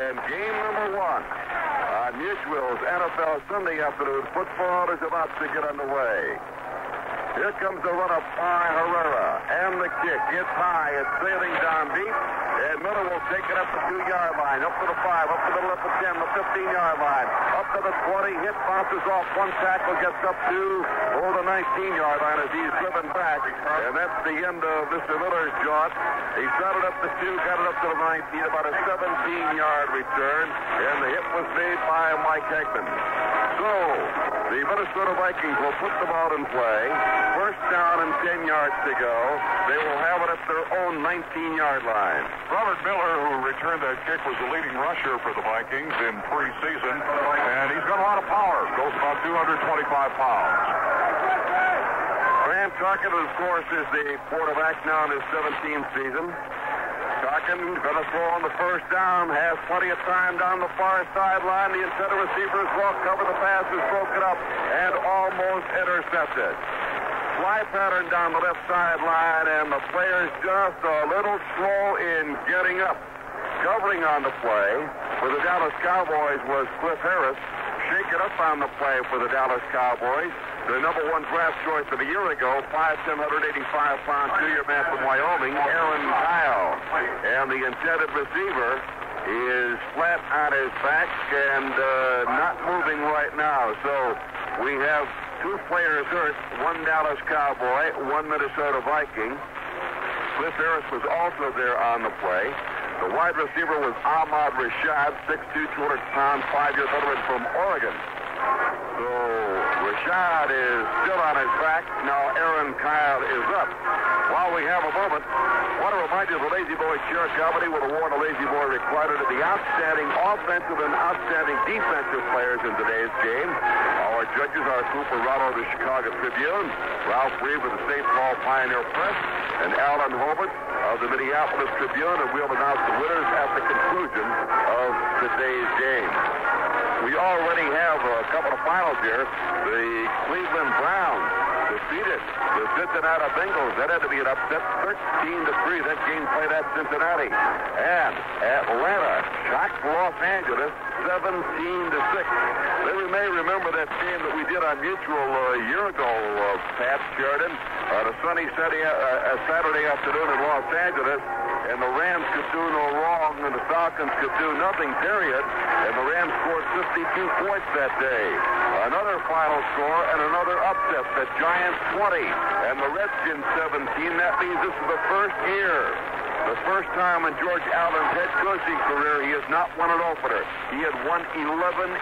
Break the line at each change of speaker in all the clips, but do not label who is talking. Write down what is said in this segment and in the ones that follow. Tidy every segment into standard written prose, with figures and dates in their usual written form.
And game number one on Mutual's NFL Sunday afternoon football is about to get underway. Here comes the run-up by Herrera. And the kick. It's high. It's sailing down deep. And Miller will take it up the 2-yard line. Up to the 5. Up to the middle of the 10. The 15-yard line. Up to the 20. Hit bounces off one tackle. Gets up to the 19-yard line as he's driven back. And that's the end of Mr. Miller's jaunt. He started up the 2. Got it up to the 19. About a 17-yard return. And the hit was made by Mike Hegman. So the Minnesota Vikings will put the ball in play. First down and 10 yards to go. They will have it at their own 19-yard line.
Robert Miller, who returned that kick, was the leading rusher for the Vikings in preseason, and he's got a lot of power. Goes about 225 pounds.
Graham Tarkin, of course, is the quarterback now in his 17th season. Tarkin going to throw on the first down, has plenty of time down the far sideline. The intended receiver is well covered. The pass is broken up and almost intercepted. Fly pattern down the left sideline, and the player's just a little slow in getting up. Covering on the play for the Dallas Cowboys was Cliff Harris. Shaken up on the play for the Dallas Cowboys. The number one draft choice of a year ago, 5'10", 185-pound, 2-year man from Wyoming, Aaron Kyle. And the intended receiver is flat on his back and not moving right now. So we have two players hurt, one Dallas Cowboy, one Minnesota Viking. Cliff Harris was also there on the play. The wide receiver was Ahmad Rashad, 6'2", 200-pound, 5-year veteran from Oregon. So Rashad is still on his back. Now Aaron Kyle is up. While we have a moment, I want to remind you of the Lazy Boy Chair Company will award a Lazy Boy Recliner to the outstanding offensive and outstanding defensive players in today's game. Our judges are Cooper Rotto of the Chicago Tribune, Ralph Reeve of the St. Paul Pioneer Press, and Alan Hobart of the Minneapolis Tribune, and we'll announce the winners at the conclusion of today's game. We already have a couple of finals here. The Cleveland Browns defeated the Cincinnati Bengals. That had to be an upset, 13-3. That game played at Cincinnati. And Atlanta shocked Los Angeles, 17-6. They may remember that game that we did on Mutual a year ago, Pat Sheridan, on a sunny Saturday afternoon in Los Angeles. And the Rams could do no wrong, and the Falcons could do nothing, period. And the Rams scored 52 points that day. Another final score and another upset. The Giants 20 and the Redskins 17. That means this is the first year, the first time in George Allen's head coaching career he has not won an opener. He had won 11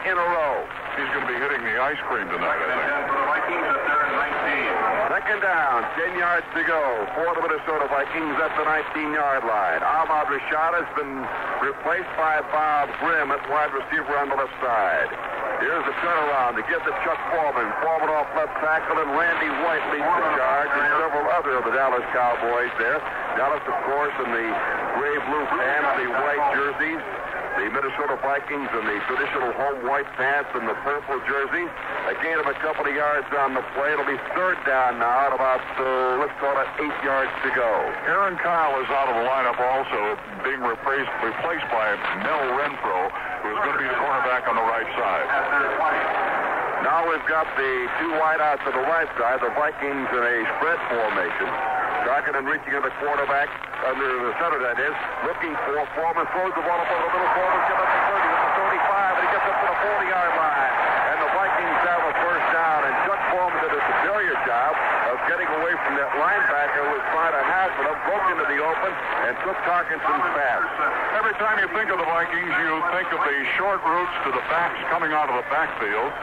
in a row.
He's going to be hitting the ice cream tonight, I think.
For the Vikings at their 19. Second down, 10 yards to go for the Minnesota Vikings at the 19-yard line. Ahmad Rashad has been replaced by Bob Grimm at wide receiver on the left side. Here's the turnaround to get to Chuck Foreman. Foreman off left tackle, and Randy White leads the charge, and several other of the Dallas Cowboys there. Dallas, of course, in the gray-blue pants, the white jerseys. The Minnesota Vikings in the traditional home white pants and the purple jersey. A gain of a couple of yards on the play. It'll be third down now at about, let's call it 8 yards to go.
Aaron Kyle is out of the lineup also, being replaced by Mel Renfro, who is going to be the cornerback on the right side.
Now we've got the two wideouts on the right side, the Vikings in a spread formation. Tarkin reaching at the quarterback, under the center that is, looking for Foreman, throws the ball up over the middle. Foreman gets up to 30, gets to 35, and he gets up to the 40-yard line. And the Vikings have a first down, and Chuck Foreman did a superior job of getting away from that linebacker who was trying to hassle him, broke into the open, and took Tarkinson's pass.
Every time you think of the Vikings, you think of the short routes to the backs coming out of the backfield.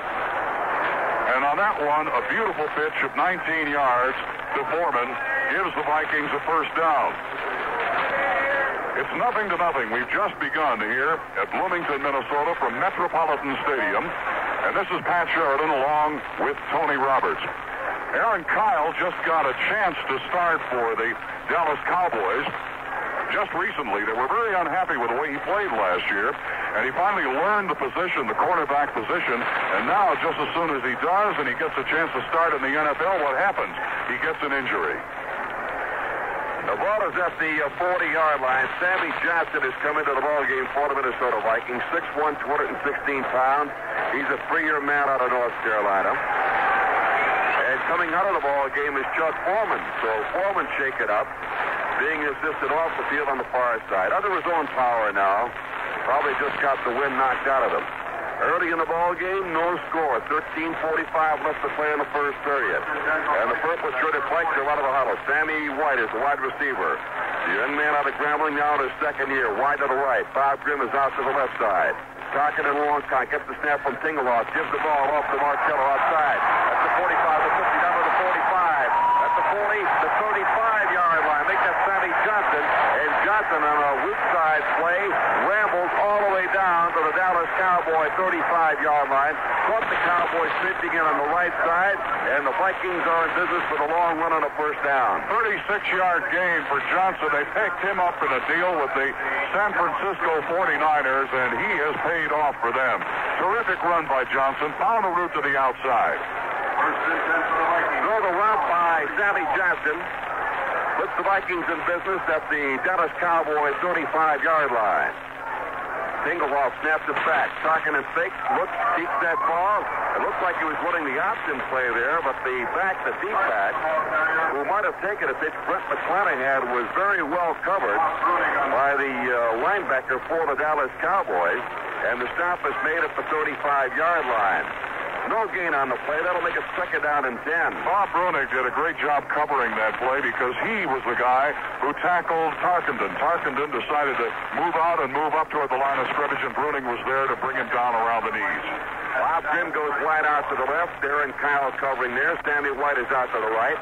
And on that one, a beautiful pitch of 19 yards to Foreman gives the Vikings a first down. It's 0-0. We've just begun here at Bloomington, Minnesota from Metropolitan Stadium. And this is Pat Sheridan along with Tony Roberts. Aaron Kyle just got a chance to start for the Dallas Cowboys. Just recently, they were very unhappy with the way he played last year, and he finally learned the position, the cornerback position, and now just as soon as he does and he gets a chance to start in the NFL, what happens? He gets an injury.
The ball is at the 40-yard line. Sammy Johnson has come into the ball game for the Minnesota Vikings. 6'1", 216 pounds. He's a 3-year man out of North Carolina. And coming out of the ball game is Chuck Foreman. So Foreman shake it up, being assisted off the field on the far side. Under his own power now. Probably just got the wind knocked out of him. Early in the ball game, no score. 13:45 left to play in the first period. And the purple shirted flanks are out of the huddle. Sammy White is the wide receiver. The young man out of Grambling now in his second year. Wide to the right. Bob Grimm is out to the left side. Talking in a long time. Gets the snap from Tingeloff. Gives the ball off to Marcello outside. At the 45, the 50, down to the 45. At the 40, the 35-yard line. Make that Sammy Johnson. And Johnson on a weak side play rambles all the way down to the Dallas Cowboy 35-yard line. Caught the Cowboys safety in on the right side. And the Vikings are in business for the long run on a first down.
36-yard gain for Johnson. They picked him up in a deal with the San Francisco 49ers, and he has paid off for them. Terrific run by Johnson. Found a route to the outside.
First and 10 for the Vikings. Throw the route by Sammy Johnson. Puts the Vikings in business at the Dallas Cowboys 35-yard line. Tingeloff snaps it back. Talking and fakes. Looks, seeks that ball. It looks like he was running the option play there, but the deep back, who might have taken a pitch, Brent McClanahan, was very well covered by the linebacker for the Dallas Cowboys, and the stop is made at the 35-yard line. No gain on the play. That'll make it second down and 10.
Bob Brunig did a great job covering that play because he was the guy who tackled Tarkenton. Tarkenton decided to move out and move up toward the line of scrimmage, and Brunig was there to bring him down around the knees.
Bob Grimm goes wide out to the left. Darren Kyle covering there. Sammy White is out to the right.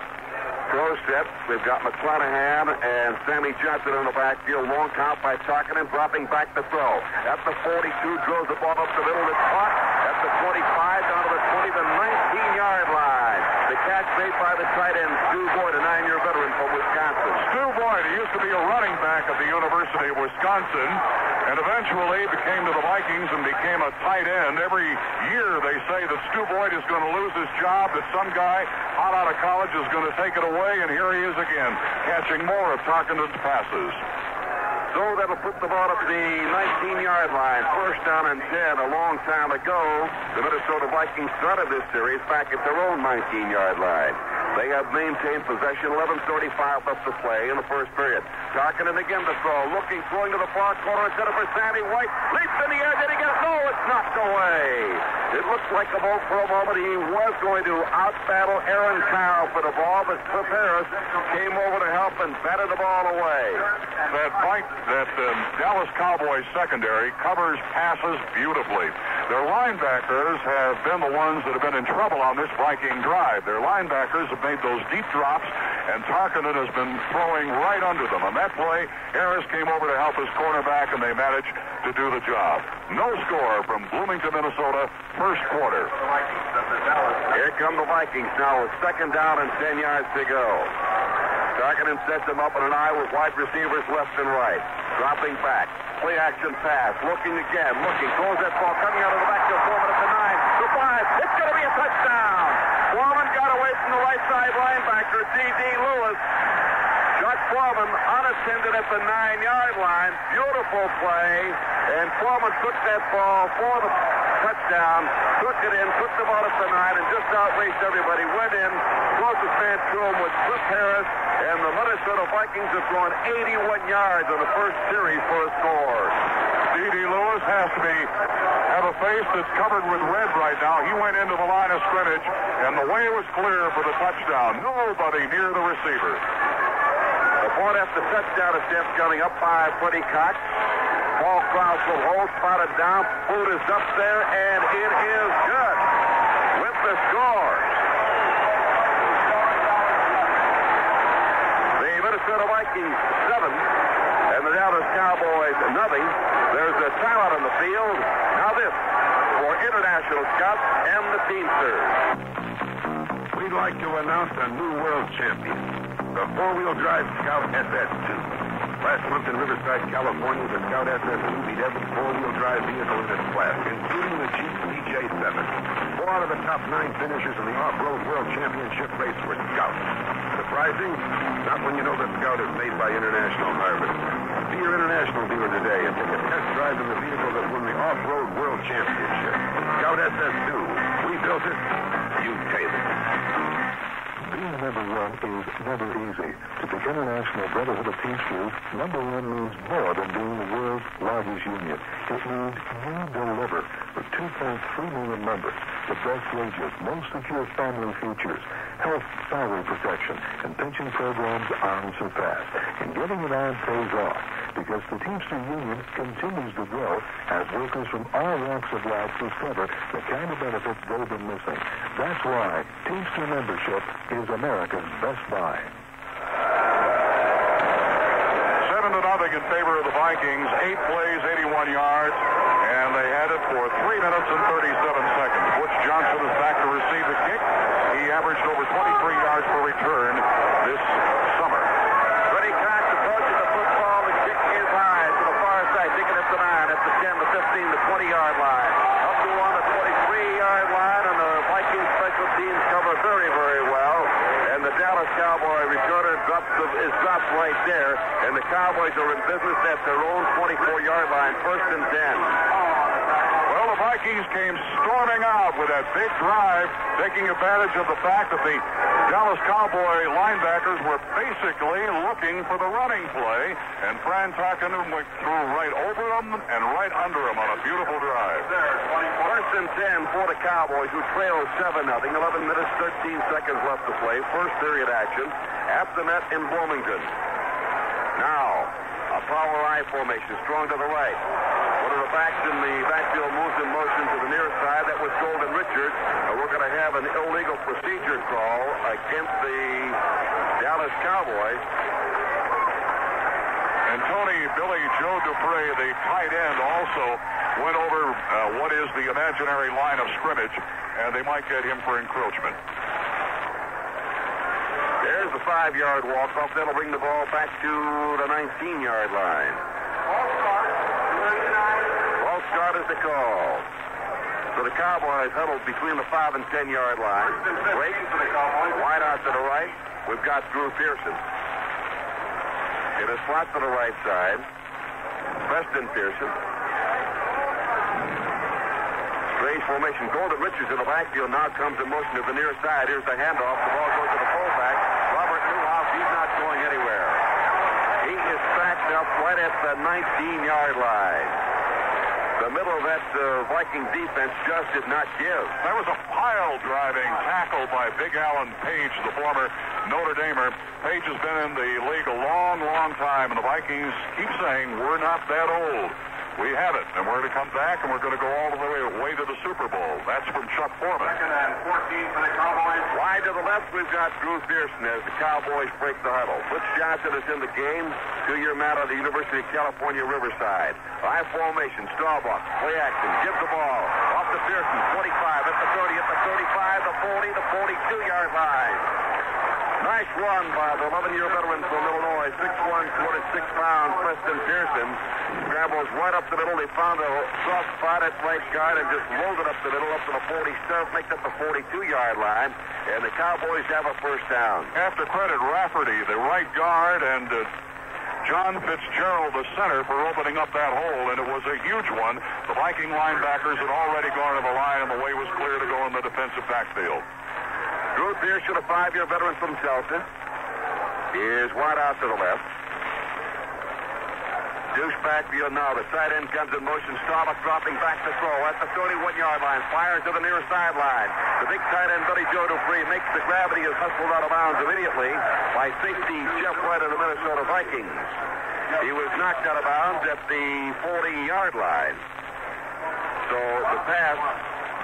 Throw set. We've got McClanahan and Sammy Johnson in the backfield. Long count by Tarkenton, dropping back to throw. At the 42, drills the ball up the middle. It's caught. At the 25, down to the 20, the 19-yard line. The catch made by the tight end, Stu Boyd, a 9-year veteran from Wisconsin.
Stu Boyd, he used to be a running back at the University of Wisconsin, and eventually became to the Vikings and became a tight end. Every year they say that Stu Boyd is going to lose his job, that some guy hot out of college is going to take it away, and here he is again, catching more of Tarkenton's passes.
So that'll put the ball at the 19-yard line. First down and 10. A long time ago, the Minnesota Vikings started this series back at their own 19-yard line. They have maintained possession. 11:35 left to play in the first period. Tarkenton again to throw. Looking, throwing to the far corner. Instead of for Sammy White. Leaps in the air. Did he get it? No, it's knocked away. It looks like a ball for a moment. He was going to out-battle Aaron Kyle for the ball, but Cliff Harris came over to help and batted the ball away.
That Dallas Cowboys secondary covers passes beautifully. Their linebackers have been the ones that have been in trouble on this Viking drive. Their linebackers have made those deep drops, and Tarkenton has been throwing right under them. On that play, Harris came over to help his cornerback, and they managed to do the job. No score from Bloomington, Minnesota, first quarter.
Here come the Vikings now with second down and 10 yards to go. Tarkenton sets him up in an eye with wide receivers left and right. Dropping back. Play action pass. Looking again. Throws that ball coming out of the backfield. Foreman at the 9. The 5. It's going to be a touchdown. Foreman got away from the right side linebacker, D.D. Lewis. Chuck Foreman unattended at the 9-yard line. Beautiful play. And Foreman took that ball for the touchdown. Took it in. Took the ball at the 9 and just outraced everybody. Went in. Closest man to him was Cliff Harris. And the Minnesota Vikings have gone 81 yards on the first series for a score.
D.D. Lewis has to have a face that's covered with red right now. He went into the line of scrimmage, and the way was clear for the touchdown. Nobody near the receiver.
The point after touchdown attempt coming up by Freddie Cox. Paul Krause will hold, spotted down. Boot is up there, and it is good. With the score. Minnesota Vikings 7 and the Dallas Cowboys 0. There's a timeout on the field. Now this for International Scouts and the Teamsters.
We'd like to announce a new world champion, the four-wheel drive Scout SS2. Last month in Riverside, California, the Scout SS2 beat every four-wheel drive vehicle in its class, including the Jeep DJ7. 4 out of the the top 9 finishers in the Off-Road World Championship race were Scout. Surprising? Not when you know that Scout is made by International Harvest. See your International dealer today and take a test drive in the vehicle that won the Off-Road World Championship. Scout SS2. We built it. You tailored it.
Being number one is never easy. To the International Brotherhood of Teamsters, number one means more than being the world's largest union. It means you deliver. With 2.3 million members, the best wages, most secure family features, health, salary protection, and pension programs are unsurpassed. And getting it on pays off, because the Teamster Union continues to grow as workers from all walks of life discover the kind of benefits they've been missing. That's why Teamster membership is America's best buy.
7-0 in favor of the Vikings. 8 plays, 81 yards, and they had it for 3 minutes and 37 seconds. Butch Johnson is back to receive the kick. He averaged over 23 yards per return this summer.
Freddie Cox approaches the football. The kick is high to the far side, taking it to 9, at the 10, the 15, the 20-yard line. Up to on the 23-yard line, and the Vikings special teams cover very, very well. And the Dallas Cowboy returner is dropped right there, and the Cowboys are in business at their own 24-yard line, 1st and 10.
Well, the Vikings came storming out with that big drive, taking advantage of the fact that the Dallas Cowboy linebackers were basically looking for the running play, and Fran Tarkenton went through right over them and right under them on a beautiful drive.
1st and 10 for the Cowboys, who trail 7-0. 11 minutes, 13 seconds left to play. First period action at the net in Bloomington. Now, a power I formation, strong to the right. One of the backs in the backfield moves in motion to the near side. That was Golden Richards. We're going to have an illegal procedure call against the Dallas Cowboys.
And Tony Billy Joe Dupre, the tight end, also went over what is the imaginary line of scrimmage, and they might get him for encroachment.
There's the 5-yard walk-off. That'll bring the ball back to the 19-yard line. False start is the call. So the Cowboys huddled between the 5 and 10-yard line. Break. Wide out to the right. We've got Drew Pearson. In a slot to the right side. Preston Pearson. Strange formation. Golden Richards in the backfield now comes in motion to the near side. Here's the handoff. The ball goes to the fullback. Robert Newhouse, he's not going anywhere. He is backed up right at the 19-yard line. The middle of that Viking defense just did not give.
There was a pile-driving tackle by Big Alan Page, the former Notre Damer. Page has been in the league a long, long time, and the Vikings keep saying, we're not that old. We have it, and we're going to come back, and we're going to go all the way to the Super Bowl. That's from Chuck Foreman.
2nd and 14 for the Cowboys. Wide to the left, we've got Drew Pearson as the Cowboys break the huddle. Butch Johnson is in the game. 2-year man of the University of California, Riverside. I formation, Starbuck, play action, gives the ball. Off to Pearson, 25, at the 30, at the 35, the 40, the 42-yard line. Nice run by the 11-year veteran from Illinois, 6'1", 206-pound Preston Pearson. Scrambles right up the middle. They found a soft spot at right guard and just rolled it up the middle, up to the 47, makes up the 42-yard line. And the Cowboys have a first down.
Have to credit Rafferty, the right guard, and John Fitzgerald, the center, for opening up that hole, and it was a huge one. The Viking linebackers had already gone to the line, and the way was clear to go in the defensive backfield.
Drew Pearson, a 5-year veteran from Tulsa, is wide out to the left. Deuce backfield now. The tight end comes in motion. Starbuck dropping back to throw at the 31-yard line. Fires to the near sideline. The big tight end, Billy Joe Dupree, makes the gravity, is hustled out of bounds immediately by safety Jeff White of the Minnesota Vikings. He was knocked out of bounds at the 40-yard line. So the pass,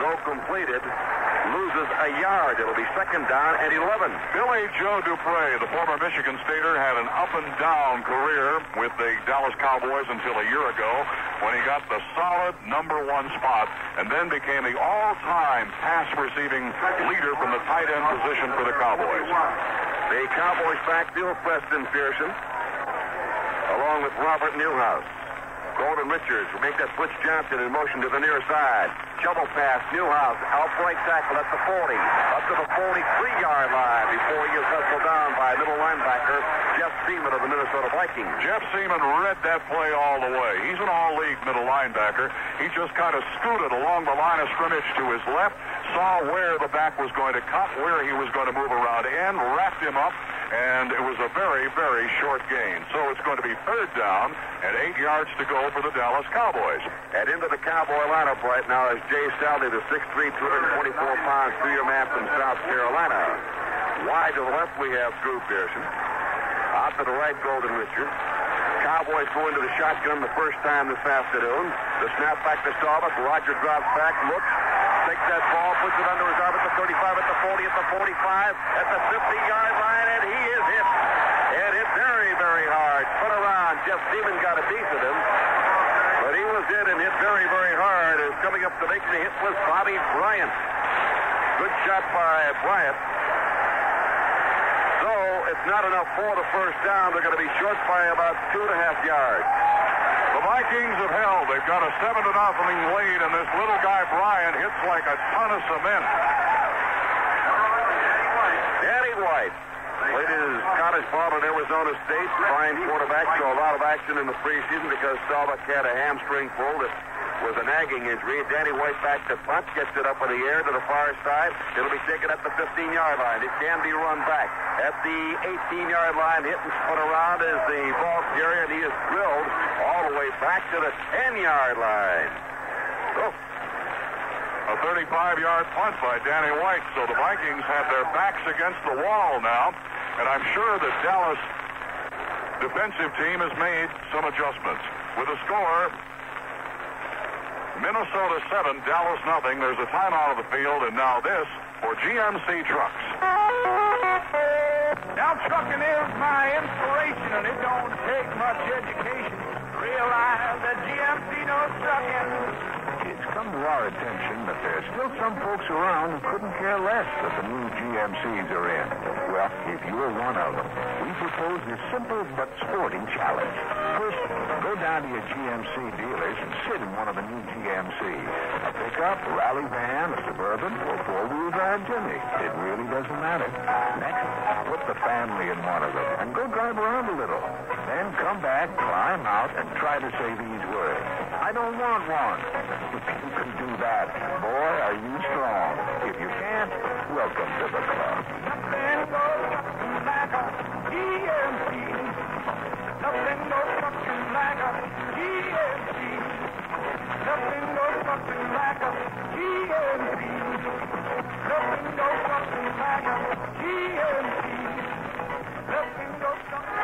though completed, loses a yard. It'll be 2nd down and 11.
Billy Joe Dupre, the former Michigan Stater, had an up-and-down career with the Dallas Cowboys until a year ago when he got the solid number 1 spot and then became the all-time pass-receiving leader from the tight end position for the Cowboys.
The Cowboys backfield, Preston Pearson, along with Robert Newhouse. Golden Richards will make that Butch Johnson in motion to the near side. Shovel pass, Newhouse, out right tackle at the 40, up to the 43-yard line before he is hustled down by middle linebacker Jeff Seaman of the Minnesota Vikings.
Jeff Seaman read that play all the way. He's an all-league middle linebacker. He just kind of scooted along the line of scrimmage to his left, saw where the back was going to cut, where he was going to move around in, wrapped him up, and it was a very, very short gain. So it's going to be third down and 8 yards to go for the Dallas Cowboys.
And into the Cowboy lineup right now is Jay Sally, the 6'3", 224-pound two-year man from South Carolina. Wide to the left, we have Drew Pearson. Out to the right, Golden Richards. Cowboys go into the shotgun the first time this afternoon. The snap back to Staubach. Roger drops back, looks, takes that ball, puts it under his arm at the 35, at the 40, at the 45, at the 50-yard line, and he is hit. And hit very, very hard. Spun around. Jeff Seaman got a piece of him. But he was hit and hit very, very hard. As coming up to make the hit was Bobby Bryant. Good shot by Bryant. So it's not enough for the first down. They're going to be short by about 2.5 yards.
The Vikings have held. They've got a 7-0 lead, and this little guy Bryant hits like a ton of cement.
Danny White played his college ball at Arizona State. Fine quarterback, saw a lot of action in the preseason because Staubach had a hamstring pull that was a nagging injury. Danny White back to punt, gets it up in the air to the far side. It'll be taken at the 15-yard line. It can be run back. At the 18-yard line, hit and spun around as the ball carrier, and he is drilled all the way back to the 10-yard line. Oh.
A 35-yard punt by Danny White. So the Vikings have their backs against the wall now, and I'm sure the Dallas defensive team has made some adjustments. With a score, Minnesota 7, Dallas nothing. There's a timeout of the field, and now this for GMC Trucks.
Now trucking is my inspiration, and it don't take much education to realize that GMC knows trucking.
It's come to our attention that there's still some folks around who couldn't care less that the new GMCs are in. Well, if you're one of them, we propose this simple but sporting challenge. First, go down to your GMC dealers and sit in one of the new GMCs. A pickup, a rally van, a Suburban, or four-wheel drive Jimmy. It really doesn't matter. Next, put the family in one of them and go drive around a little. Then come back, climb out, and try to say these words. I don't want one. If you can do that, boy, are you strong. If you can't, welcome to the club.
Nothing goes trucking like a GMC. Nothing goes trucking like a GMC. Nothing goes trucking like a GMC. Nothing goes trucking like a GMC. Nothing goes trucking.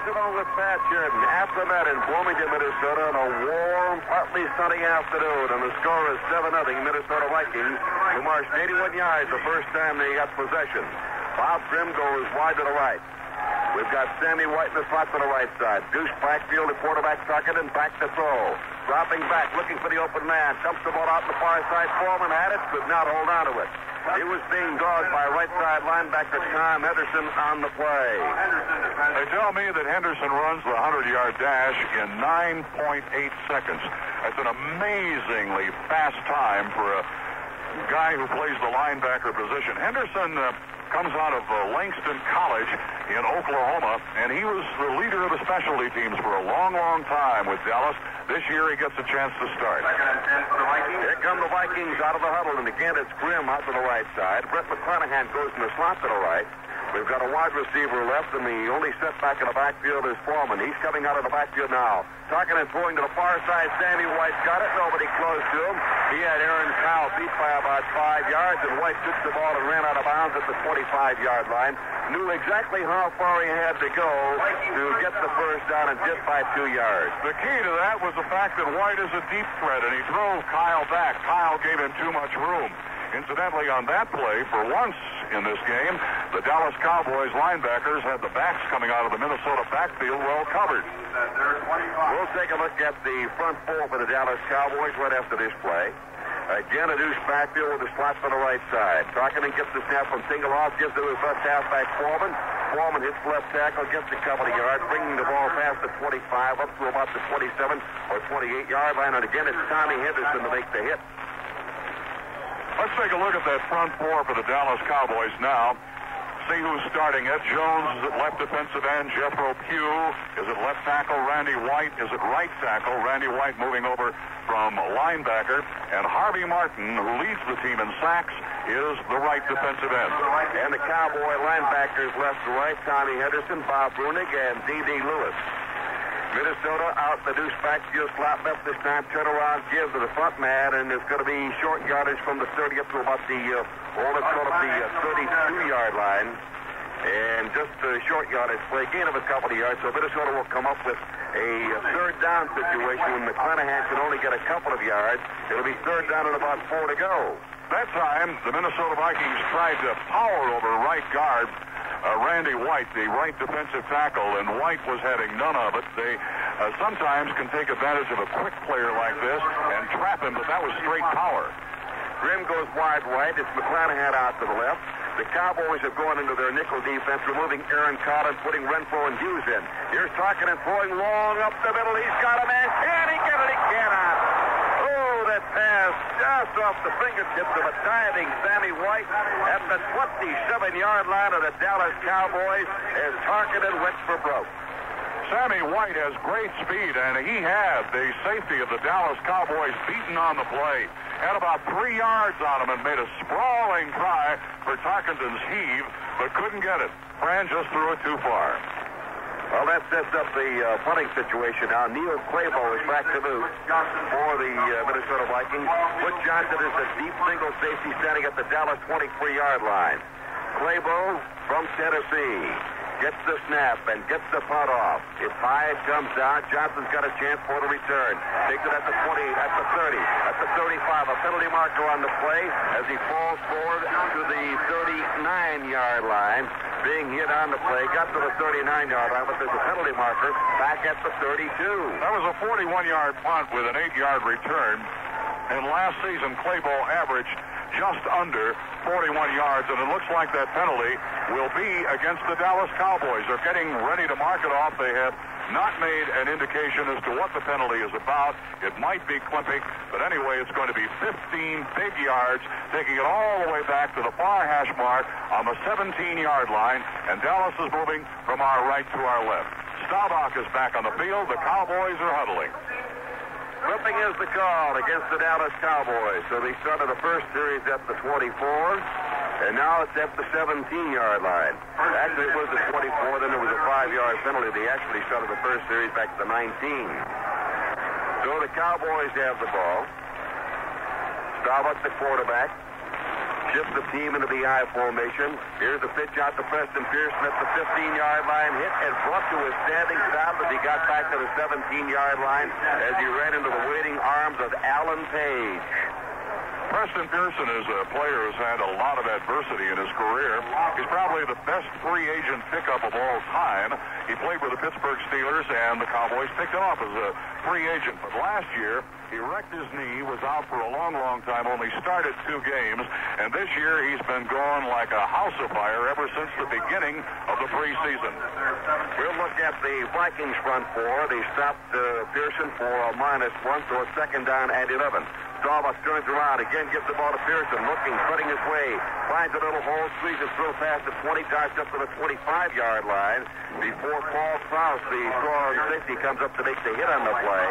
Along with Pat Sheridan. After that in Bloomington, Minnesota, on a warm, partly sunny afternoon, and the score is 7-0 Minnesota Vikings, who marched 81 yards the first time they got possession. Bob Grimm goes wide to the right. We've got Sammy White in the slot to the right side. Deuce Blackfield, the quarterback, tucking and back to throw. Dropping back, looking for the open man. Dumps the ball out on the far side. Foreman had it, could not hold on to it. He was being dogged by right side linebacker Tom Henderson on the play.
They tell me that Henderson runs the 100-yard dash in 9.8 seconds. That's an amazingly fast time for a guy who plays the linebacker position. Henderson comes out of Langston College in Oklahoma, and he was the leader of the specialty teams for a long, long time with Dallas. This year he gets a chance to start.
Here come the Vikings out of the huddle, and again it's Grimm out to the right side. Brett McClanahan goes in the slot to the right. We've got a wide receiver left, and the only setback in the backfield is Foreman. He's coming out of the backfield now. Talking and throwing to the far side. Sammy White got it. Nobody close to him. He had Aaron Kyle beat by about 5 yards, and White took the ball and ran out of bounds at the 45-yard line. Knew exactly how far he had to go to get the first down and did by 2 yards.
The key to that was the fact that White is a deep threat, and he drove Kyle back. Kyle gave him too much room. Incidentally, on that play, for once in this game, the Dallas Cowboys linebackers had the backs coming out of the Minnesota backfield well covered.
We'll take a look at the front four for the Dallas Cowboys right after this play. Again, a deuce backfield with a slot to the right side. Tarkinen gets the snap from Tingelhoff, gives it to his left halfback Foreman. Foreman hits left tackle, gets a couple of yards, bringing the ball past the 25 up to about the 27 or 28-yard line. And again, it's Tommy Henderson to make the hit.
Let's take a look at that front four for the Dallas Cowboys now. See who's starting. Ed Jones is at left defensive end. Jethro Pugh is at left tackle. Randy White is at right tackle. Randy White moving over from linebacker. And Harvey Martin, who leads the team in sacks, is the right defensive end.
And the Cowboy linebackers left to right. Tommy Henderson, Bob Brunig, and D.D. Lewis. Minnesota out the deuce back to your slot left this time. Turnaround give to the front man, and it's going to be short yardage from the 30 up to about the, let's call it the 32-yard line. And just a short yardage play, gain of a couple of yards. So Minnesota will come up with a third down situation when McClanahan can only get a couple of yards. It'll be third down and about 4 to go.
That time, the Minnesota Vikings tried to power over right guard Randy White, the right defensive tackle, and White was having none of it. They sometimes can take advantage of a quick player like this and trap him, but that was straight power.
Grimm goes wide right. It's McClanahan out to the left. The Cowboys have gone into their nickel defense, removing Aaron Collins, putting Renfro and Hughes in. Here's Tarkenton throwing long up the middle. He's got a man. Can he get it? He cannot. Oh, that pass just off the fingertips of a diving Sammy White at the 27-yard line of the Dallas Cowboys as Tarkenton went for broke.
Sammy White has great speed, and he had the safety of the Dallas Cowboys beaten on the play. Had about 3 yards on him and made a sprawling try for Tarkenton's heave, but couldn't get it. Fran just threw it too far.
Well, that sets up the punting situation now. Neil Clabo is back to boot for the Minnesota Vikings. Butch Johnson is the deep single safety standing at the Dallas 23-yard line. Clabo from Tennessee gets the snap and gets the punt off. It's high, it comes down. Johnson's got a chance for the return. Takes it at the 20, at the 30, at the 35. A penalty marker on the play as he falls forward to the 39-yard line. Being hit on the play, got to the 39-yard line, but there's a penalty marker back at the 32.
That was a 41-yard punt with an 8-yard return. And last season, Clabo averaged just under 41 yards, and it looks like that penalty will be against the Dallas Cowboys. They're getting ready to mark it off. They have not made an indication as to what the penalty is about. It might be clipping, but anyway, it's going to be 15 big yards, taking it all the way back to the far hash mark on the 17-yard line, and Dallas is moving from our right to our left. Staubach is back on the field. The Cowboys are huddling.
Clipping is the call against the Dallas Cowboys. So they started the first series at the 24, and now it's at the 17-yard line. Actually, it was the 24, then there was a 5-yard penalty. They actually started the first series back to the 19. So the Cowboys have the ball. Staubach, the quarterback, shifts the team into the I formation. Here's the pitch out to Preston Pearson at the 15-yard line. Hit and brought to a standing stop as he got back to the 17-yard line as he ran into the waiting arms of Alan Page.
Preston Pearson is a player who's had a lot of adversity in his career. He's probably the best free agent pickup of all time. He played with the Pittsburgh Steelers, and the Cowboys picked him up as a free agent. But last year, he wrecked his knee, was out for a long, long time, only started 2 games. And this year, he's been going like a house of fire ever since the beginning of the preseason.
We'll look at the Vikings front four. They stopped Pearson for a -1, so a second down and 11. Staubach turns around, again gives the ball to Pearson, looking, cutting his way, finds a little hole, squeezes through past the 20, dives up to the 25-yard line before Paul Krause, the strong safety, comes up to make the hit on the play.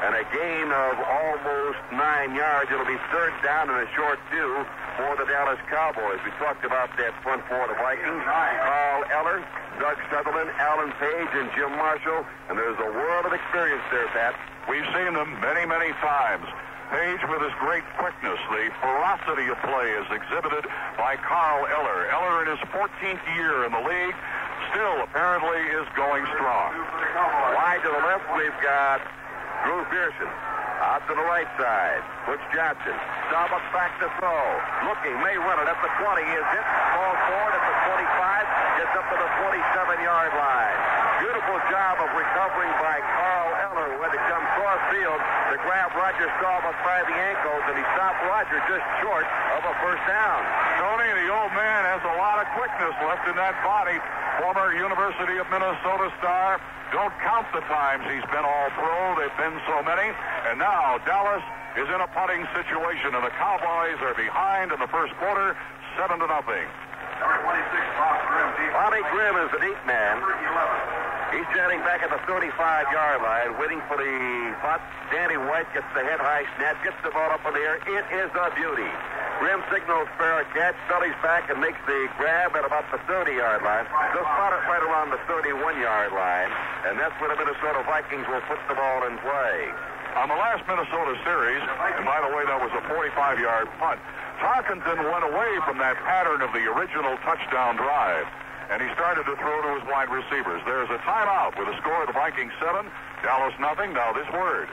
And a gain of almost 9 yards. It'll be third down and a short 2 for the Dallas Cowboys. We talked about that front four of the Vikings. Carl Eller, Doug Sutherland, Alan Page, and Jim Marshall. And there's a world of experience there, Pat.
We've seen them many, many times. Page with his great quickness, the ferocity of play is exhibited by Carl Eller. Eller in his 14th year in the league still apparently is going strong.
Wide to the left, we've got Drew Pearson. Out to the right side, Butch Johnson. Staubach back to throw. Looking, may run it at the 20. Is hit. Falls forward at the 25. Gets up to the 47-yard line. Beautiful job of recovering by Carl Eller when it comes cross field to grab Roger Staubach by the ankles, and he stopped Roger just short of a first down.
Tony, the old man has a lot of quickness left in that body. former University of Minnesota star. Don't count the times he's been All-Pro. They've been so many. And now Dallas is in a punting situation, and the Cowboys are behind in the first quarter, 7-0.
Number 26, Bob Grimm. Bobby Grimm is the deep man. He's standing back at the 35-yard line, waiting for the punt. Danny White gets the head-high snap, gets the ball up in the air. It is a beauty. Grimm signals fair catch, bellies back, and makes the grab at about the 30-yard line. They'll spot it right around the 31-yard line, and that's where the Minnesota Vikings will put the ball in play.
On the last Minnesota series, and by the way, that was a 45-yard punt, Tarkenton went away from that pattern of the original touchdown drive, and he started to throw to his wide receivers. There's a timeout with a score of the Vikings 7, Dallas nothing. Now this word.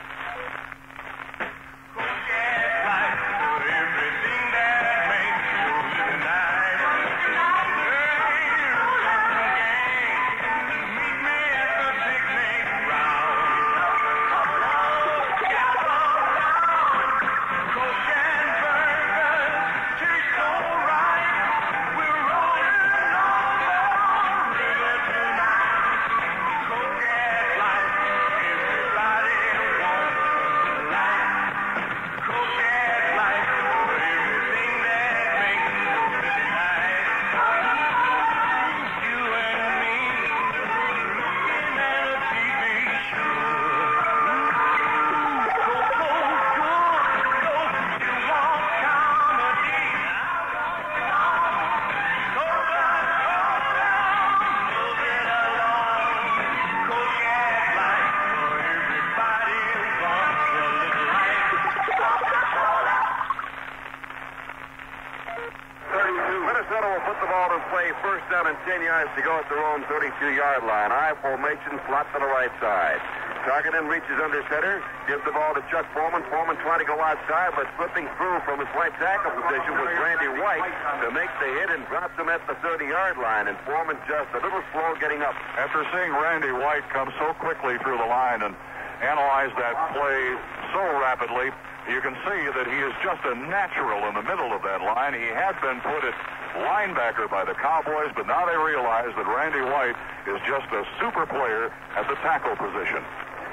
First down and 10 yards to go at their own 32-yard line. I formation, slot to the right side. Tarkenton reaches under center, gives the ball to Chuck Foreman. Foreman trying to go outside, but slipping through from his right tackle position was Randy White to make the hit and drops him at the 30-yard line. And Foreman just a little slow getting up.
After seeing Randy White come so quickly through the line and analyze that play so rapidly, you can see that he is just a natural in the middle of that line. He had been put at linebacker by the Cowboys, but now they realize that Randy White is just a super player at the tackle position.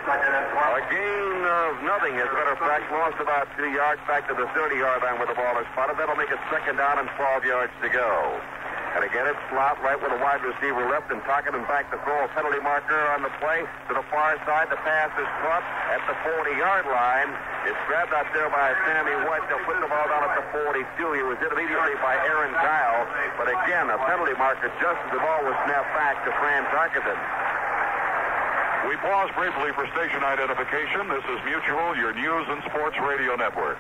A gain of nothing. As a matter of fact, lost about 2 yards back to the 30-yard line where the ball is spotted. That'll make it second down and 12 yards to go. And again, it's slot right where the wide receiver left, and Tarkenton back to throw a penalty marker on the play to the far side. The pass is caught at the 40-yard line. It's grabbed out there by Sammy White. They'll put the ball down at the 42. He was hit immediately by Aaron Kyle. But again, a penalty marker just as the ball was snapped back to Fran Tarkenton.
We pause briefly for station identification. This is Mutual, your news and sports radio network.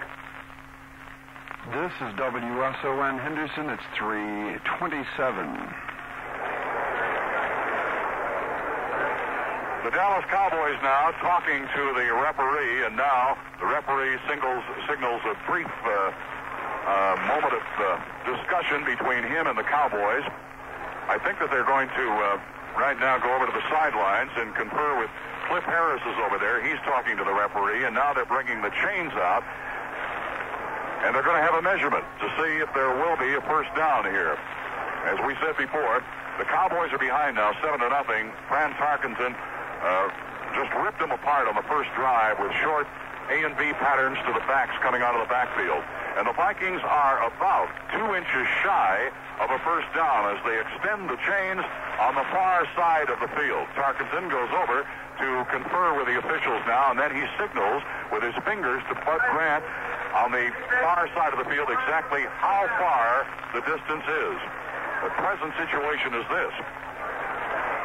This is WSON Henderson. It's 3:27.
The Dallas Cowboys now talking to the referee, and now the referee signals a brief moment of discussion between him and the Cowboys. I think that they're going to right now go over to the sidelines and confer with Cliff Harris is over there. He's talking to the referee, and now they're bringing the chains out. And they're going to have a measurement to see if there will be a first down here. As we said before, the Cowboys are behind now, 7-0. Fran Tarkenton just ripped them apart on the first drive with short A and B patterns to the backs coming out of the backfield. And the Vikings are about 2 inches shy of a first down as they extend the chains on the far side of the field. Tarkenton goes over to confer with the officials now, and then he signals with his fingers to Bud Grant on the far side of the field exactly how far the distance is. The present situation is this.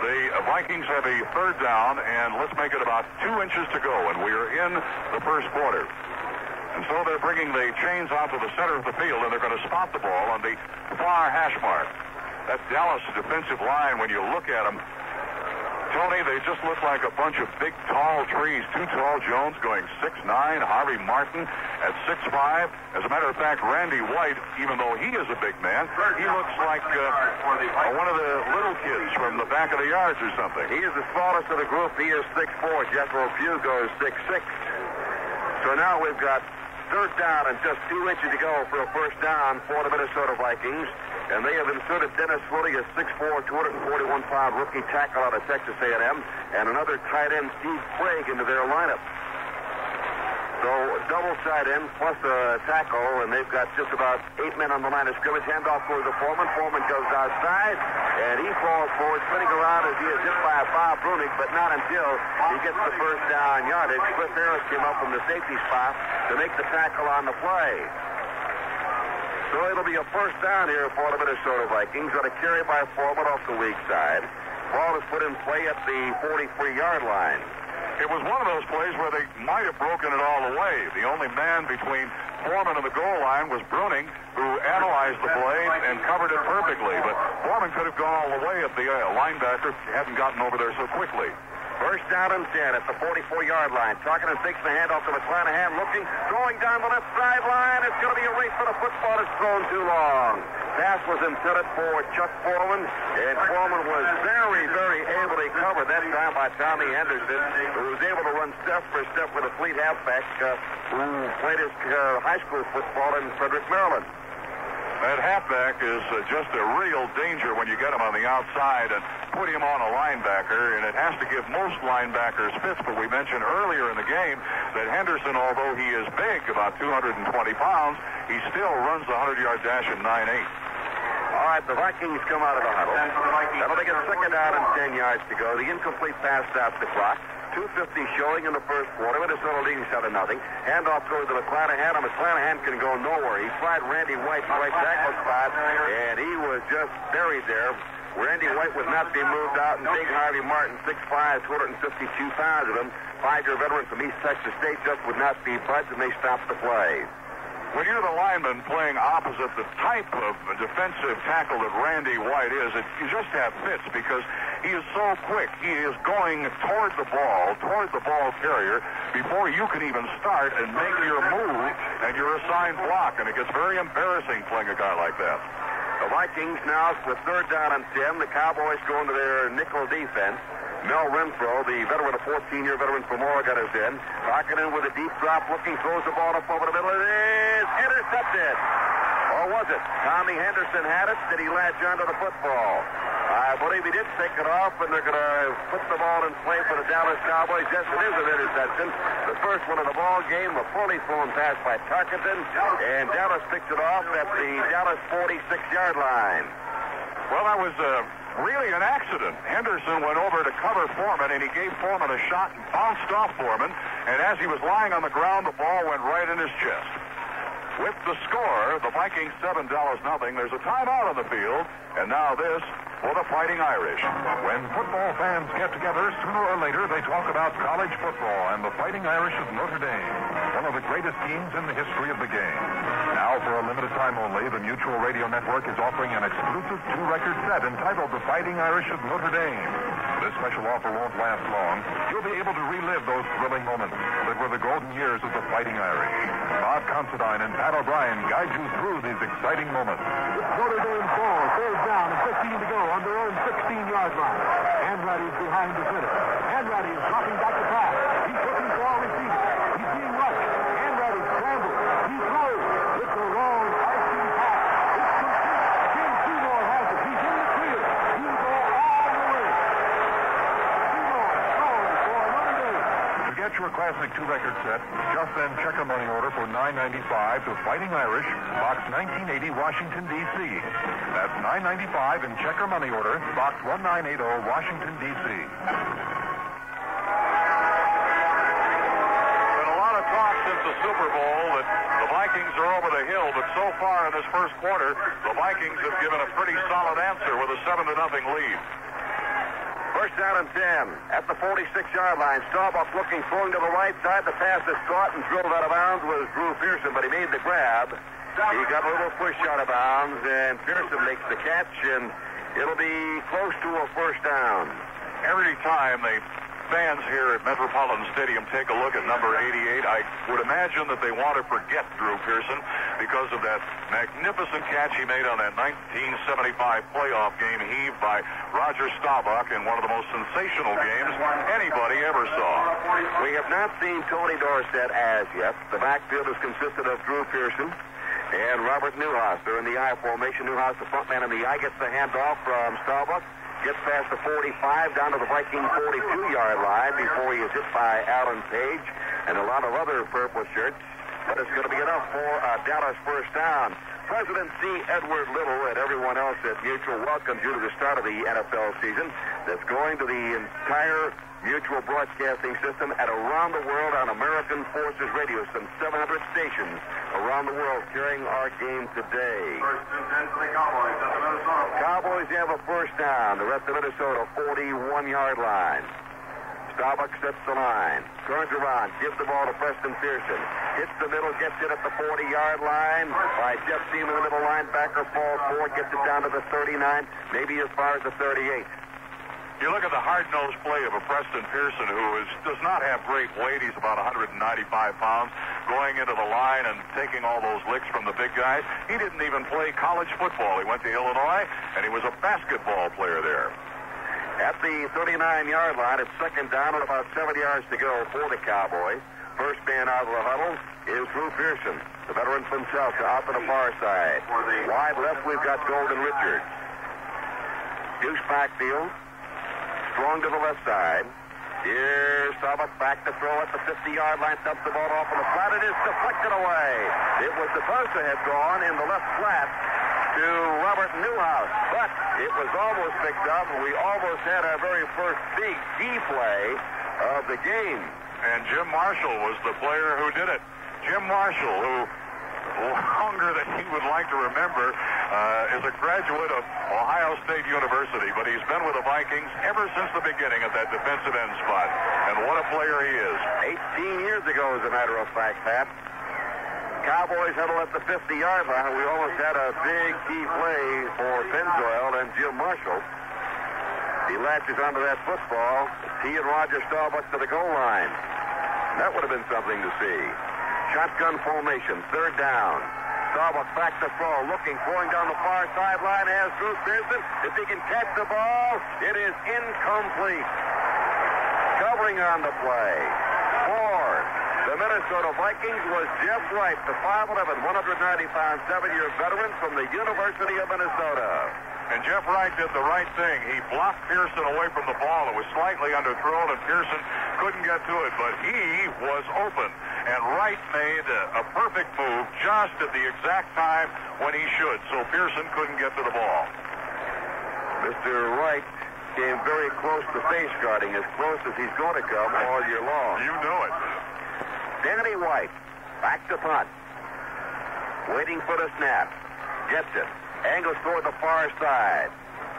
The Vikings have a third down, and let's make it about 2 inches to go, and we are in the first quarter. And so they're bringing the chains out to the center of the field, and they're going to spot the ball on the far hash mark. That Dallas defensive line, when you look at them, Tony, they just look like a bunch of big, tall trees. Too Tall Jones going 6'9", Harvey Martin at 6'5". As a matter of fact, Randy White, even though he is a big man, he looks like one of the little kids from the back of the yards or something.
He is the smallest of the group. He is 6'4". Jethro Pugh goes 6'6". So now we've got third down and just 2 inches to go for a first down for the Minnesota Vikings. And they have inserted Dennis Woody, a 6'4", 241-pound rookie tackle out of Texas A&M, and another tight end, Steve Craig, into their lineup. So double tight end plus a tackle, and they've got just about 8 men on the line of scrimmage. Handoff goes to Foreman. Foreman goes outside, and he falls forward, spinning around as he is hit by Bob Brunig, but not until he gets the first down yardage. Cliff Harris came up from the safety spot to make the tackle on the play. So it'll be a first down here for the Minnesota Vikings. Got a carry by Foreman off the weak side. Ball is put in play at the 43-yard line.
It was one of those plays where they might have broken it all away. The only man between Foreman and the goal line was Bruning, who analyzed the play and covered it perfectly. But Foreman could have gone all the way if the linebacker hadn't gotten over there so quickly.
First down and 10 at the 44-yard line. Tarkenton takes the handoff to McClanahan, looking, throwing down the left sideline. It's going to be a race for the football. It's thrown too long. Pass was intended for Chuck Foreman, and Foreman was very, very ably covered that time by Tommy Henderson, who was able to run step for step with a fleet halfback who played his high school football in Frederick, Maryland.
That halfback is just a real danger when you get him on the outside and put him on a linebacker, and it has to give most linebackers fits. But we mentioned earlier in the game that Henderson, although he is big, about 220 pounds, he still runs the 100-yard dash in 9.8.
All right, the Vikings come out of the huddle. That'll make it second down and 10 yards to go. The incomplete pass stops the clock. 2:50 showing in the first quarter. Minnesota leading 7-0. Handoff goes to McClanahan, and McClanahan can go nowhere. He tried Randy White's right tackle spot, and he was just buried there. Randy White would not be moved out, and Big Harvey Martin, 6'5", 252 pounds of him, 5-year veteran from East Texas State, just would not be budged, and they stopped the play.
When you're the lineman playing opposite the type of defensive tackle that Randy White is, you just have fits because he is so quick. He is going toward the ball carrier, before you can even start and make your move, and you're assigned block, and it gets very embarrassing playing a guy like that.
The Vikings now with third down and 10. The Cowboys go into their nickel defense. Mel Renfro, the veteran, a 14-year veteran from Oregon, is in. Tarkenton with a deep drop, looking, throws the ball up over the middle. It is intercepted. Or was it? Tommy Henderson had it. Did he latch onto the football? I believe he did take it off, and they're going to put the ball in play for the Dallas Cowboys. Yes, it is an interception. The first one of the ball game, a poorly thrown pass by Tarkenton, and Dallas picked it off at the Dallas 46-yard line.
Well, that was really an accident. Henderson went over to cover Foreman, and he gave Foreman a shot and bounced off Foreman. And as he was lying on the ground, the ball went right in his chest. With the score, the Vikings 7-0. There's a timeout on the field, and now this for the Fighting Irish.
When football fans get together, sooner or later they talk about college football and the Fighting Irish of Notre Dame, one of the greatest teams in the history of the game. Now, for a limited time only, the Mutual Radio Network is offering an exclusive 2-record set entitled The Fighting Irish of Notre Dame. This special offer won't last long. You'll be able to relive those thrilling moments that were the golden years of the Fighting Irish. Bob Considine and Pat O'Brien guide you through these exciting moments.
Notre Dame ball, third down and 15 to go on their own 16-yard line. Hanratty's behind the center. Hanratty is dropping back the pass. He's looking for all receivers. He's being rushed. Hanratty scrambles. He throws. It's a long, arching pass. It's complete. Jim Seymour has it. He's in the clear. He'll go all the way. Seymour throws for Notre Dame.
To get your classic 2-record set, just then check a money order for $9.95 to Fighting Irish, Box 1980, Washington, D.C. That's $9.95 in check or money order, Box 1980, Washington, D.C.
Been a lot of talk since the Super Bowl that the Vikings are over the hill, but so far in this first quarter, the Vikings have given a pretty solid answer with a 7-0 lead.
First down and 10 at the 46-yard line. Staubach looking, throwing to the right side. The pass is caught and drilled out of bounds was Drew Pearson, but he made the grab. He got a little push out of bounds, and Pearson makes the catch, and it'll be close to a first down.
Every time fans here at Metropolitan Stadium take a look at number 88, I would imagine that they want to forget Drew Pearson because of that magnificent catch he made on that 1975 playoff game heaved by Roger Staubach in one of the most sensational games anybody ever saw.
We have not seen Tony Dorsett as yet. The backfield has consisted of Drew Pearson, and Robert Newhouse. They're in the I formation. Newhouse, the front man in the I, gets the handoff from Starbuck. Gets past the 45 down to the Viking 42-yard line before he is hit by Alan Page and a lot of other purple shirts. But it's going to be enough for Dallas first down. President C. Edward Little and everyone else at Mutual welcomes you to the start of the NFL season that's going to the entire Mutual broadcasting system and around the world on American Forces Radio. Some 700 stations around the world carrying our game today.
First and 10 for the Cowboys at the Minnesota.
Cowboys have a first down. The rest of Minnesota, 41-yard line. Starbuck sets the line. Turns around. Gives the ball to Preston Pearson. Hits the middle. Gets it at the 40-yard line. By Jeff Seaman, the middle linebacker, falls forward. Gets it down to the 39. Maybe as far as the 38.
You look at the hard-nosed play of a Preston Pearson who does not have great weight. He's about 195 pounds, going into the line and taking all those licks from the big guys. He didn't even play college football. He went to Illinois, and he was a basketball player there.
At the 39-yard line, it's second down and about 7 yards to go for the Cowboys. First man out of the huddle is Drew Pearson, the veteran from himself, out to the far side. Wide left, we've got Golden Richards. Deuce backfield. Strong to the left side. Here's Starbuck back to throw at the 50-yard line. Dumps the ball off on the flat. It is deflected away. It was supposed to have gone in the left flat to Robert Newhouse, but it was almost picked up, and we almost had our very first big key play of the game.
And Jim Marshall was the player who did it. Jim Marshall, who longer than he would like to remember, is a graduate of Ohio State University, but he's been with the Vikings ever since the beginning at that defensive end spot. And what a player he is.
18 years ago, as a matter of fact, Pat. Cowboys huddle at the 50-yard line. We almost had a big key play for Pennzoil and Jim Marshall. He latches onto that football. He and Roger Starbuck to the goal line. That would have been something to see. Shotgun formation, third down. Starbuck back to throw, looking, throwing down the far sideline as Drew Pearson. If he can catch the ball, it is incomplete. Covering on the play for the Minnesota Vikings was Jeff Wright, the 5'11", 190-pound, 7-year veteran from the University of Minnesota.
And Jeff Wright did the right thing. He blocked Pearson away from the ball. It was slightly underthrown, and Pearson couldn't get to it, but he was open. And Wright made a perfect move just at the exact time when he should, so Pearson couldn't get to the ball.
Mr. Wright came very close to face guarding, as close as he's going to come all year long.
You know it.
Danny White, back to punt. Waiting for the snap. Gets it. Angles toward the far side.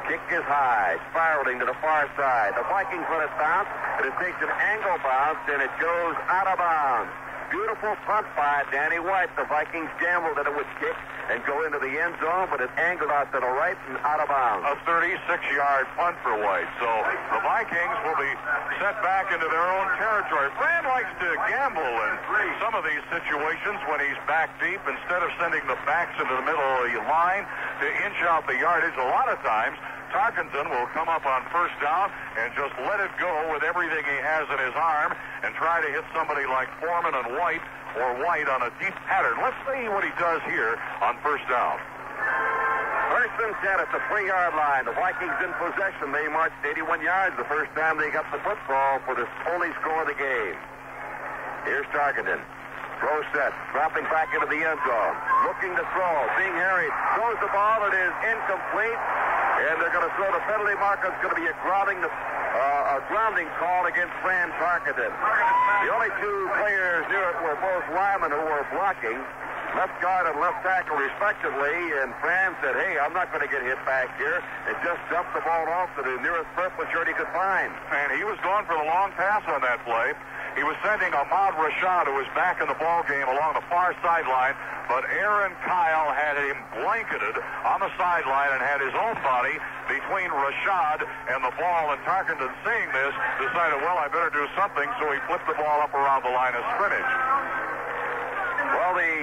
Kick is high, spiraling to the far side. The Vikings let it bounce, but it takes an angle bounce, and it goes out of bounds. Beautiful punt by Danny White. The Vikings gambled that it would kick and go into the end zone, but it angled out to the right and out of bounds.
A 36-yard punt for White. So the Vikings will be set back into their own territory. Fran likes to gamble in some of these situations when he's back deep. Instead of sending the backs into the middle of the line to inch out the yardage, a lot of times Tarkenton will come up on first down and just let it go with everything he has in his arm and try to hit somebody like Foreman and White or White on a deep pattern. Let's see what he does here on first down.
First and 10 at the 3-yard line. The Vikings in possession. They marched 81 yards the first time they got the football for the only score of the game. Here's Tarkenton. Throw set. Dropping back into the end zone. Looking to throw. Being harried. Throws the ball. It is incomplete. And they're going to throw the penalty marker. It's going to be a grounding call against Fran Tarkenton. The only two players near it were both linemen who were blocking, left guard and left tackle respectively, and Fran said, hey, I'm not going to get hit back here, and just dumped the ball off to the nearest purple shirt he could find.
And he was going for the long pass on that play. He was sending Ahmad Rashad, who was back in the ball game, along the far sideline, but Aaron Kyle had him blanketed on the sideline and had his own body between Rashad and the ball, and Tarkenton, seeing this, decided, well, I better do something, so he flipped the ball up around the line of scrimmage.
Well, the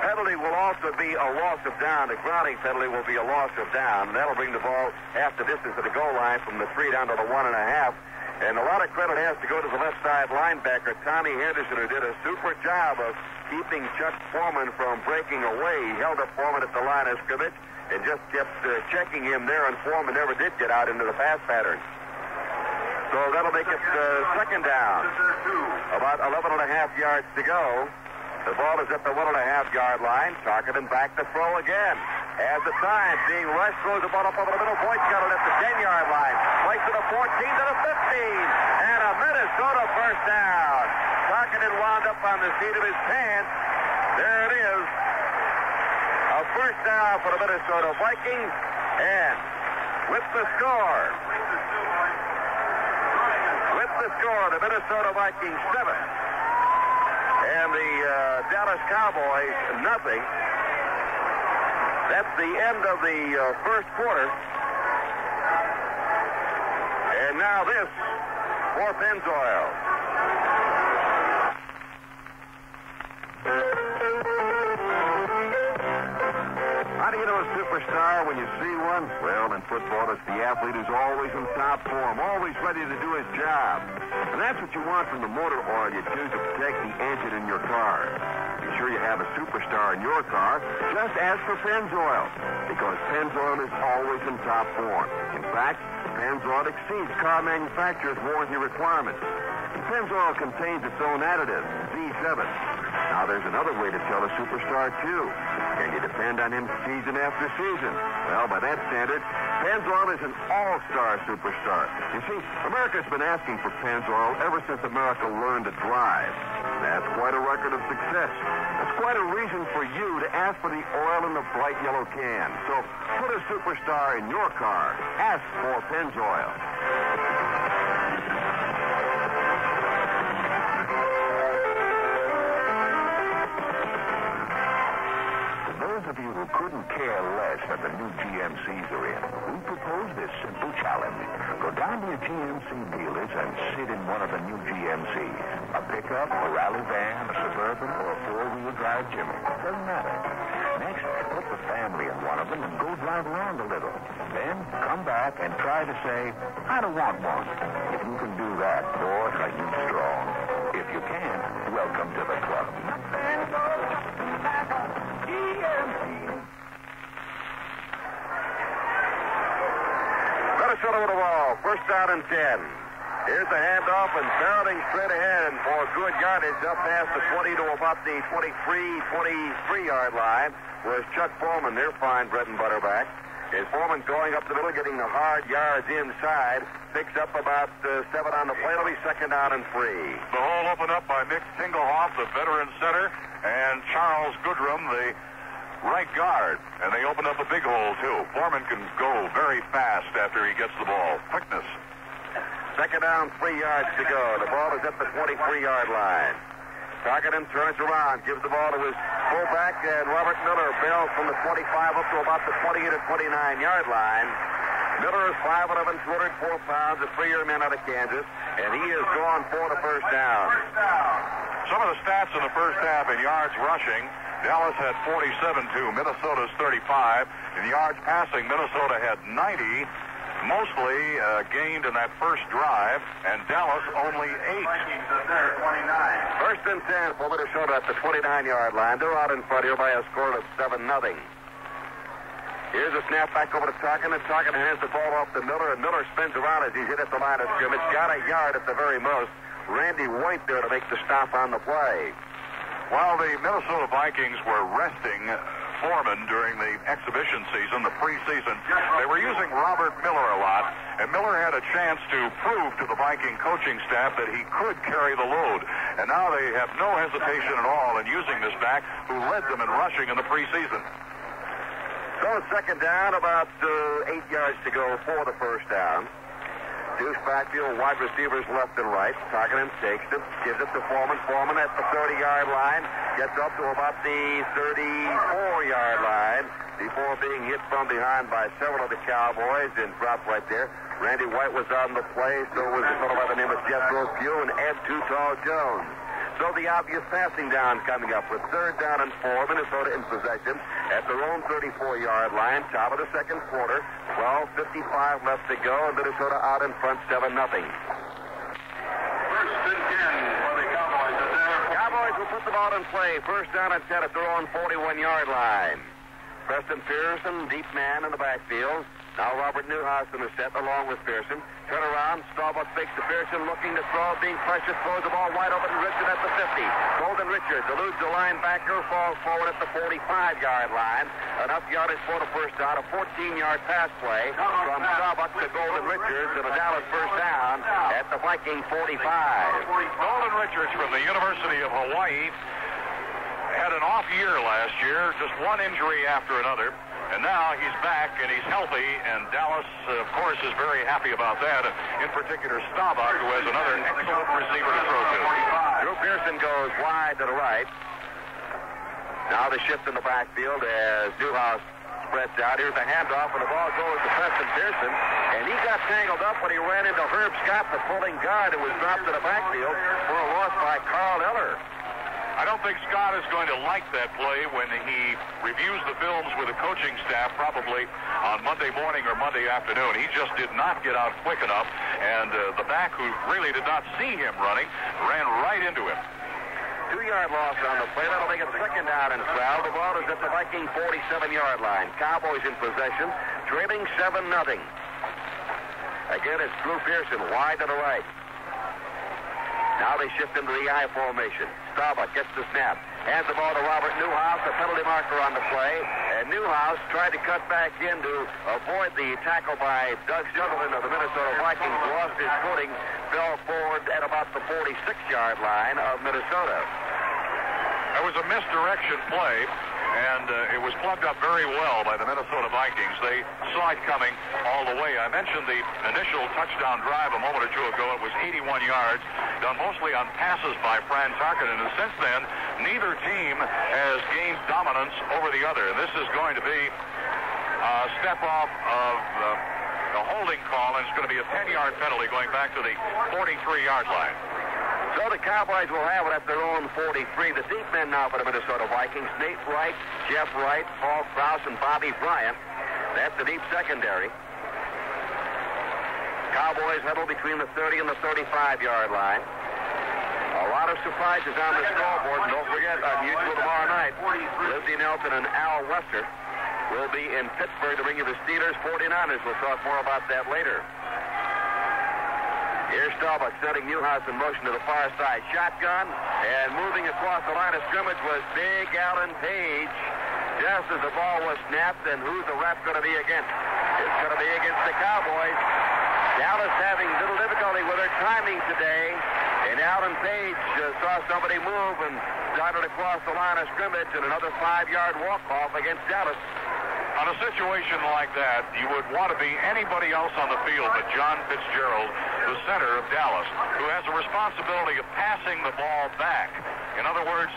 penalty will also be a loss of down. The grounding penalty will be a loss of down. That'll bring the ball half the distance to the goal line from the 3 down to the 1.5. And a lot of credit has to go to the left side linebacker, Tommy Henderson, who did a super job of keeping Chuck Foreman from breaking away. He held up Foreman at the line of scrimmage and just kept checking him there, and Foreman never did get out into the pass pattern. So that'll make it second down. About 11 and a half yards to go. The ball is at the 1.5-yard line. Tarkenton back to throw again. Has the time. Being rushed, throws the ball up over the middle. Boyd's got it at the 10-yard line. Plays to the 14, to the 15. And a Minnesota first down. Tarkenton wound up on the seat of his pants. There it is. A first down for the Minnesota Vikings. And with the score, the Minnesota Vikings 7. And the Dallas Cowboys, nothing. That's the end of the first quarter. And now this for Pennzoil. How do you know a superstar when you see one? Well, in football, it's the athlete who's always in top form, always ready to do his job. And that's what you want from the motor oil you choose to protect the engine in your car. Be sure you have a superstar in your car. Just ask for Pennzoil, because Pennzoil is always in top form. In fact, Pennzoil exceeds car manufacturers' warranty requirements. And Pennzoil contains its own additive, Z7. Now, there's another way to tell a superstar, too. Can you depend on him season after season? Well, by that standard, Pennzoil is an all-star superstar. You see, America's been asking for Pennzoil ever since America learned to drive. That's quite a record of success. That's quite a reason for you to ask for the oil in the bright yellow can. So put a superstar in your car. Ask for Pennzoil.
Those of you who couldn't care less that the new GMCs are in, we propose this simple challenge. Go down to your GMC dealers and sit in one of the new GMCs. A pickup, a rally van, a Suburban, or a four-wheel drive Jimmy. Doesn't matter. Next, put the family in one of them and go drive around a little. Then come back and try to say, I don't want one. If you can do that, boy, are you strong. If you can't, welcome to the club.
Minnesota with the ball. First down and 10. Here's the handoff, and barreling straight ahead for good yardage up past the 20 to about the 23-yard line was Chuck Foreman, their fine bread and butter back. Is Foreman going up the middle, getting the hard yards inside. Picks up about 7 on the play. It'll be second down and 3.
The hole opened up by Mick Tingelhoff, the veteran center, and Charles Goodrum, the right guard. And they opened up a big hole, too. Foreman can go very fast after he gets the ball. Quickness.
Second down, 3 yards to go. The ball is at the 23-yard line. Tarkenton turns around, gives the ball to his fullback, and Robert Miller bails from the 25 up to about the 28 or 29-yard line. Miller is 5'11", 204 pounds, a 3-year man out of Kansas, and he is gone for the first down.
Some of the stats in the first half in yards rushing. Dallas had 47 to Minnesota's 35. In yards passing, Minnesota had 90. Mostly gained in that first drive, and Dallas only 8.
First and 10 for Minnesota at the 29-yard line. They're out in front here by a score of 7-0. Here's a snap back over to Tarkenton. Tarkenton hands the ball off to Miller, and Miller spins around as he's hit at the line of scrimmage. Got a yard at the very most. Randy White there to make the stop on the play.
While the Minnesota Vikings were resting Foreman during the exhibition season, the preseason, they were using Robert Miller a lot, and Miller had a chance to prove to the Viking coaching staff that he could carry the load. And now they have no hesitation at all in using this back who led them in rushing in the preseason.
So second down, about 8 yards to go for the first down. Deuce backfield, wide receivers left and right. Tarkenton takes it, gives it to Foreman. Foreman at the 30-yard line. Gets up to about the 34-yard line before being hit from behind by several of the Cowboys and dropped right there. Randy White was on the play, so was a fellow by the name of Jethro Pugh and Ed Too Tall Jones. So the obvious passing down coming up with third down and 4. Minnesota in possession at their own 34-yard line. Top of the second quarter. 12:55 left to go, and Minnesota out in front 7-0. ball in play. First down and 10 at their own 41-yard line. Preston Pearson, deep man in the backfield. Now Robert Newhousen is set along with Pearson. Turn around. Staubach fakes to Pearson, looking to throw, being pressured, throws the ball wide open. Richard at the 50. Golden Richards eludes the linebacker, falls forward at the 45-yard line. Enough yardage for the first down. A 14-yard pass play from Staubach to Golden Richards, and a Dallas first down at the Viking 45.
Golden Richards from the University of Hawaii had an off year last year, just one injury after another. And now he's back, and he's healthy, and Dallas, of course, is very happy about that. In particular, Staubach, who has another excellent receiver to throw to.
Drew Pearson goes wide to the right. Now the shift in the backfield as Newhouse spreads out. Here's a handoff, and the ball goes to Preston Pearson. And he got tangled up when he ran into Herb Scott, the pulling guard, who was dropped to the backfield for a loss by Carl Eller.
I don't think Scott is going to like that play when he reviews the films with the coaching staff, probably on Monday morning or Monday afternoon. He just did not get out quick enough, and the back, who really did not see him running, ran right into him.
2-yard loss on the play. That'll make it second down and 12. The ball is at the Viking 47-yard line. Cowboys in possession, trailing 7-0. Again, it's Drew Pearson wide to the right. Now they shift into the I formation. Staubach gets the snap. Hands the ball to Robert Newhouse, a penalty marker on the play. And Newhouse tried to cut back in to avoid the tackle by Doug Sheridan of the Minnesota Vikings. Lost his footing, fell forward at about the 46-yard line of Minnesota.
That was a misdirection play, and it was plugged up very well by the Minnesota Vikings. They saw it coming all the way. I mentioned the initial touchdown drive a moment or two ago. It was 81 yards, done mostly on passes by Fran Tarkenton. And since then, neither team has gained dominance over the other. And this is going to be a step off of the holding call, and it's going to be a 10-yard penalty going back to the 43-yard line.
So the Cowboys will have it at their own 43. The deep men now for the Minnesota Vikings: Nate Wright, Jeff Wright, Paul Krause, and Bobby Bryant. That's the deep secondary. Cowboys huddle between the 30 and the 35-yard line. A lot of surprises on the scoreboard. Don't forget, unusual tomorrow night, Lizzie Nelson and Al Wester will be in Pittsburgh to bring you the Steelers 49ers. We'll talk more about that later. Here's Staubach setting Newhouse in motion to the far side. Shotgun, and moving across the line of scrimmage was big Alan Page. Just as the ball was snapped, and who's the rep going to be against? It's going to be against the Cowboys. Dallas having little difficulty with their timing today. And Alan Page saw somebody move and started across the line of scrimmage, and another 5-yard walk-off against Dallas.
On a situation like that, you would want to be anybody else on the field but John Fitzgerald, the center of Dallas, who has a responsibility of passing the ball back. In other words,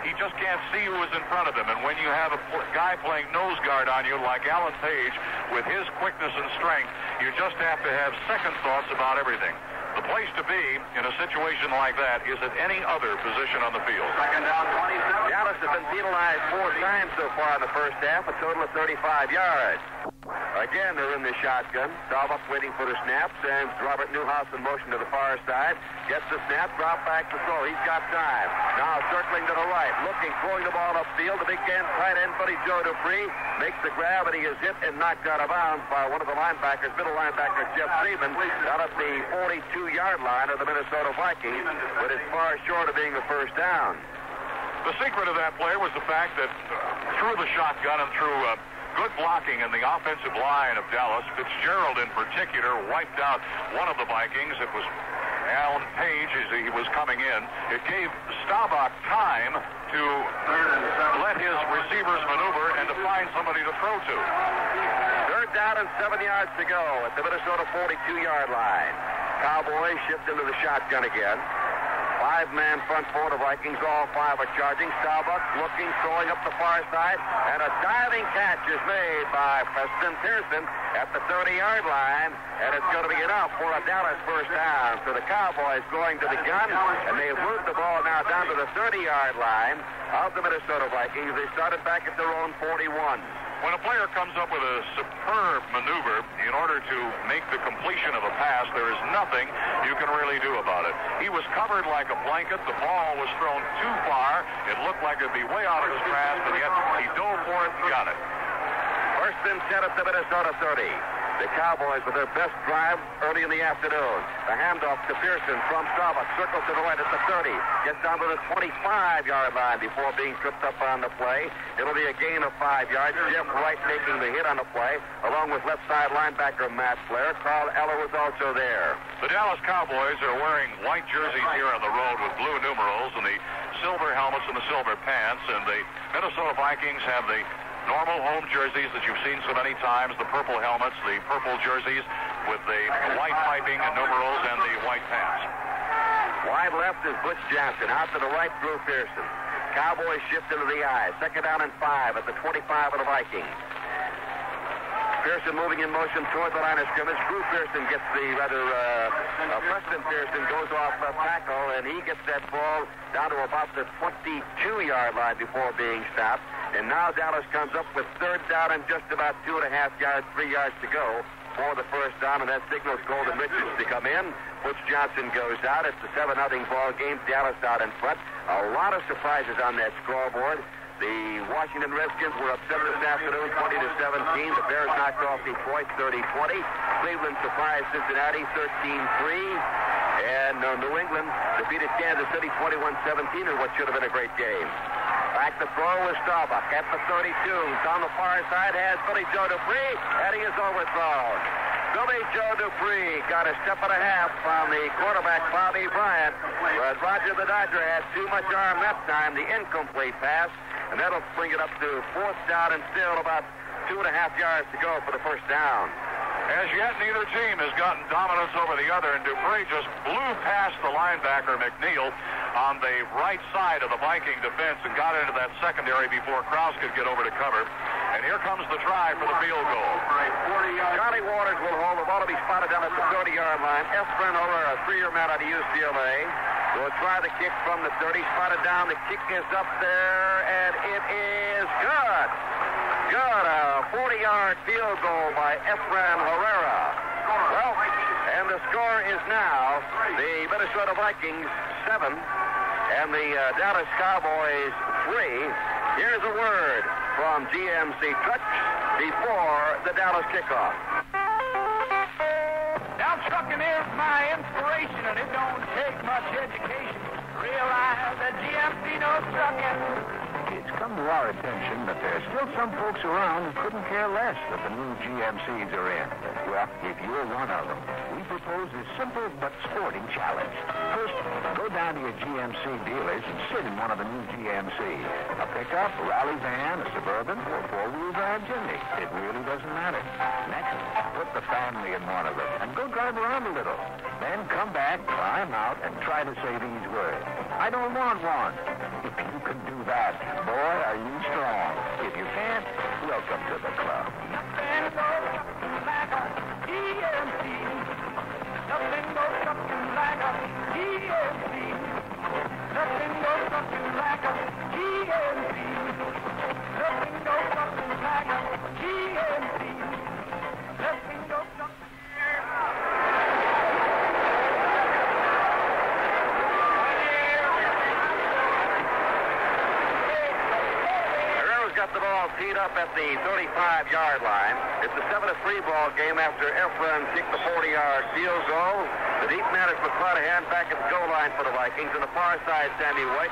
he just can't see who is in front of him. And when you have a guy playing nose guard on you like Alan Page, with his quickness and strength, you just have to have second thoughts about everything. The place to be in a situation like that is at any other position on the field.
Second down, 27. Dallas has been penalized 4 times so far in the first half, a total of 35 yards. Again, they're in the shotgun. Staubach waiting for the snap. Sends Robert Newhouse in motion to the far side. Gets the snap, drop back to throw. He's got time. Now circling to the right, looking, throwing the ball upfield. The big end, tight end, buddy Joe Dupree makes the grab, and he is hit and knocked out of bounds by one of the linebackers, middle linebacker Jeff Freeman, down at the 42-yard line of the Minnesota Vikings, but it's far short of being the first down.
The secret of that play was the fact that through the shotgun and through good blocking in the offensive line of Dallas, Fitzgerald in particular wiped out one of the Vikings. It was Alan Page as he was coming in. It gave Staubach time to let his receivers maneuver and to find somebody to throw to.
Third down and 7 yards to go at the Minnesota 42-yard line. Cowboys shift into the shotgun again. 5-man front for the Vikings. All 5 are charging. Staubach looking, throwing up the far side, and a diving catch is made by Preston Pearson at the 30-yard line, and it's going to be enough for a Dallas first down. So the Cowboys going to the gun, and they have moved the ball now down to the 30-yard line of the Minnesota Vikings. They started back at their own 41.
When a player comes up with a superb maneuver in order to make the completion of a pass, there is nothing you can really do about it. He He was covered like a blanket. The ball was thrown too far. It looked like it'd be way out of his grasp, and yet he dove for it and got it.
First and 10 at the Minnesota 30. The Cowboys with their best drive early in the afternoon. The handoff to Pearson from Staubach. Circles to the right at the 30. Gets down to the 25-yard line before being tripped up on the play. It'll be a gain of 5 yards. Jeff Wright making the hit on the play, along with left side linebacker Matt Flair. Carl Eller was also there.
The Dallas Cowboys are wearing white jerseys here on the road with blue numerals and the silver helmets and the silver pants. And the Minnesota Vikings have the normal home jerseys that you've seen so many times, the purple helmets, the purple jerseys with the white piping and numerals and the white pants.
Wide left is Butch Johnson. Out to the right, Drew Pearson. Cowboys shift into the eye. 2nd down and 5 at the 25 of the Vikings. Pearson moving in motion toward the line of scrimmage. Drew Pearson gets Preston Pearson goes off left tackle, and he gets that ball down to about the 22-yard line before being stopped. And now Dallas comes up with 3rd down and just about 2.5 yards, 3 yards to go for the first down, and that signals Golden Richards to come in. Butch Johnson goes out. It's a 7-0 ball game. Dallas out in front. A lot of surprises on that scoreboard. The Washington Redskins were upset this afternoon, 20-17. The Bears knocked off Detroit, 30-20. Cleveland surprised Cincinnati, 13-3. And New England defeated Kansas City, 21-17, in what should have been a great game. Back to throw is Staubach at the 32. On the far side has Billy Joe Dupree, and he is overthrown. Billy Joe Dupree got a step and a half on the quarterback, Bobby Bryant, but Roger the Dodger had too much arm that time, the incomplete pass, and that'll bring it up to 4th down and still about 2.5 yards to go for the first down.
As yet, neither team has gotten dominance over the other, and Dupree just blew past the linebacker, McNeil, on the right side of the Viking defense and got into that secondary before Krause could get over to cover. And here comes the try for the field goal.
Johnny Waters will hold. The ball to be spotted down at the 30-yard line. Efren Herrera, 3-year man out of UCLA, will try the kick from the 30. Spotted down. The kick is up there, and it is good. Good. A 40-yard field goal by Efren Herrera. Well, and the score is now the Minnesota Vikings 7 and the Dallas Cowboys 3. Here's a word from GMC Trucks before the Dallas kickoff.
Now trucking is my inspiration, and it don't take much education to realize that GMC knows trucking.
It's come to our attention that there's still some folks around who couldn't care less that the new GMCs are in. Well, if you're one of them, we propose this simple but sporting challenge. First, go down to your GMC dealers and sit in one of the new GMCs. A pickup, a rally van, a Suburban, or four-wheel drive Jimny. It really doesn't matter. Next, put the family in one of them and go drive around a little. Then come back, climb out, and try to say these words. I don't want one. If you can do that, boy, are you strong. If you can't, welcome to the club.
Nothing goes like a GMC. Nothing goes something like a GMC. Nothing goes something like a GMC. Nothing goes something like a GMC. Nothing goes something.
Got the ball teed up at the 35-yard line. It's a 7-3 ball game after Efren kicked the 40-yard field goal. The deep man is McClanahan back at the goal line for the Vikings. On the far side, Sammy White.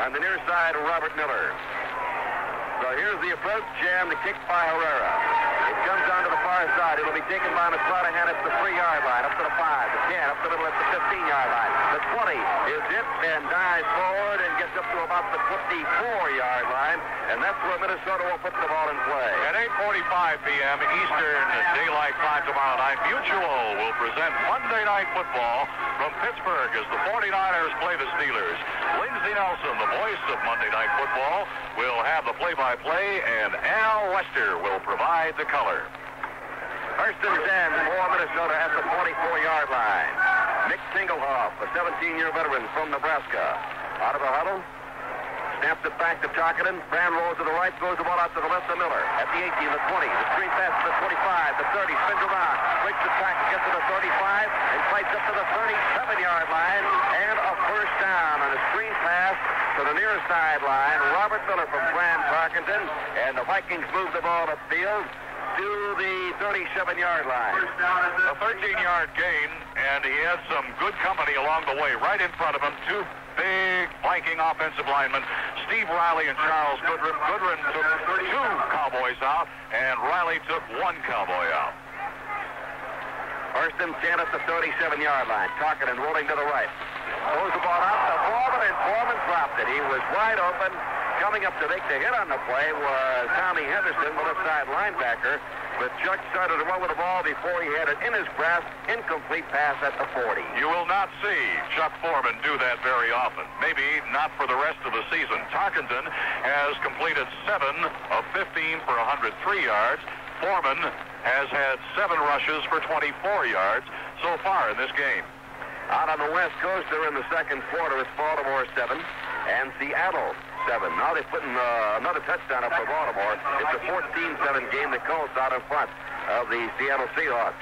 On the near side, Robert Miller. So here's the approach, and the kick by Herrera. It comes down to the far side. It'll be taken by McClanahan at the 3-yard line, up to the 5, the 10, up the middle at the 15-yard line. The 20 is hit and dives forward and gets up to about the 24-yard line, and that's where Minnesota will put the ball in play.
At 8:45 p.m. Eastern Daylight Time tomorrow night, Mutual will present Monday Night Football from Pittsburgh as the 49ers play the Steelers. Lindsey Nelson, the voice of Monday Night Football, will have the play-by-play, and Al Wester will provide the color.
First and 10 for Minnesota at the 24-yard line. Nick Tingelhoff, a 17-year veteran from Nebraska. Out of the huddle. Snaps it back to Tarkinen. Fran rolls to the right, throws the ball out to the left to Miller. At the 18, the 20, the screen pass to the 25, the 30, spins around, breaks the track, gets to the 35, and fights up to the 37-yard line, and the near sideline, Robert Miller from Grand Parkinson, and the Vikings move the ball upfield to the 37-yard line.
A 13-yard gain, and he had some good company along the way. Right in front of him, two big Viking offensive linemen, Steve Riley and Charles Goodrin. Goodrin took two Cowboys out, and Riley took one Cowboy out.
First and 10 at the 37-yard line. Tarkenton rolling to the right. Throws the ball out to Foreman, and Foreman dropped it. He was wide open. Coming up to make the hit on the play was Tommy Henderson, the left side linebacker. But Chuck started to run with the ball before he had it in his grasp. Incomplete pass at the 40.
You will not see Chuck Foreman do that very often. Maybe not for the rest of the season. Tarkenton has completed 7 of 15 for 103 yards. Foreman has had 7 rushes for 24 yards so far in this game.
Out on the West Coast, they're in the second quarter. It's Baltimore 7 and Seattle 7. Now they've put in another touchdown up for Baltimore. It's a 14-7 game. The Colts out in front of the Seattle Seahawks.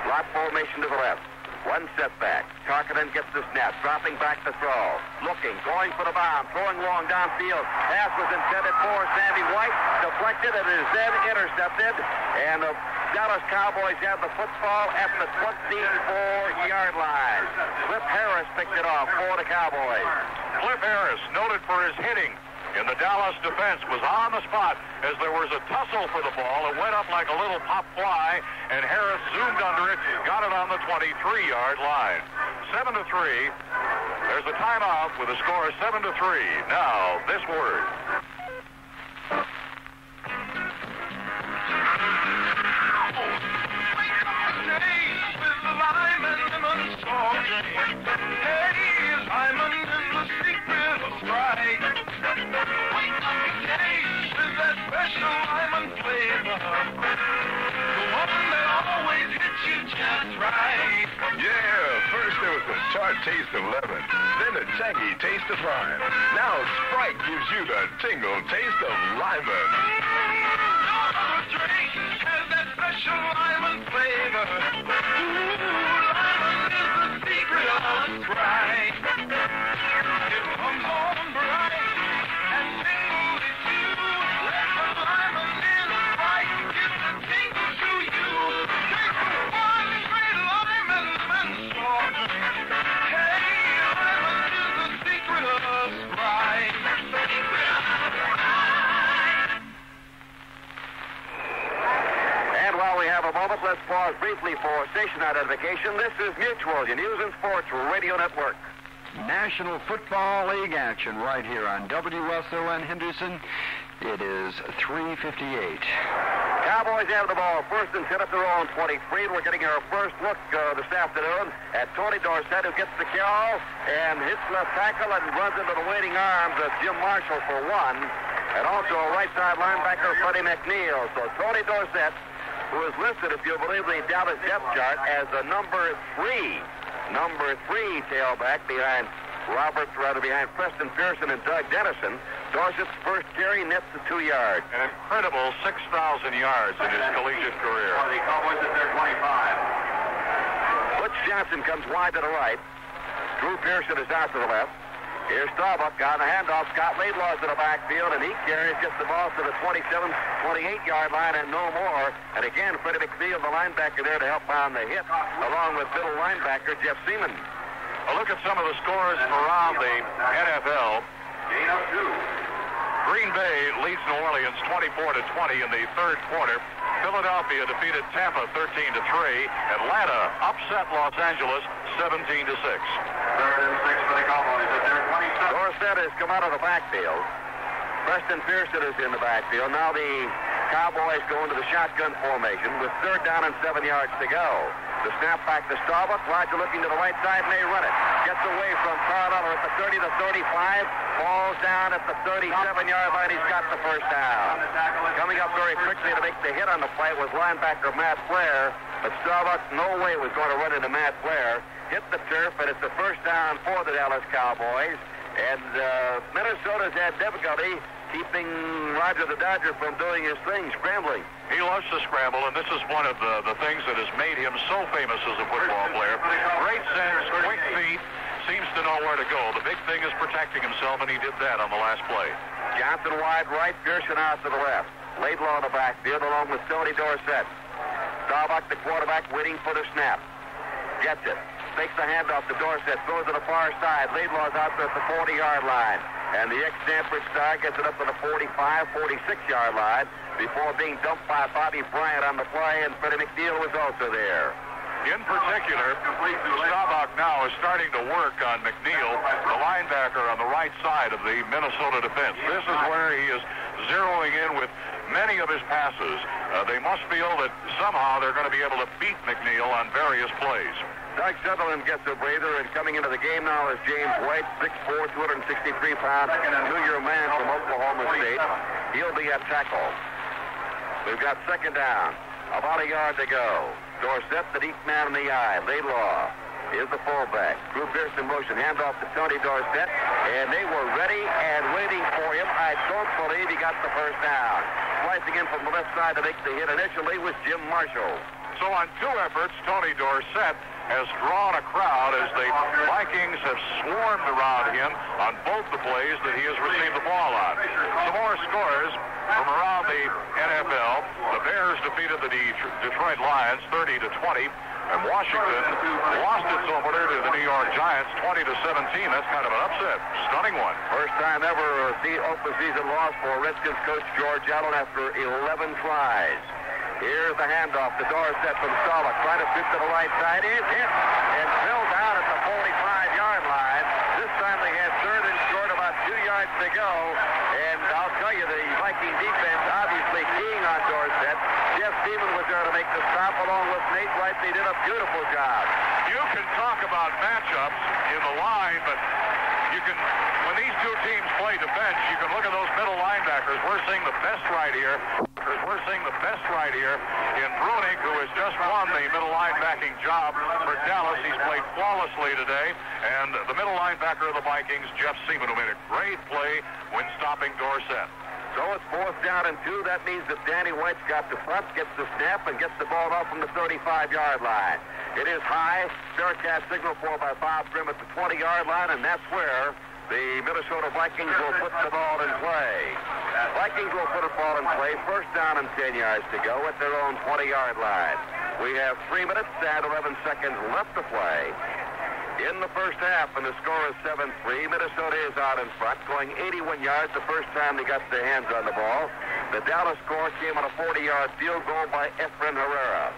Slot formation to the left. One setback. Tarkenton gets the snap, dropping back to throw. Looking, going for the bomb, throwing long downfield. Pass was intended for Sandy White. Deflected, and is then intercepted. And the Dallas Cowboys have the football at the 24-yard line. Cliff Harris picked it off for the Cowboys.
Cliff Harris, noted for his hitting in the Dallas defense, was on the spot as there was a tussle for the ball. It went up like a little pop fly, and Harris zoomed under it, got it on the 23-yard line. 7-3. There's a timeout with a score of 7-3. Now, this word.
Yeah, first there was a tart taste of lemon, then a tangy taste of lime. Now Sprite gives you the tingle taste of lemon.
Drink has that special lemon flavor. Lemon is the secret of Sprite. It comes on bright and tingly too. Let the lemon in Sprite give the tingle to you. Drink one straight lemon soft drink. Hey, lemon is the secret of Sprite.
And while we have a moment, let's pause briefly for station identification. This is Mutual, your News and Sports Radio Network.
National Football League action right here on WSON Henderson. It is 3:58.
Cowboys have the ball first and 10 at their own 23. We're getting our first look this afternoon at Tony Dorsett, who gets the kill and hits left tackle and runs into the waiting arms of Jim Marshall for one, and also a right side linebacker, Freddie McNeil. So Tony Dorsett, who is listed, if you believe the Dallas depth chart, as the number three tailback behind Preston Pearson and Doug Dennison. Dorsett's first carry nets the 2 yards.
An incredible 6,000 yards in his collegiate career.
The Cowboys at their 25. Butch Johnson comes wide to the right. Drew Pearson is out to the left. Here's Starbuck on the handoff. Scott Laidlaw's in the backfield, and he carries just the ball to the 27, 28-yard line and no more. And again, Freddie McNeil, the linebacker, there to help on the hit, along with middle linebacker Jeff Seaman.
A look at some of the scores around the NFL.
Gain of 2.
Green Bay leads New Orleans 24-20 in the third quarter. Philadelphia defeated Tampa 13-3. Atlanta upset Los Angeles 17-6.
Third and 6 for the Cowboys at their 27. Dorsett has come out of the backfield. Preston Pearson is in the backfield. Now the Cowboys go into the shotgun formation with 3rd down and 7 yards to go. The snap back to Starbuck. Roger looking to the right side, and they run it. Gets away from Carlisle at the 30 to 35. Falls down at the 37-yard line. He's got the first down. Coming up very quickly to make the hit on the play was linebacker Matt Flair. But Starbuck no way was going to run into Matt Flair. Hit the turf, and it's the first down for the Dallas Cowboys. And Minnesota's had difficulty keeping Roger the Dodger from doing his thing, scrambling.
He loves to scramble, and this is one of the things that has made him so famous as a football player. Great sense, quick feet, seems to know where to go. The big thing is protecting himself, and he did that on the last play.
Johnson wide right, Pearson out to the left. Laidlaw in the backfield along with Tony Dorsett. Staubach, the quarterback, waiting for the snap. Gets it. Takes the handoff to Dorsett. Throws to the far side. Laidlaw's out there at the 40-yard line. And the ex-Stanford star gets it up to the 45, 46-yard line before being dumped by Bobby Bryant on the play, and Freddie McNeil was also there.
In particular, Staubach now is starting to work on McNeil, the linebacker on the right side of the Minnesota defense. This is where he is zeroing in with many of his passes. They must feel that somehow they're going to be able to beat McNeil on various plays.
Doug Sutherland gets a breather, and coming into the game now is James White, 6'4", 263 pounds, junior man from Oklahoma State. He'll be at tackle. We've got second down. About a yard to go. Dorsett, the deep man in the eye. Laidlaw is the fullback. Drew Pearson motion. Handoff to Tony Dorsett, and they were ready and waiting for him. I don't believe he got the first down. Slicing in from the left side to make the hit initially was Jim Marshall.
So on two efforts, Tony Dorsett has drawn a crowd as the Vikings have swarmed around him on both the plays that he has received the ball on. Some more scores from around the NFL. The Bears defeated the Detroit Lions 30-20, and Washington lost its opener to the New York Giants 20-17. That's kind of an upset. Stunning one.
First time ever open season loss for Redskins coach George Allen after 11 tries. Here's the handoff to Dorsett from Staubach. Trying to shoot to the right side. Is hit and fell down at the 45-yard line. This time they had third and short, about 2 yards to go. And I'll tell you, the Viking defense obviously keying on Dorsett. Jeff Seaman was there to make the stop along with Nate Wright. They did a beautiful job.
You can talk about matchups in the line, but you can, when these two teams play defense, you can look at those middle linebackers. We're seeing the best right here. We're seeing the best right here in Brunig, who has just won the middle linebacking job for Dallas. He's played flawlessly today. And the middle linebacker of the Vikings, Jeff Seaman, who made a great play when stopping Dorsett.
So it's fourth down and 2. That means that Danny White's got the front, gets the snap, and gets the ball off from the 35-yard line. It is high. Bearcat signal for by Bob Grimm at the 20-yard line, and that's where the Minnesota Vikings will put the ball in play. Vikings will put a ball in play. First down and 10 yards to go at their own 20-yard line. We have 3 minutes and 11 seconds left to play in the first half, and the score is 7-3. Minnesota is out in front, going 81 yards the first time they got their hands on the ball. The Dallas score came on a 40-yard field goal by Efren Herrera.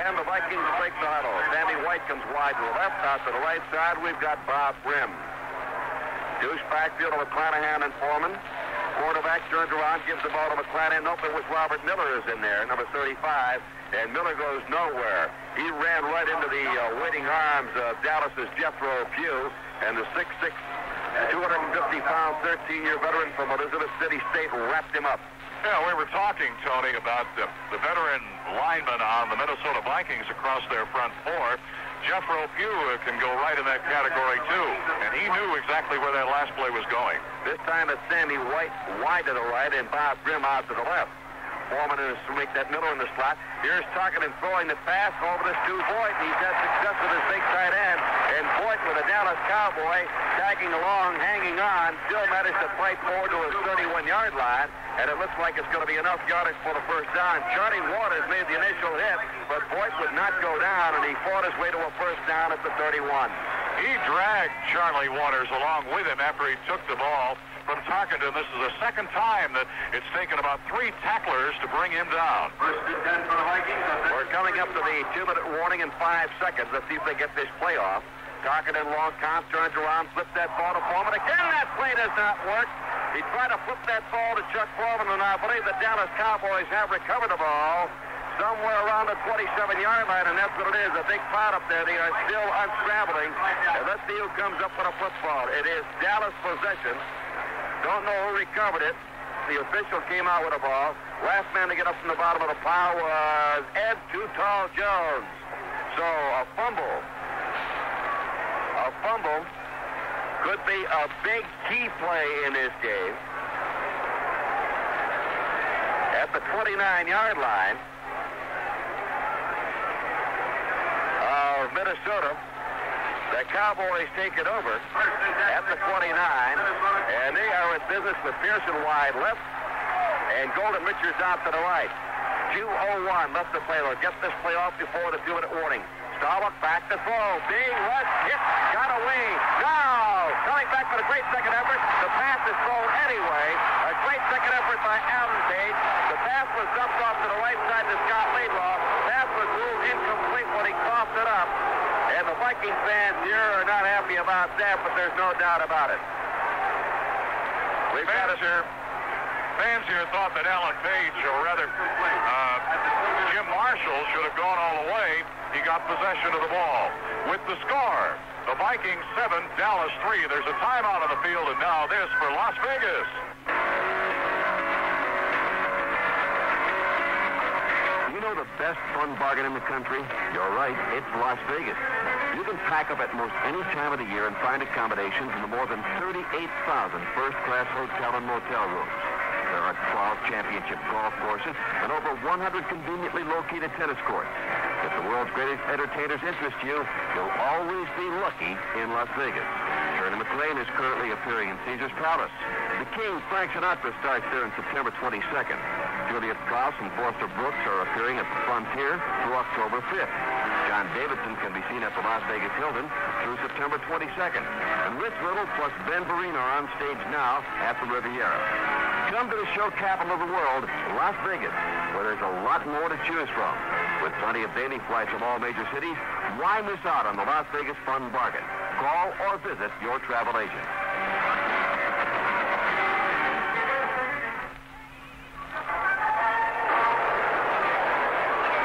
And the Vikings break the huddle. Danny White comes wide to the left. Out to the right side, we've got Bob Grimm. Deuce backfield of McClanahan and Foreman. Quarterback turns around, gives the ball to McClanahan. Nope, it was Robert Miller is in there, number 35. And Miller goes nowhere. He ran right into the waiting arms of Dallas's Jethro Pugh, and the 6'6", 250-pound, 13-year veteran from Elizabeth City State wrapped him up.
Yeah, we were talking, Tony, about the veteran linemen on the Minnesota Vikings across their front four. Jethro Pugh can go right in that category, too. And he knew exactly where that last play was going.
This time it's Sammy White wide to the right and Bob Grimm out to the left. Foreman is to make that Miller in the slot. Here's Tarkenton throwing the pass over this to Voigt. He's had success with his big tight end. And Voigt with a Dallas Cowboy tagging along, hanging on, still managed to fight forward to his 31-yard line. And it looks like it's going to be enough yardage for the first down. Charlie Waters made the initial hit, but Voigt would not go down, and he fought his way to a first down at the 31.
He dragged Charlie Waters along with him after he took the ball from Tarkenton. This is the second time that it's taken about 3 tacklers to bring him down.
First and 10 for the Vikings. We're coming up to the 2-minute warning in 5 seconds. Let's see if they get this play off. Tarkenton long count, turns around, flips that ball to Foreman. Again, that play does not work. He tried to flip that ball to Chuck Foreman, and I believe the Dallas Cowboys have recovered the ball somewhere around the 27-yard line, and that's what it is. A big crowd up there. They are still unscrambling. And let's see who comes up with a football. It is Dallas possession. Don't know who recovered it. The official came out with a ball. Last man to get up from the bottom of the pile was Ed Too Tall Jones. So a fumble could be a big key play in this game. At the 29-yard line of Minnesota, The Cowboys take it over at the 29, and they are in business with Pearson wide left and Golden Richards out to the right. 2:01 left to play. They'll get this play off before the 2-minute warning. Starbuck back to throw. Being rushed, hit, got away. Now, coming back with a great second effort. The pass is thrown anyway. A great second effort by Allen Page. The pass was dumped off to the right side to Scott Laidlaw. Pass was ruled incomplete when he coughed it up. And the Vikings fans here are not happy about that, but there's no doubt about it.
Fans here thought that Allen Page, or rather Jim Marshall, should have gone all the way. He got possession of the ball. With the score, the Vikings 7, Dallas 3. There's a timeout on the field, and now this for Las Vegas.
You know the best fun bargain in the country? You're right, it's Las Vegas. You can pack up at most any time of the year and find accommodations in the more than 38,000 first-class hotel and motel rooms. There are 12 championship golf courses and over 100 conveniently located tennis courts. If the world's greatest entertainers interest you, you'll always be lucky in Las Vegas. Sheridan McLean is currently appearing in Caesar's Palace. The King, Frank Sinatra, starts there on September 22nd. Juliet Strauss and Foster Brooks are appearing at the Frontier through October 5th. John Davidson can be seen at the Las Vegas Hilton through September 22nd. And Rich Little plus Ben Vereen are on stage now at the Riviera. Come to the show capital of the world, Las Vegas, where there's a lot more to choose from. With plenty of daily flights from all major cities, why miss out on the Las Vegas fun bargain? Call or visit your travel agent.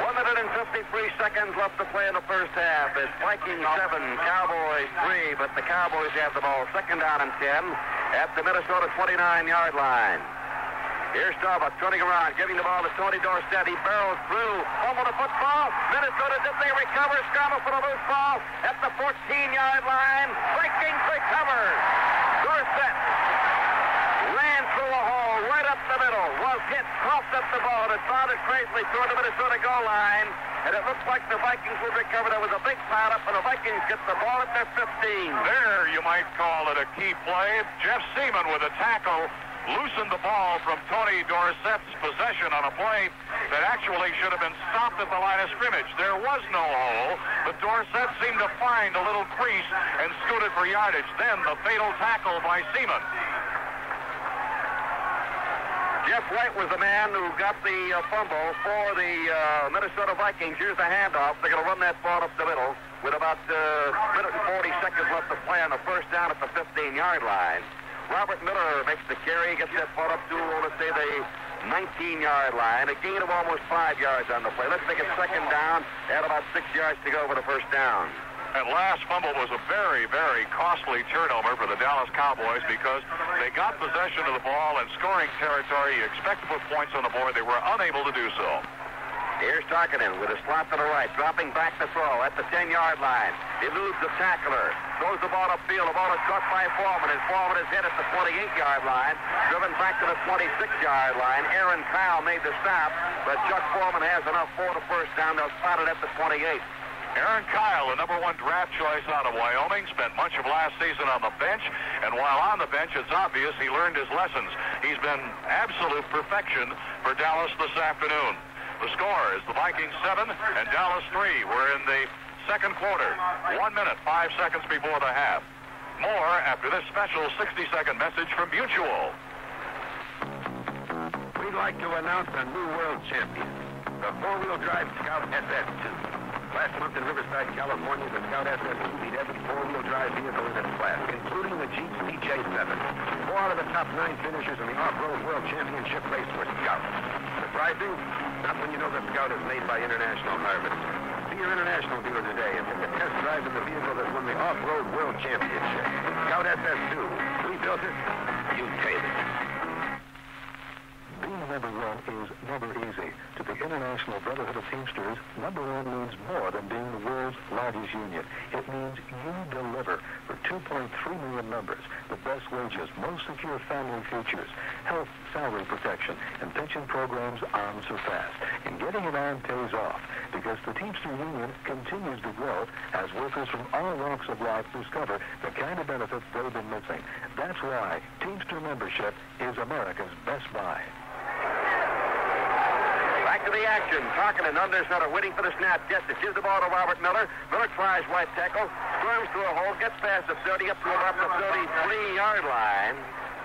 153 seconds left to play in the first half. It's Vikings 7, Cowboys 3, but the Cowboys have the ball second down and 10 at the Minnesota 29-yard line. Here's Starbuck turning around, giving the ball to Tony Dorsett. He barrels through, fumble the football. Minnesota, did they recover? Scramble for the loose ball at the 14-yard line. Vikings recover. Dorsett ran through a hole right up the middle, was hit, tossed up the ball, and found it crazily toward the Minnesota goal line. And it looks like the Vikings would recover. There was a big pile up, and the Vikings get the ball at their 15.
There, you might call it a key play. Jeff Seaman with a tackle loosened the ball from Tony Dorsett's possession on a play that actually should have been stopped at the line of scrimmage. There was no hole, but Dorsett seemed to find a little crease and scooted for yardage. Then the fatal tackle by Seaman.
Jeff White was the man who got the fumble for the Minnesota Vikings. Here's the handoff. They're going to run that ball up the middle with about a minute and 40 seconds left to play on the first down at the 15-yard line. Robert Miller makes the carry, gets that ball up to, let's say, the 19-yard line. A gain of almost 5 yards on the play. Let's make it second down. Add about 6 yards to go for the first down.
That last fumble was a very, very costly turnover for the Dallas Cowboys because they got possession of the ball in scoring territory. You expect to put points on the board. They were unable to do so.
Here's Tarkinen with a slot to the right, dropping back to throw at the 10-yard line. Eludes the tackler, throws the ball upfield. The ball is caught by Foreman, and Foreman is hit at the 28-yard line, driven back to the 26-yard line. Aaron Kyle made the stop, but Chuck Foreman has enough for the first down. They'll spot it at the 28.
Aaron Kyle, the number 1 draft choice out of Wyoming, spent much of last season on the bench, and while on the bench, it's obvious he learned his lessons. He's been absolute perfection for Dallas this afternoon. The score is the Vikings 7 and Dallas 3. We're in the second quarter. 1 minute, 5 seconds before the half. More after this special 60-second message from Mutual.
We'd like to announce a new world champion, the four-wheel drive Scout SS2. Last month in Riverside, California, the Scout SS2 beat every four-wheel drive vehicle in its class, including the Jeep's DJ7. 4 out of the top 9 finishers in the off-road world championship race were Scouts. Surprising? Not when you know that Scout is made by International Harvest. See your International dealer today and take a test drive in the vehicle that won the off-road world championship. Scout SS2. We built it. You take it.
Being number 1 is never easy. To the International Brotherhood of Teamsters, number 1 means more than being the world's largest union. It means you deliver for 2.3 million members, the best wages, most secure family features, health, salary protection, and pension programs on surpassed. And getting it on pays off. because the Teamster Union continues to grow as workers from all walks of life discover the kind of benefits they've been missing. That's why Teamster membership is America's best buy.
Back to the action. Tarkinen under center, waiting for the snap. Gets it. Gives the ball to Robert Miller. Miller tries right tackle. Squirms through a hole. Gets past the 30 up to about the 33-yard line.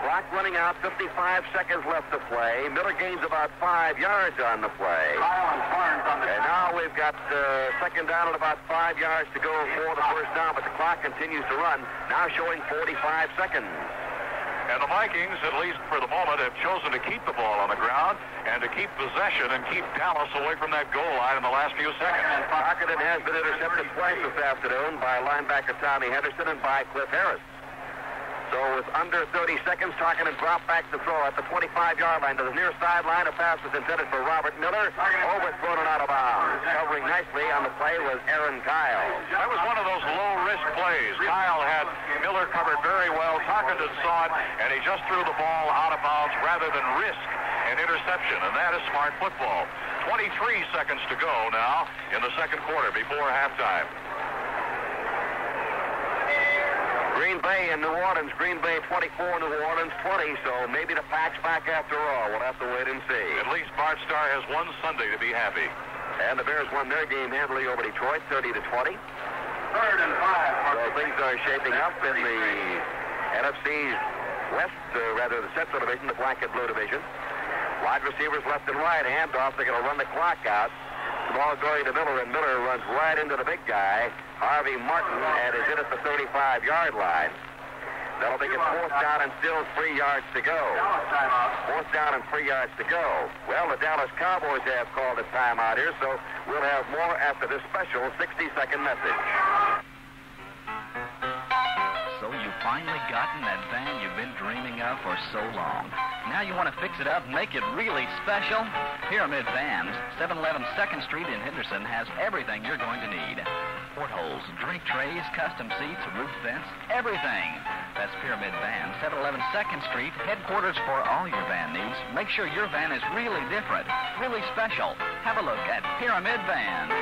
Clock running out. 55 seconds left to play. Miller gains about 5 yards on the play. And now we've got second down and about 5 yards to go for the first down, but the clock continues to run. Now showing 45 seconds.
And the Vikings, at least for the moment, have chosen to keep the ball on the ground and to keep possession and keep Dallas away from that goal line in the last few seconds.
Tarkinen has been intercepted twice this afternoon by linebacker Tommy Henderson and by Cliff Harris. So with under 30 seconds, Tarkinen dropped back to throw at the 25-yard line to the near sideline. A pass was intended for Robert Miller. Overthrown and out of bounds. Covering nicely on the play was Aaron Kyle.
That was one of those low-risk plays. Kyle had Miller covered very well. Tarkinen saw it, and he just threw the ball out of bounds rather than risk an interception, and that is smart football. 23 seconds to go now in the second quarter before halftime.
Green Bay and New Orleans. Green Bay 24, New Orleans 20, so maybe the Pac's back after all. We'll have to wait and see.
At least Bart Starr has one Sunday to be happy.
And the Bears won their game handily over Detroit, 30-20.
3rd and 5.
So things are shaping up in the NFC West, rather the Central Division, the black and blue division. Wide receivers left and right. Handoff. They're going to run the clock out. The ball going to Miller, and Miller runs right into the big guy, Harvey Martin, and is in at the 35-yard line. That'll make it 4th down and still 3 yards to go. 4th down and 3 yards to go. Well, the Dallas Cowboys have called a timeout here, so we'll have more after this special 60-second message.
So you've finally gotten that van you've been dreaming of for so long. Now you want to fix it up and make it really special? Pyramid Vans, 711 2nd Street in Henderson has everything you're going to need. Portholes, drink trays, custom seats, roof vents, everything. That's Pyramid Vans, 711 2nd Street, headquarters for all your van needs. Make sure your van is really different, really special. Have a look at Pyramid Vans.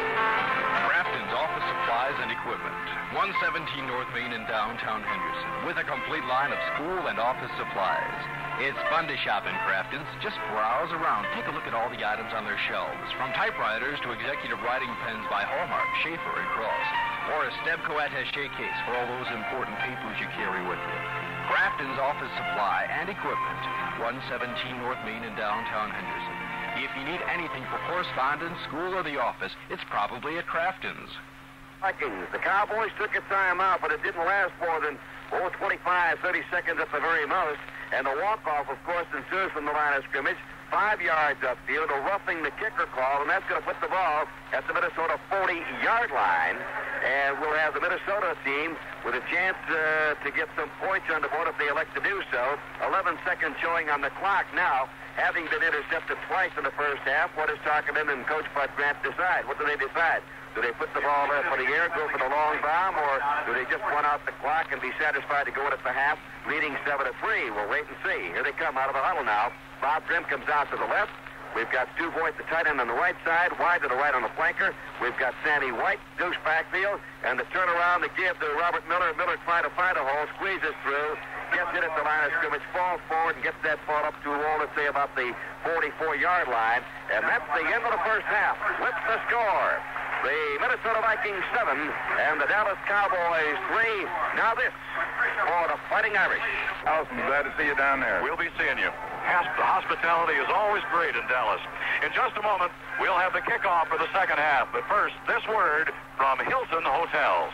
Grafton's Office Supplies and Equipment, 117 North Main in downtown Henderson, with a complete line of school and office supplies. It's fun to shop in Grafton's. Just browse around. Take a look at all the items on their shelves, from typewriters to executive writing pens by Hallmark, Schaefer, and Cross, or a Stebco attaché case for all those important papers you carry with you. Grafton's Office Supply and Equipment, 117 North Main in downtown Henderson. If you need anything for correspondence, school, or the office, it's probably at Grafton's.
Vikings. The Cowboys took a timeout, but it didn't last more than 25, 30 seconds at the very most. And the walk-off, of course, ensues from the line of scrimmage, 5 yards upfield, a roughing the kicker call, and that's going to put the ball at the Minnesota 40-yard line. And we'll have the Minnesota team with a chance to get some points on the board if they elect to do so. 11 seconds showing on the clock now. Having been intercepted twice in the first half, what does Tarkinen and Coach Bud Grant decide? What do they decide? Do they put the ball there for the air, go for the long bomb, or do they just run out the clock and be satisfied to go in at the half, leading 7-3? We'll wait and see. Here they come out of the huddle now. Bob Grimm comes out to the left. We've got Stu Voigt, the tight end, on the right side, wide to the right on the flanker. We've got Sammy White, Deuce backfield, and the turnaround to give to Robert Miller. Miller trying to find a hole, squeezes through, gets it at the line of scrimmage, falls forward, and gets that ball up to, let's say, about the 44-yard line. And that's the end of the first half. With the score, the Minnesota Vikings 7 and the Dallas Cowboys 3. Now this for the Fighting Irish.
Allison, glad to see you down there. We'll be seeing you. The hospitality is always great in Dallas. In just a moment, we'll have the kickoff for the second half. But first, this word from Hilton Hotels.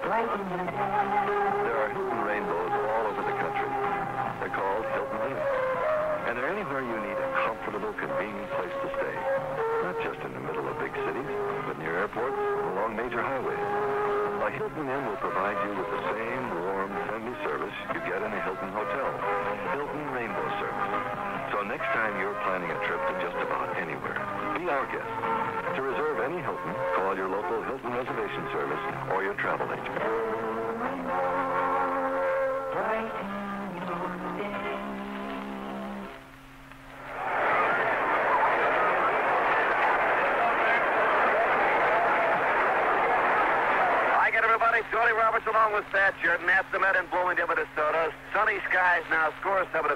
There are Hilton rainbows all over the country. They're called Hilton Inn. And they're anywhere you need a comfortable, convenient place to stay. Not just in the middle of big cities, but near airports and along major highways. A Hilton Inn will provide you with the same warm, friendly
service you get in a Hilton hotel. Hilton Rainbow Service. So next time you're planning a trip to just about anywhere, be our guest. To reserve any Hilton, call your local Hilton reservation service or your travel agent.
Tony Roberts along with Pat Sheridan at the Met in Bloomington, Minnesota. Sunny skies now, score 7-3.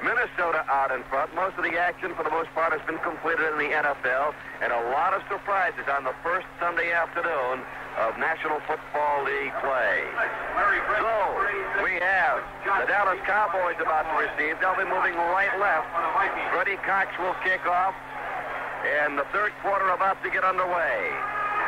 Minnesota out in front. Most of the action, for the most part, has been completed in the NFL, and a lot of surprises on the first Sunday afternoon of National Football League play. So, we have the Dallas Cowboys about to receive. They'll be moving right-left. Freddie Cox will kick off, and the third quarter about to get underway.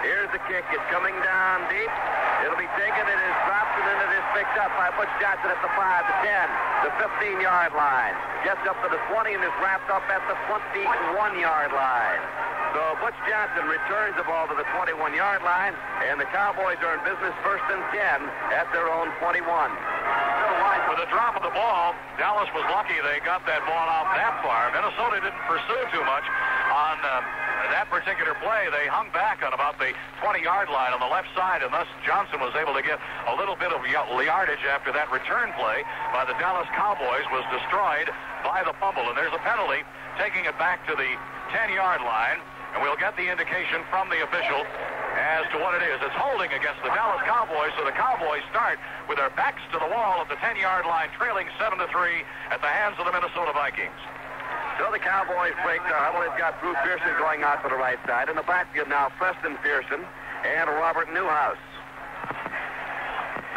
Here's the kick. It's coming down deep. It'll be taken. It is dropped, and then it is picked up by Butch Johnson at the 5, the 10, the 15-yard line. Gets up to the 20 and is wrapped up at the 21-yard line. So Butch Johnson returns the ball to the 21-yard line, and the Cowboys are in business 1st and 10 at their own 21.
With the drop of the ball, Dallas was lucky they got that ball out that far. Minnesota didn't pursue too much on that particular play. They hung back on about the 20-yard line on the left side, and thus Johnson was able to get a little bit of yardage after that return play by the Dallas Cowboys was destroyed by the fumble. And there's a penalty taking it back to the 10-yard line, and we'll get the indication from the official as to what it is. It's holding against the Dallas Cowboys, so the Cowboys start with their backs to the wall at the 10-yard line, trailing 7-3 at the hands of the Minnesota Vikings.
So the Cowboys break the huddle. They've got Drew Pearson going out to the right side. In the backfield now, Preston Pearson and Robert Newhouse.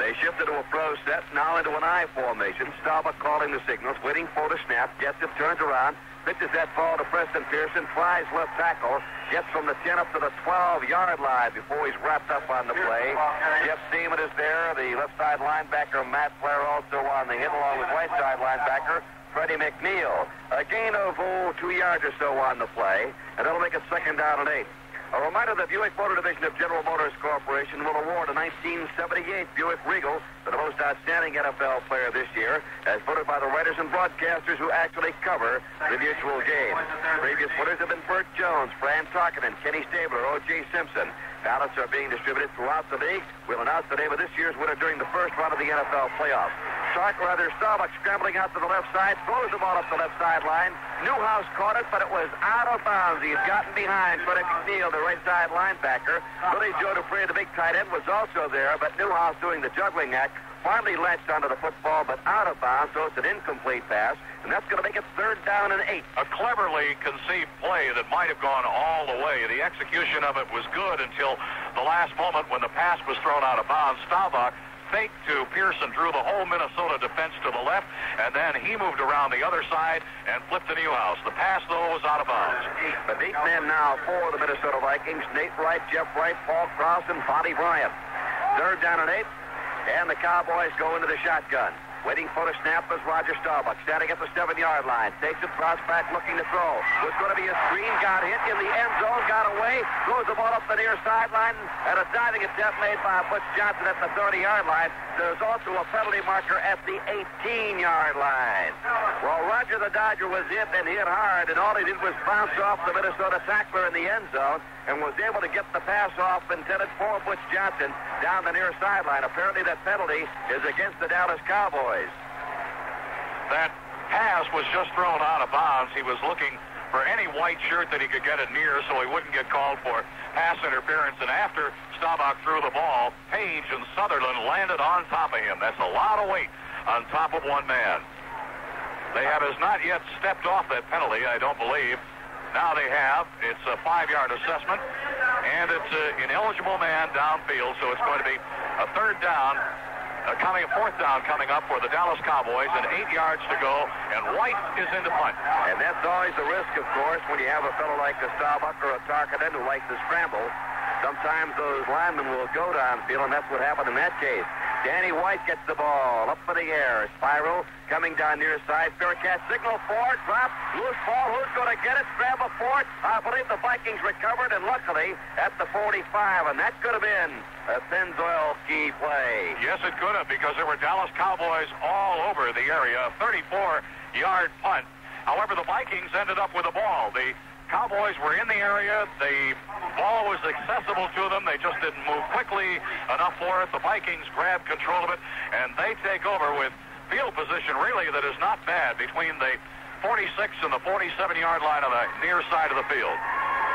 They shifted to a pro set, now into an I formation. Staubach calling the signals, waiting for the snap. Gets it, turns around, pitches that ball to Preston Pearson, tries left tackle, gets from the 10 up to the 12-yard line before he's wrapped up on the play. Jeff Seaman is there, the left side linebacker. Matt Flair also on the hit, along with right side linebacker Freddie McNeil. A gain of 2 yards or so on the play, and that'll make it 2nd down and 8. A reminder that Buick Motor Division of General Motors Corporation will award a 1978 Buick Regal for the most outstanding NFL player this year, as voted by the writers and broadcasters who actually cover the mutual game. Previous winners have been Burt Jones, Fran Tarkenton, Kenny Stabler, O.J. Simpson. Ballots are being distributed throughout the league. We'll announce the name of this year's winner during the first round of the NFL playoffs. Staubach scrambling out to the left side, throws the ball up the left sideline. Newhouse caught it, but it was out of bounds. He had gotten behind Freddie McNeil, the right side linebacker. Billy Joe Dupree, the big tight end, was also there, but Newhouse, doing the juggling act, finally latched onto the football, but out of bounds, so it's an incomplete pass, and that's going to make it 3rd down and 8.
A cleverly conceived play that might have gone all the way. The execution of it was good until the last moment when the pass was thrown out of bounds. Staubach faked to Pearson, drew the whole Minnesota defense to the left, and then he moved around the other side and flipped to Newhouse. The pass, though, was out of bounds.
But 8 men now for the Minnesota Vikings. Nate Wright, Jeff Wright, Paul Cross, and Bobby Bryant. 3rd down and 8, and the Cowboys go into the shotgun. Waiting for the snap is Roger Staubach, standing at the 7-yard line. Takes it, cross back, looking to throw. Was going to be a screen, got hit in the end zone, got away, throws the ball up the near sideline, and a diving attempt made by Butch Johnson at the 30-yard line. There's also a penalty marker at the 18-yard line. Well, Roger the Dodger was hit and hit hard, and all he did was bounce off the Minnesota tackler in the end zone and was able to get the pass off intended for Butch Johnson down the near sideline. Apparently that penalty is against the Dallas Cowboys.
That pass was just thrown out of bounds. He was looking for any white shirt that he could get it near so he wouldn't get called for pass interference. And after Staubach threw the ball, Page and Sutherland landed on top of him. That's a lot of weight on top of one man. They have as not yet stepped off that penalty, I don't believe. Now they have. It's a 5-yard assessment, and it's an ineligible man downfield, so it's going to be a 3rd down. A 4th down coming up for the Dallas Cowboys, and 8 yards to go, and White is in the punt.
And that's always the risk, of course, when you have a fellow like a Staubach or a Tarkenton who likes to scramble. Sometimes those linemen will go downfield, and that's what happened in that case. Danny White gets the ball up in the air. Spiral coming down near side. Fair catch. Signal for it. Drop. Loose ball. Who's going to get it? Grab a for it. I believe the Vikings recovered, and luckily at the 45, and that could have been a Pennzoil-key play.
Yes, it could have, because there were Dallas Cowboys all over the area. A 34-yard punt. However, the Vikings ended up with the ball. The Cowboys were in the area. The ball was accessible to them. They just didn't move quickly enough for it. The Vikings grabbed control of it, and they take over with field position really that is not bad between the 46 and the 47-yard line on the near side of the field.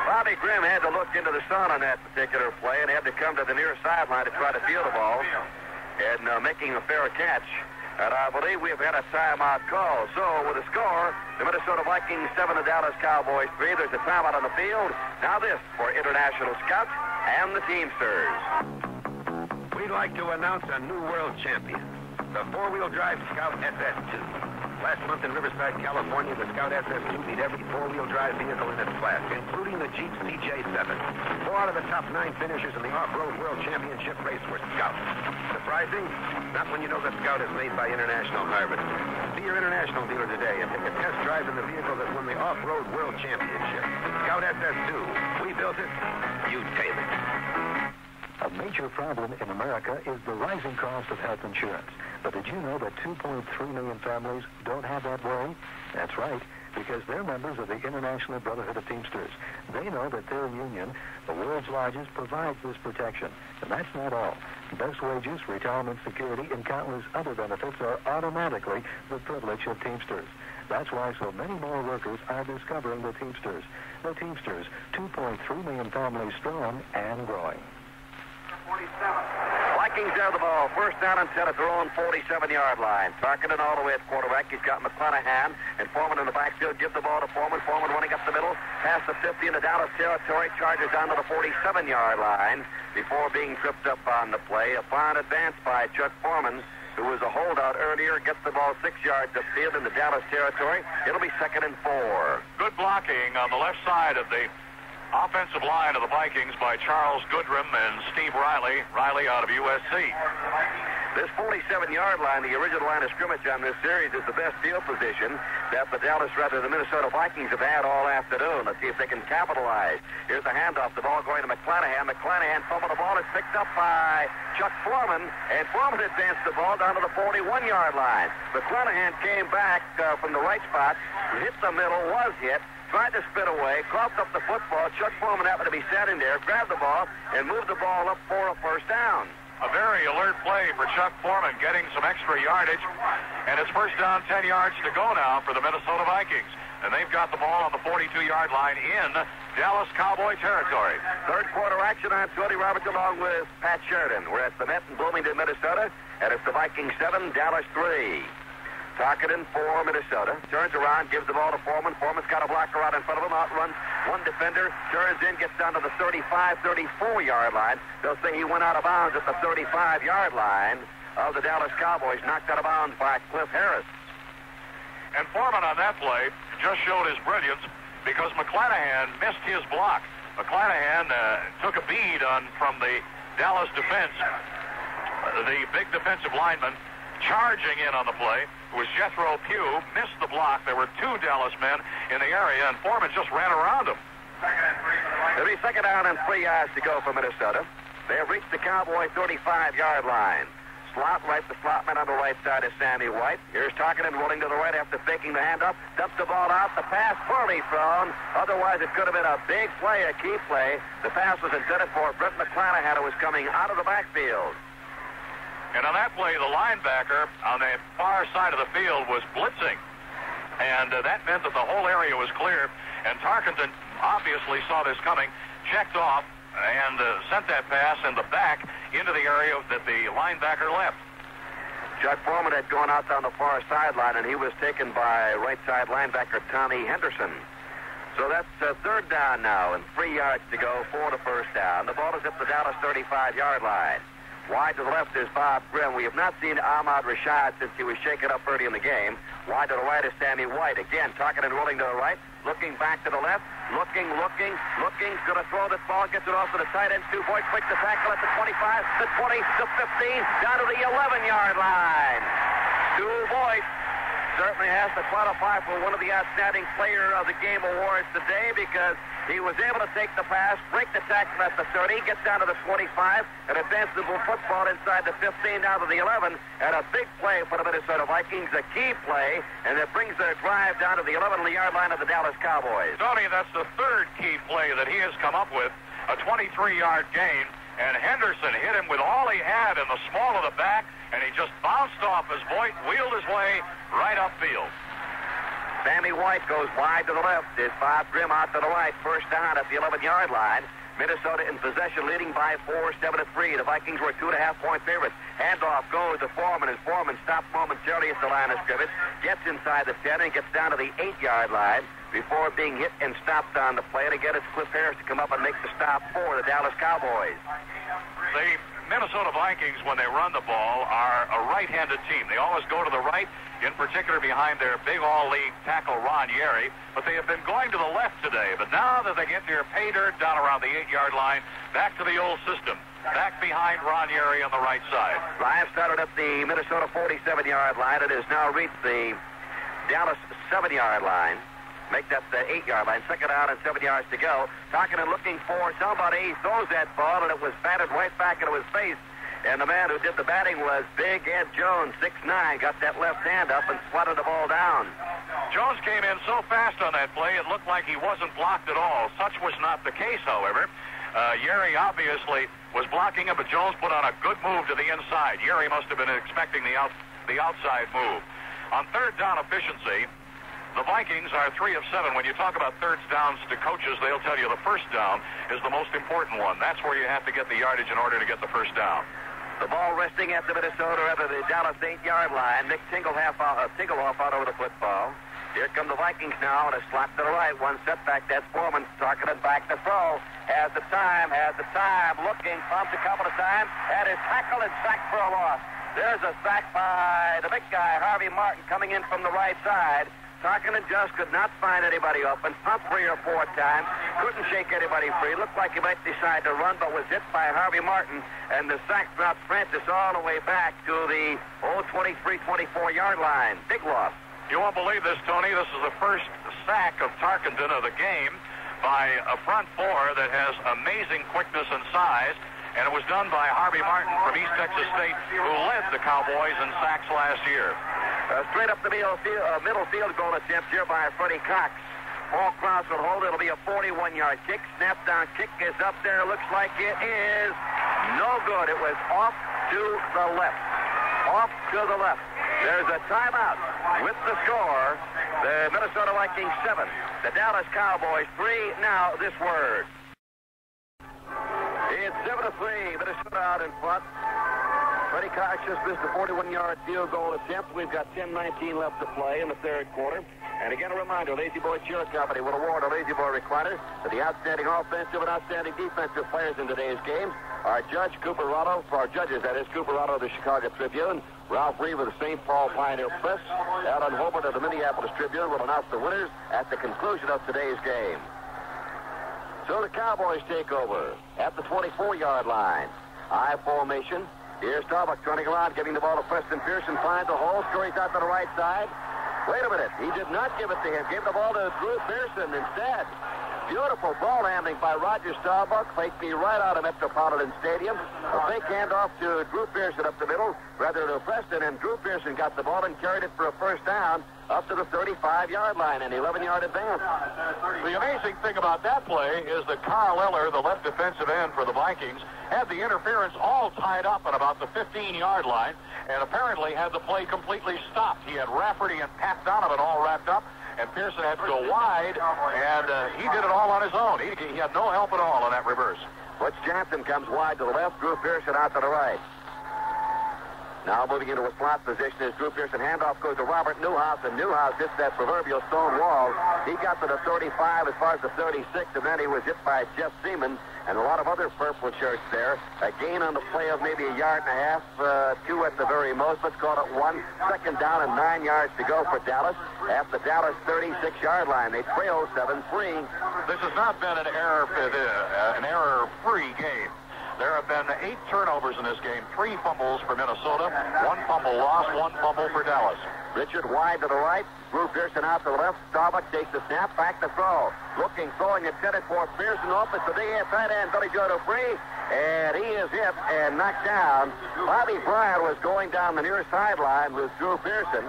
Bobby Grimm had to look into the sun on that particular play and had to come to the near sideline to try to field the ball and making a fair catch. And I believe we've had a timeout call. So with the score, the Minnesota Vikings 7, the Dallas Cowboys 3. There's a timeout on the field. Now this for International Scouts and the Teamsters.
We'd like to announce a new world champion, the four-wheel drive Scout SS2. Last month in Riverside, California, the Scout SS2 beat every four-wheel drive vehicle in its class, including the Jeep CJ7. 4 out of the top 9 finishers in the off-road world championship race were Scouts. Surprising? Not when you know that Scout is made by International Harvest. See your International dealer today and take a test drive in the vehicle that won the off-road world championship. Scout SS2. We built it. You tailored it.
A major problem in America is the rising cost of health insurance. But did you know that 2.3 million families don't have that worry? That's right, because they're members of the International Brotherhood of Teamsters. They know that their union, the world's largest, provides this protection. And that's not all. Best wages, retirement security, and countless other benefits are automatically the privilege of Teamsters. That's why so many more workers are discovering the Teamsters. The Teamsters, 2.3 million families strong and growing.
47. Vikings have the ball. First down and 10 at their own 47-yard line. Tarkenton all the way at quarterback. He's got McClanahan and Foreman in the backfield. Give the ball to Foreman. Foreman running up the middle. Past the 50 into Dallas territory. Charges down to the 47-yard line before being tripped up on the play. A fine advance by Chuck Foreman, who was a holdout earlier. Gets the ball 6 yards upfield in the Dallas territory. It'll be 2nd and 4.
Good blocking on the left side of the offensive line of the Vikings by Charles Goodrum and Steve Riley. Riley out of USC.
This 47-yard line, the original line of scrimmage on this series, is the best field position that the Minnesota Vikings have had all afternoon. Let's see if they can capitalize. Here's the handoff. The ball going to McClanahan. McClanahan fumbled the ball. It's picked up by Chuck Foreman, and Foreman advanced the ball down to the 41-yard line. McClanahan came back from the right spot, hit the middle, was hit, tried to spin away, coughed up the football. Chuck Foreman happened to be standing there, grabbed the ball, and moved the ball up for a first down.
A very alert play for Chuck Foreman, getting some extra yardage. And it's first down, 10 yards to go now for the Minnesota Vikings. And they've got the ball on the 42-yard line in Dallas Cowboy territory.
Third quarter action on Tony Roberts along with Pat Sheridan. We're at the Met in Bloomington, Minnesota, and it's the Vikings 7, Dallas 3. Tarkenton for Minnesota. Turns around, gives the ball to Foreman. Foreman's got a blocker out in front of him. Outruns one defender. Turns in, gets down to the 35, 34-yard line. They'll say he went out of bounds at the 35-yard line of the Dallas Cowboys. Knocked out of bounds by Cliff Harris.
And Foreman on that play just showed his brilliance because McClanahan missed his block. McClanahan took a bead from the Dallas defense. The big defensive lineman charging in on the play was Jethro Pugh, missed the block. There were 2 Dallas men in the area, and Foreman just ran around him.
It'll be 2nd down and 3 yards to go for Minnesota. They have reached the Cowboy 35-yard line. Slot right, the slot man on the right side is Sammy White. Here's Tarkenton rolling to the right after faking the handoff. Dumps the ball out. The pass poorly thrown. Otherwise, it could have been a big play, a key play. The pass was intended for Brent McClanahan, who was coming out of the backfield.
And on that play, the linebacker on the far side of the field was blitzing. And that meant that the whole area was clear. And Tarkenton obviously saw this coming, checked off, and sent that pass in the back into the area that the linebacker left.
Chuck Foreman had gone out down the far sideline, and he was taken by right side linebacker Tommy Henderson. So that's 3rd down now, and 3 yards to go for the first down. The ball is at the Dallas 35-yard line. Wide to the left is Bob Grimm. We have not seen Ahmad Rashad since he was shaken up early in the game. Wide to the right is Sammy White. Again, tucking and rolling to the right. Looking back to the left. Looking. Going to throw this ball. Gets it off to the tight end. Stu Boyd quick to tackle at the 25, the 20, the 15, down to the 11-yard line. Stu Boyd certainly has to qualify for one of the outstanding player of the game awards today because he was able to take the pass, break the tackle at the 30, gets down to the 25, and advances the football inside the 15 down to the 11, and a big play for the Minnesota Vikings, a key play, and it brings their drive down to the 11-yard line of the Dallas Cowboys.
Tony, that's the third key play that he has come up with, a 23-yard gain, and Henderson hit him with all he had in the small of the back, and he just bounced off as Boyd wheeled his way right upfield.
Sammy White goes wide to the left. It's Bob Grimm out to the right. First down at the 11-yard line. Minnesota in possession, leading by 4, 7-3. The Vikings were 2.5-point favorites. Handoff goes to Foreman, and Foreman stops momentarily at the line of scrimmage. Gets inside the 10 and gets down to the 8-yard line before being hit and stopped on the play. And again, it's Cliff Harris to come up and make the stop for the Dallas Cowboys.
The Minnesota Vikings, when they run the ball, are a right-handed team. They always go to the right, in particular behind their big all-league tackle, Ron Yeri. But they have been going to the left today. But now that they get near pay dirt down around the 8-yard line, back to the old system. Back behind Ron Yeri on the right side.
Drive started at the Minnesota 47-yard line. It has now reached the Dallas 7-yard line. Make that the 8-yard line. Second down and 7 yards to go. Talking and looking for somebody. He throws that ball, and it was batted right back into his face. And the man who did the batting was Big Ed Jones, 6'9", got that left hand up and swatted the ball down.
Jones came in so fast on that play, it looked like he wasn't blocked at all. Such was not the case, however. Yeri obviously was blocking him, but Jones put on a good move to the inside. Yeri must have been expecting the outside move. On third down efficiency, the Vikings are 3 of 7. When you talk about third downs to coaches, they'll tell you the first down is the most important one. That's where you have to get the yardage in order to get the first down.
The ball resting at the Minnesota, at the Dallas 8-yard line. Nick Tingelhoff out over the football. Here come the Vikings now, and a slot to the right. One setback. That's Foreman targeted back to throw. Has the time. Looking, pumps a couple of times. Had his tackle and sacked for a loss. There's a sack by the big guy, Harvey Martin, coming in from the right side. Tarkin and Just could not find anybody open. Pumped 3 or 4 times. Couldn't shake anybody free. Looked like he might decide to run, but was hit by Harvey Martin. And the sack dropped Francis all the way back to the 23-24-yard line. Big loss.
You won't believe this, Tony. This is the first sack of Tarkenton of the game by a front four that has amazing quickness and size. And it was done by Harvey Martin from East Texas State, who led the Cowboys in sacks last year.
Straight up the middle field goal attempt here by Freddie Cox. Paul Krause will hold. It'll be a 41-yard kick. Snap down kick is up there. Looks like it is no good. It was off to the left. Off to the left. There's a timeout with the score. The Minnesota Vikings 7. The Dallas Cowboys 3. Now this word. It's 7-3. Minnesota out in front. Freddie Cox just missed a 41-yard field goal attempt. We've got 10:19 left to play in the third quarter. And again, a reminder, Lazy Boy Cheer Company will award a Lazy Boy recliner to the outstanding offensive and outstanding defensive players in today's games. Our judge, Cooper Rotto, for our judges, that is Cooper Rotto of the Chicago Tribune, Ralph Reeve of the St. Paul Pioneer Press, Alan Hobart of the Minneapolis Tribune will announce the winners at the conclusion of today's game. So the Cowboys take over at the 24-yard line. I formation. Here's Starbuck turning around, giving the ball to Preston Pearson. Finds a hole, scurries out to the right side. Wait a minute. He did not give it to him. Gave the ball to Drew Pearson instead. Beautiful ball handling by Roger Starbuck. Fake me right out of Metropolitan Stadium. A fake handoff to Drew Pearson up the middle, rather to Preston, and Drew Pearson got the ball and carried it for a first down up to the 35-yard line, an 11-yard advance.
The amazing thing about that play is that Carl Eller, the left defensive end for the Vikings, had the interference all tied up at about the 15-yard line and apparently had the play completely stopped. He had Rafferty and Pat Donovan all wrapped up, and Pearson had to go wide, and he did it all on his own. He had no help at all on that reverse.
Butch Johnson comes wide to the left, Drew Pearson out to the right.
Now moving into a slot position is Drew Pearson. Handoff goes to Robert Newhouse, and Newhouse hits that proverbial stone wall. He got to the 35 as far as the 36, and then he was hit by Jeff Seaman and a lot of other purple shirts there. A gain on the play of maybe a yard and a half, 2 at the very most. Let's call it 1. Second down and 9 yards to go for Dallas at the Dallas 36-yard line. They trail 7-3.
This has not been an error-free game. There have been 8 turnovers in this game, 3 fumbles for Minnesota, 1 fumble lost, 1 fumble for Dallas.
Richard wide to the right, Drew Pearson out to the left. Starbuck takes the snap, back to throw. Looking, throwing, intended for Pearson off. It's the tight end, Billy Joe Dupree, and he is hit and knocked down. Bobby Bryant was going down the near sideline with Drew Pearson,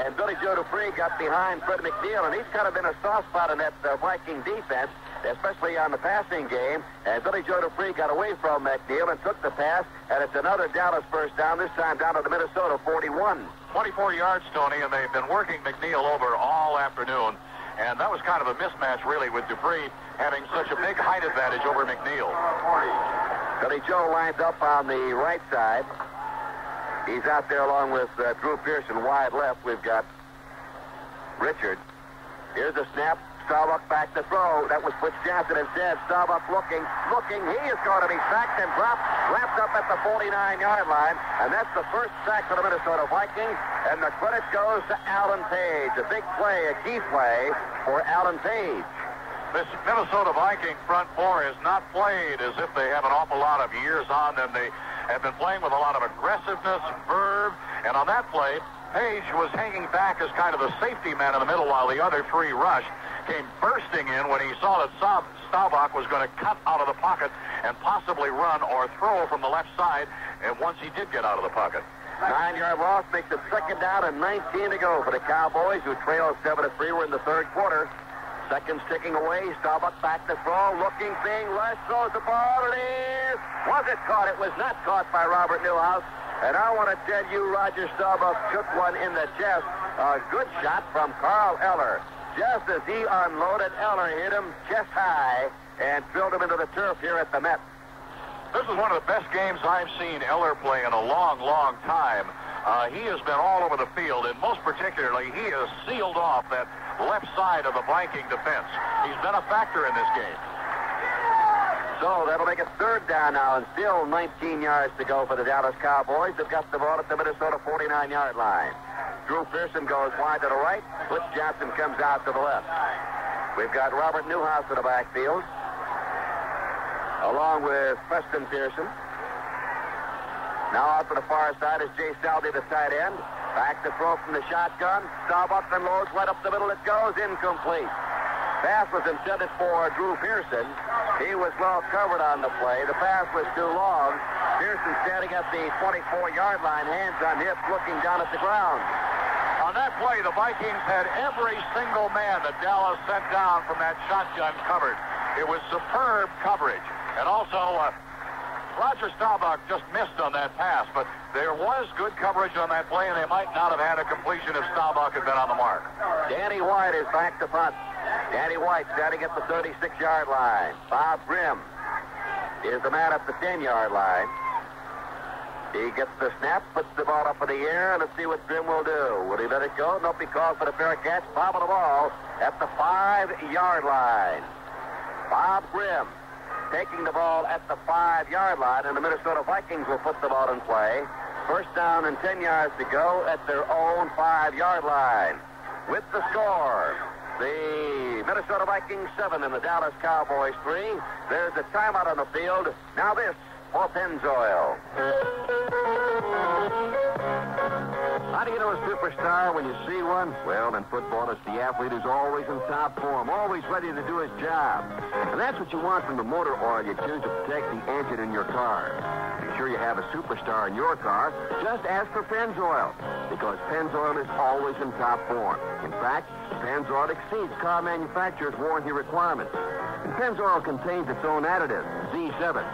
and Billy Joe Dupree got behind Fred McNeil, and he's kind of been a soft spot in that Viking defense, especially on the passing game. And Billy Joe Dupree got away from McNeil and took the pass, and it's another Dallas first down, this time down to the Minnesota 41.
24 yards, Tony, and they've been working McNeil over all afternoon. And that was kind of a mismatch, really, with Dupree having such a big height advantage over McNeil.
Billy Joe lines up on the right side. He's out there along with Drew Pearson wide left. We've got Richard. Here's a snap. Starbuck back to throw. That was Butch Johnson instead. Starbuck looking. He is going to be sacked and dropped, wrapped up at the 49-yard line. And that's the first sack for the Minnesota Vikings. And the credit goes to Alan Page. A big play, a key play for Alan Page.
This Minnesota Viking front four has not played as if they have an awful lot of years on them. They have been playing with a lot of aggressiveness, verve. And on that play, Page was hanging back as kind of a safety man in the middle while the other 3 rushed. Came bursting in when he saw that Staubach was going to cut out of the pocket and possibly run or throw from the left side, and once he did get out of the pocket.
9-yard loss makes it second down and 19 to go for the Cowboys, who trail 7-3. We're in the third quarter. Seconds ticking away. Staubach back to throw. Looking, being rushed, throws the ball. It is. Was it caught? It was not caught by Robert Newhouse. And I want to tell you, Roger Staubach took one in the chest. A good shot from Carl Eller. Just as he unloaded, Eller hit him chest high and drilled him into the turf here at the Met.
This is one of the best games I've seen Eller play in a long, long time. He has been all over the field, and most particularly, he has sealed off that left side of the Viking defense. He's been a factor in this game.
So that'll make it third down now, and still 19 yards to go for the Dallas Cowboys. They've got the ball at the Minnesota 49-yard line. Drew Pearson goes wide to the right. Butch Johnson comes out to the left. We've got Robert Newhouse in the backfield, along with Preston Pearson. Now out to the far side is Jay Saldy, the tight end. Back to throw from the shotgun. Staubach unloads right up the middle. It goes incomplete. Pass was intended for Drew Pearson. He was well covered on the play. The pass was too long. Pearson standing at the 24-yard line, hands on hips, looking down at the ground.
On that play, the Vikings had every single man that Dallas sent down from that shotgun covered. It was superb coverage. And also, Roger Staubach just missed on that pass, but there was good coverage on that play, and they might not have had a completion if Staubach had been on the mark.
Danny White is back to punt. Danny White standing at the 36-yard line. Bob Grimm is the man at the 10-yard line. He gets the snap, puts the ball up in the air, and let's see what Grimm will do. Will he let it go? Nope, he calls for the fair catch. Bobbing the ball at the 5-yard line. Bob Grimm taking the ball at the 5-yard line, and the Minnesota Vikings will put the ball in play. First down and 10 yards to go at their own 5-yard line. With the score, the Minnesota Vikings 7 and the Dallas Cowboys 3. There's a timeout on the field. Now this for Pennzoil. How do you know a superstar when you see one? Well, in football, it's the athlete who's always in top form, always ready to do his job. And that's what you want from the motor oil you choose to protect the engine in your car. To be sure you have a superstar in your car, just ask for Pennzoil, because Pennzoil is always in top form. In fact, Pennzoil exceeds car manufacturers' warranty requirements. And Pennzoil contains its own additive, Z7.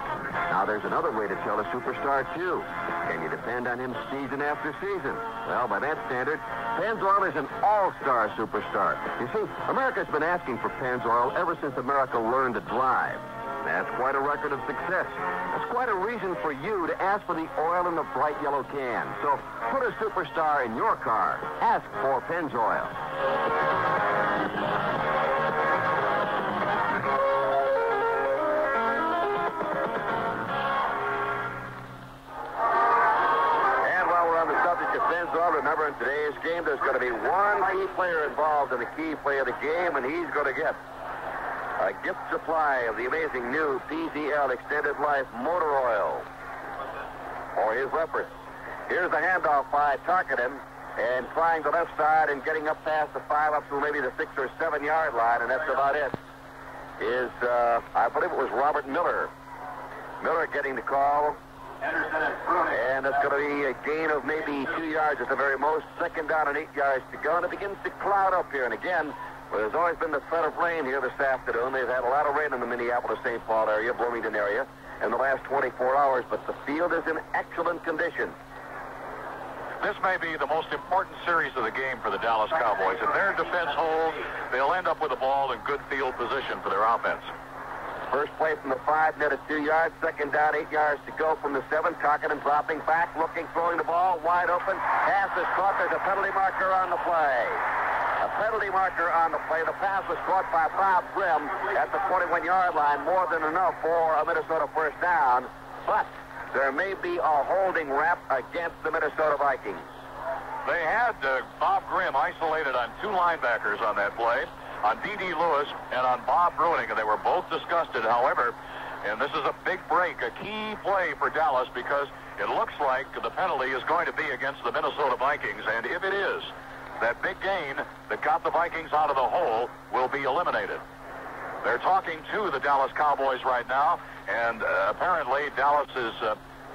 Now, there's another way to tell a superstar, too. Can you depend on him season after season? Well, by that standard, Pennzoil is an all-star superstar. You see, America's been asking for Pennzoil ever since America learned to drive. That's quite a record of success. That's quite a reason for you to ask for the oil in the bright yellow can. So put a superstar in your car. Ask for Pennzoil. And while we're on the subject of Pennzoil, remember in today's game there's going to be one key player involved in the key play of the game, and he's going to get a gift supply of the amazing new PZL Extended Life Motor Oil for his efforts. Here's the handoff by Tarkenton, and trying the left side and getting up past the 5 up to maybe the 6 or 7 yard line, and that's about it. I believe it was Robert Miller. Miller getting the call. And it's going to be a gain of maybe 2 yards at the very most. Second down and 8 yards to go, and it begins to cloud up here. And again, well, there's always been the threat of rain here this afternoon. They've had a lot of rain in the Minneapolis-St. Paul area, Bloomington area, in the last 24 hours, but the field is in excellent condition.
This may be the most important series of the game for the Dallas Cowboys. If their defense holds, they'll end up with the ball in good field position for their offense.
First play from the 5, net at 2 yards. Second down, 8 yards to go from the 7. Tarkenton dropping back, looking, throwing the ball, wide open. Pass is caught. There's a penalty marker on the play. A penalty marker on the play. The pass was caught by Bob Grimm at the 21-yard line. More than enough for a Minnesota first down. But there may be a holding rap against the Minnesota Vikings.
They had Bob Grimm isolated on 2 linebackers on that play, on D.D. Lewis and on Bob Bruning, and they were both disgusted. However, and this is a big break, a key play for Dallas, because it looks like the penalty is going to be against the Minnesota Vikings, and if it is, that big gain that got the Vikings out of the hole will be eliminated. They're talking to the Dallas Cowboys right now, and apparently Dallas is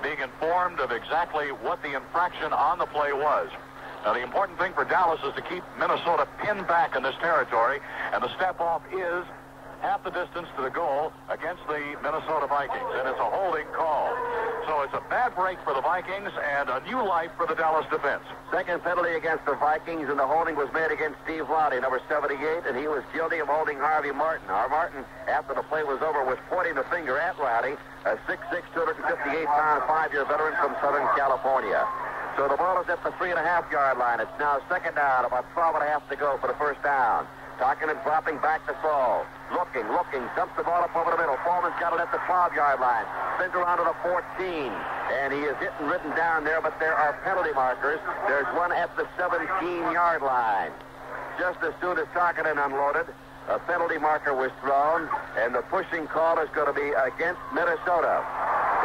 being informed of exactly what the infraction on the play was. Now, the important thing for Dallas is to keep Minnesota pinned back in this territory, and the step-off is half the distance to the goal against the Minnesota Vikings, and it's a holding call. So it's a bad break for the Vikings and a new life for the Dallas defense.
Second penalty against the Vikings, and the holding was made against Steve Lottie, number 78, and he was guilty of holding Harvey Martin. Martin, after the play was over, was pointing the finger at Lottie, a 6'6", 258-pound, 5-year veteran from Southern California. So the ball is at the 3.5-yard line. It's now second down, about 12.5 to go for the first down. Tarkenton dropping back to throw. Looking, dumps the ball up over the middle. Foreman's got it at the 12-yard line. Spins around to the 14. And he is hit and ridden down there, but there are penalty markers. There's one at the 17-yard line. Just as soon as Tarkenton unloaded, a penalty marker was thrown, and the pushing call is going to be against Minnesota.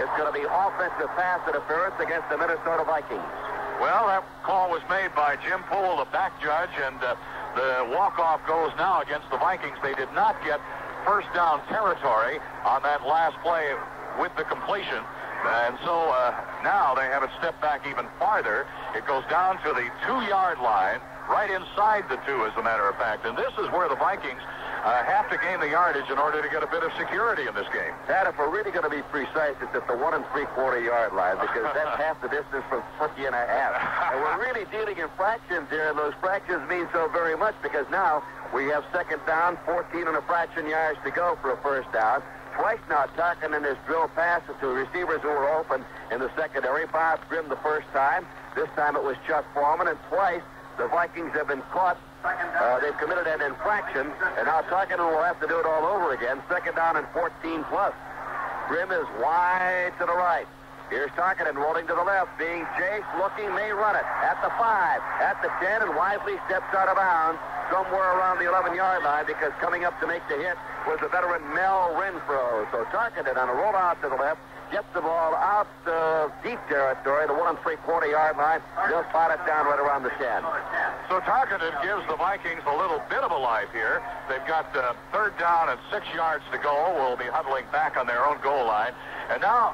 It's going to be offensive pass interference against the Minnesota Vikings.
Well, that call was made by Jim Poole, the back judge, and the walk-off goes now against the Vikings. They did not get first down territory on that last play with the completion. And so now they have it stepped back even farther. It goes down to the 2-yard line, right inside the 2, as a matter of fact. And this is where the Vikings have to gain the yardage in order to get a bit of security in this game.
Pat, if we're really going to be precise, it's at the 1 3/4-yard line, because that's half the distance from 40 and a half. And we're really dealing in fractions here, and those fractions mean so very much, because now we have second down, 14 and a fraction yards to go for a first down. Twice now, Tarkenton has drilled passes to receivers who were open in the secondary. Bob Grimm the first time. This time it was Chuck Foreman, and twice the Vikings have been caught. They've committed an infraction, and now Tarkenton will have to do it all over again. Second down and 14 plus. Grimm is wide to the right. Here's Tarkenton rolling to the left, being chased, looking, may run it. At the 5, at the 10, and wisely steps out of bounds somewhere around the 11-yard line, because coming up to make the hit was the veteran Mel Renfro. So Tarkenton on a rollout to the left gets the ball out deep territory, the 1 3/4-yard line. They'll spot it down right around the 10.
So Tarkenton gives the Vikings a little bit of a life here. They've got third down and 6 yards to go. Will be huddling back on their own goal line. And now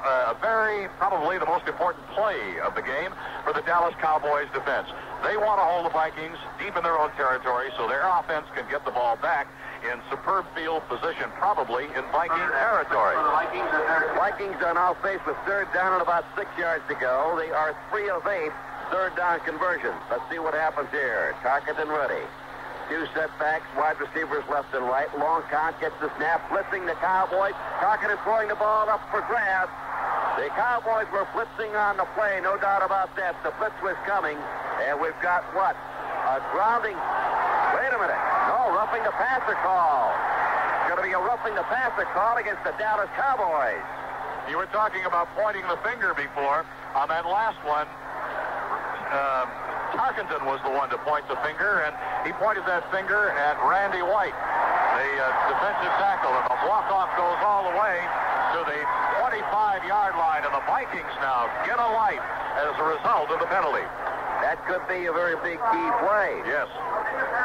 probably the most important play of the game for the Dallas Cowboys defense. They want to hold the Vikings deep in their own territory so their offense can get the ball back in superb field position, probably in Viking territory.
Vikings are now faced with third down and about 6 yards to go. They are 3 of 8 third down conversions. Let's see what happens here. Tarkenton ready. Two setbacks, wide receivers left and right. Long count gets the snap, blitzing the Cowboys. Tarkenton throwing the ball up for grabs. The Cowboys were blitzing on the play, no doubt about that. The blitz was coming, and we've got what? A grounding. Wait a minute. No, roughing the passer call. It's going to be a roughing the passer call against the Dallas Cowboys.
You were talking about pointing the finger before. On that last one, Tarkenton was the one to point the finger, and he pointed that finger at Randy White, the defensive tackle, and the walk-off goes all the way to the 25-yard line, and the Vikings now get a life as a result of the penalty.
That could be a very big key play.
Yes.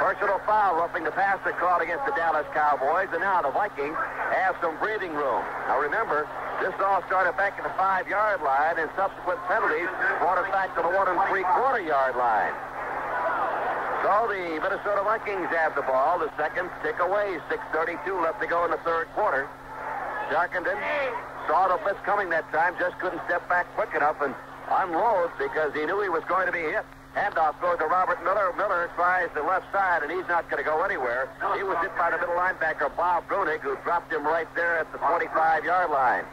Personal foul, roughing the passer called against the Dallas Cowboys, and now the Vikings have some breathing room. Now remember, this all started back at the 5-yard line, and subsequent penalties brought us back to the 1 3/4-yard line. So the Minnesota Vikings have the ball. The seconds tick away. 6:32 left to go in the third quarter. Tarkenton saw the blitz coming that time, just couldn't step back quick enough and unload because he knew he was going to be hit. Handoff goes to Robert Miller. Miller tries the left side, and he's not going to go anywhere. He was hit by the middle linebacker, Bob Brunig, who dropped him right there at the 25-yard line.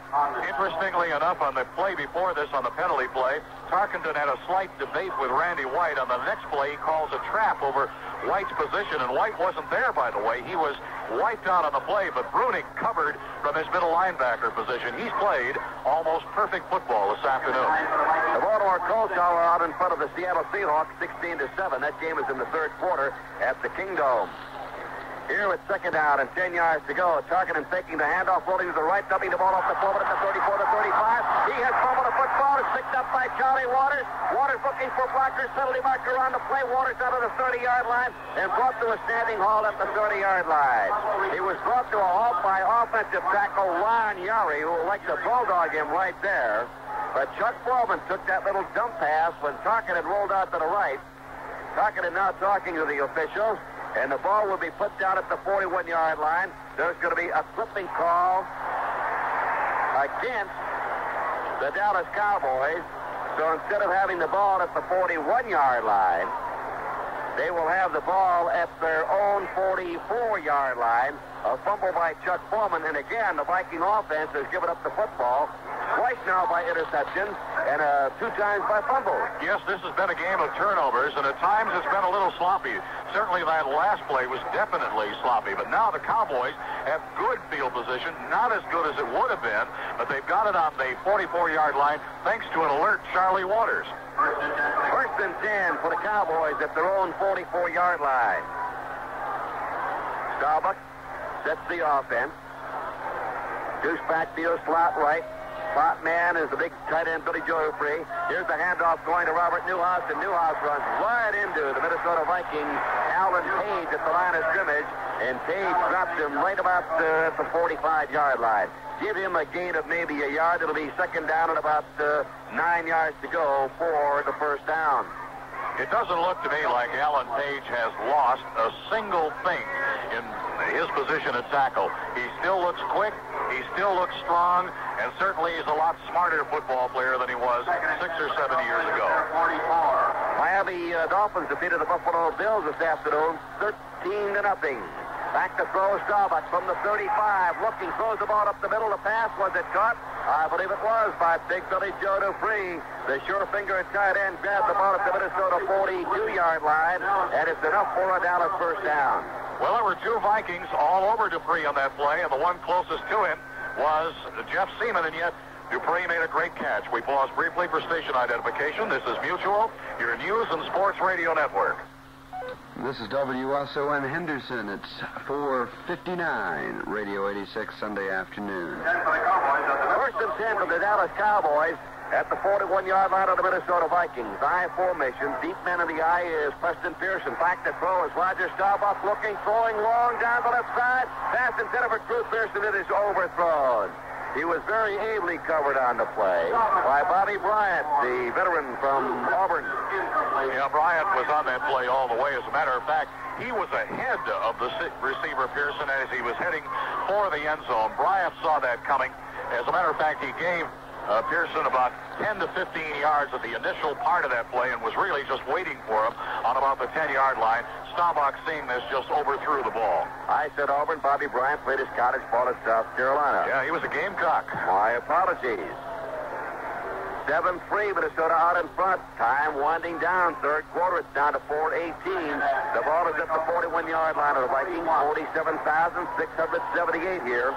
Interestingly enough, on the play before this, on the penalty play, Tarkenton had a slight debate with Randy White. On the next play, he calls a trap over White's position, and White wasn't there, by the way. He was wiped out on the play, but Brunig covered from his middle linebacker position. He's played almost perfect football this afternoon.
The Baltimore Colts are out in front of the Seattle Seahawks, 16-7. That game is in the third quarter at the Kingdome. Here with second down and 10 yards to go. Tarkenton taking the handoff, rolling to the right, dumping the ball off the forward at the 34 to 35. He has fumbled a football. It's picked up by Charlie Waters. Waters looking for blockers. Penalty marker on the play. Waters out of the 30-yard line and brought to a standing halt at the 30-yard line. He was brought to a halt by offensive tackle Ron Yari, who liked to bulldog him right there. But Chuck Foreman took that little dump pass when Tarkenton rolled out to the right. Tarkenton now talking to the officials. And the ball will be put down at the 41-yard line. There's going to be a flipping call against the Dallas Cowboys. So instead of having the ball at the 41-yard line, they will have the ball at their own 44-yard line. A fumble by Chuck Foreman. And again, the Viking offense has given up the football twice now by interception and 2 times by fumble.
Yes, this has been a game of turnovers, and at times it's been a little sloppy. Certainly that last play was definitely sloppy, but now the Cowboys have good field position, not as good as it would have been, but they've got it on the 44-yard line thanks to an alert Charlie Waters.
First and 10 for the Cowboys at their own 44-yard line. Starbuck sets the offense. Deuce backfield, slot right. Slot man is the big tight end, Billy Joe Dupree. Here's the handoff going to Robert Newhouse, and Newhouse runs right into the Minnesota Vikings, Alan Page at the line of scrimmage, and Page drops him right about at the 45-yard line. Give him a gain of maybe a yard. It'll be second down and about 9 yards to go for the first down.
It doesn't look to me like Alan Page has lost a single thing in his position at tackle. He still looks quick, he still looks strong, and certainly he's a lot smarter football player than he was 6 or 7 years ago.
Miami Dolphins defeated the Buffalo Bills this afternoon, 13-0. Back to throw, Starbuck from the 35, looking, throws the ball up the middle. The pass, was it caught? I believe it was by big Billy Joe Dupree. The sure-fingered tight end grabbed the ball at the Minnesota 42-yard line, and it's enough for a Dallas first down.
Well, there were 2 Vikings all over Dupree on that play, and the one closest to him was Jeff Seaman, and yet Dupree made a great catch. We pause briefly for station identification. This is Mutual, your news and sports radio network.
This is WSON Henderson. It's 4:59, Radio 86, Sunday afternoon.
First and 10 for the Dallas Cowboys at the 41-yard line of the Minnesota Vikings. I formation. Deep man in the eye is Preston Pearson. Back to throw is Roger Staubach looking, throwing long down the left side. Pass intended for Drew Pearson. It is overthrown. He was very ably covered on the play by Bobby Bryant, the veteran from Auburn.
Yeah, Bryant was on that play all the way. As a matter of fact, he was ahead of the receiver Pearson as he was heading for the end zone. Bryant saw that coming. As a matter of fact, he gave Pearson about 10 to 15 yards at the initial part of that play and was really just waiting for him on about the 10-yard line. Staubach, seeing this, just overthrew the ball.
I said Auburn. Bobby Bryant played his college ball at South Carolina.
Yeah, he was a Gamecock.
My apologies. 7-3, Minnesota out in front. Time winding down. Third quarter, it's down to 4:18. The ball is at the 41-yard line of the Vikings. 47,678 here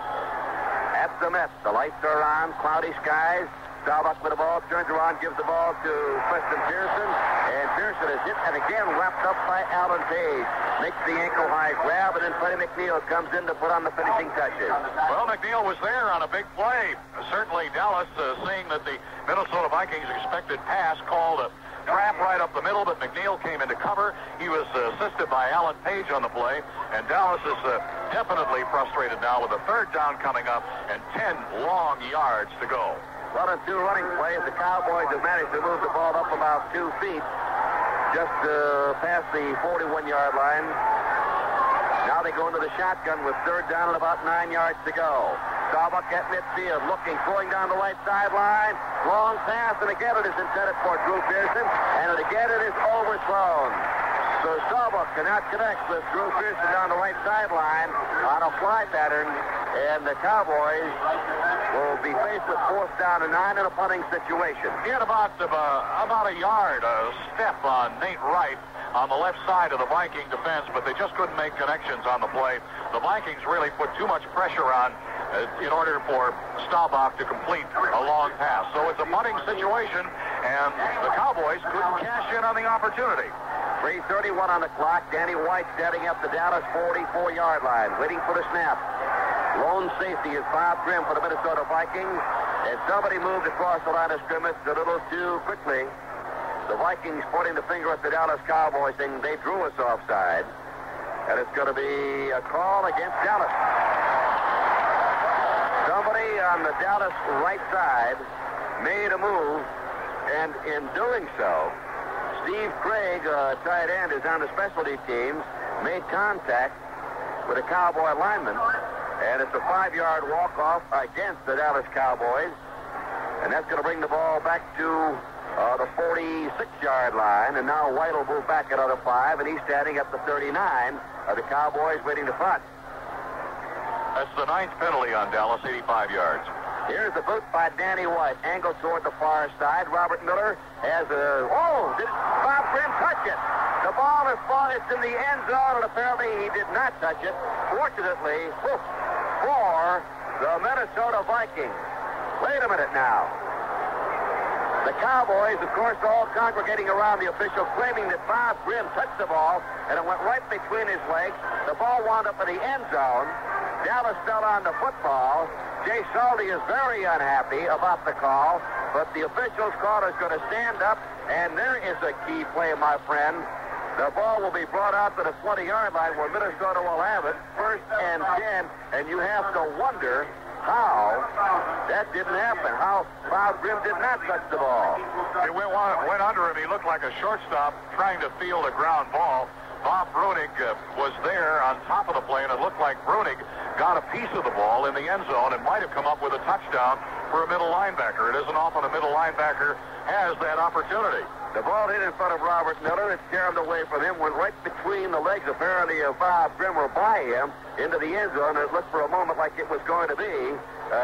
at the Mets. The lights are on. Cloudy skies. Staubach with the ball, turns around, gives the ball to Preston Pearson, and Pearson is hit and again wrapped up by Alan Page. Makes the ankle-high grab, and then Freddie McNeil comes in to put on the finishing touches.
Well, McNeil was there on a big play. Certainly Dallas, seeing that the Minnesota Vikings expected pass, called a trap right up the middle, but McNeil came into cover. He was assisted by Alan Page on the play, and Dallas is definitely frustrated now with a third down coming up and 10 long yards to go.
1-2 running plays. The Cowboys have managed to move the ball up about 2 feet, just past the 41-yard line. Now they go into the shotgun with third down and about 9 yards to go. Staubach at midfield, looking, going down the right sideline. Long pass, and again it is intended for Drew Pearson, and again it is overthrown. So Staubach cannot connect with Drew Pearson down the right sideline on a fly pattern, and the Cowboys will be faced with fourth down and 9 in a punting situation.
He had about a yard, a step on Nate Wright on the left side of the Viking defense, but they just couldn't make connections on the play. The Vikings really put too much pressure on in order for Staubach to complete a long pass. So it's a punting situation, and the Cowboys couldn't cash in on the opportunity.
3:31 on the clock. Danny White standing up the Dallas 44-yard line, waiting for the snap. Lone safety is Bob Grimm for the Minnesota Vikings, and somebody moved across the line of scrimmage a little too quickly. The Vikings pointing the finger at the Dallas Cowboys, saying they drew us offside, and it's going to be a call against Dallas. Somebody on the Dallas right side made a move, and in doing so, Steve Craig, tight end, is on the specialty teams, made contact with a Cowboy lineman, and it's a 5-yard walk-off against the Dallas Cowboys, and that's going to bring the ball back to the 46-yard line, and now White will move back another 5, and he's standing at the 39 of the Cowboys waiting to punt.
That's the 9th penalty on Dallas, 85 yards.
Here's the boot by Danny White, angled toward the far side. Robert Miller has a... Oh, did Bob Grimm touch it? The ball is far. It's in the end zone, and apparently he did not touch it. Fortunately, for the Minnesota Vikings. Wait a minute now. The Cowboys, of course, all congregating around the official, claiming that Bob Grimm touched the ball, and it went right between his legs. The ball wound up in the end zone. Dallas fell on the football. Jay Salty is very unhappy about the call, but the officials' call is going to stand up, and there is a key play, my friend. The ball will be brought out to the 20-yard line where Minnesota will have it, 1st and 10, and you have to wonder how that didn't happen, how Bob Grimm did not touch the ball.
It went under him. He looked like a shortstop trying to field a ground ball. Bob Brunig was there on top of the play, and it looked like Brunig got a piece of the ball in the end zone and might have come up with a touchdown for a middle linebacker. It isn't often a middle linebacker has that opportunity.
The ball hit in front of Robert Miller. It carried away from him, went right between the legs, apparently, of Bob Grimm, or by him, into the end zone. It looked for a moment like it was going to be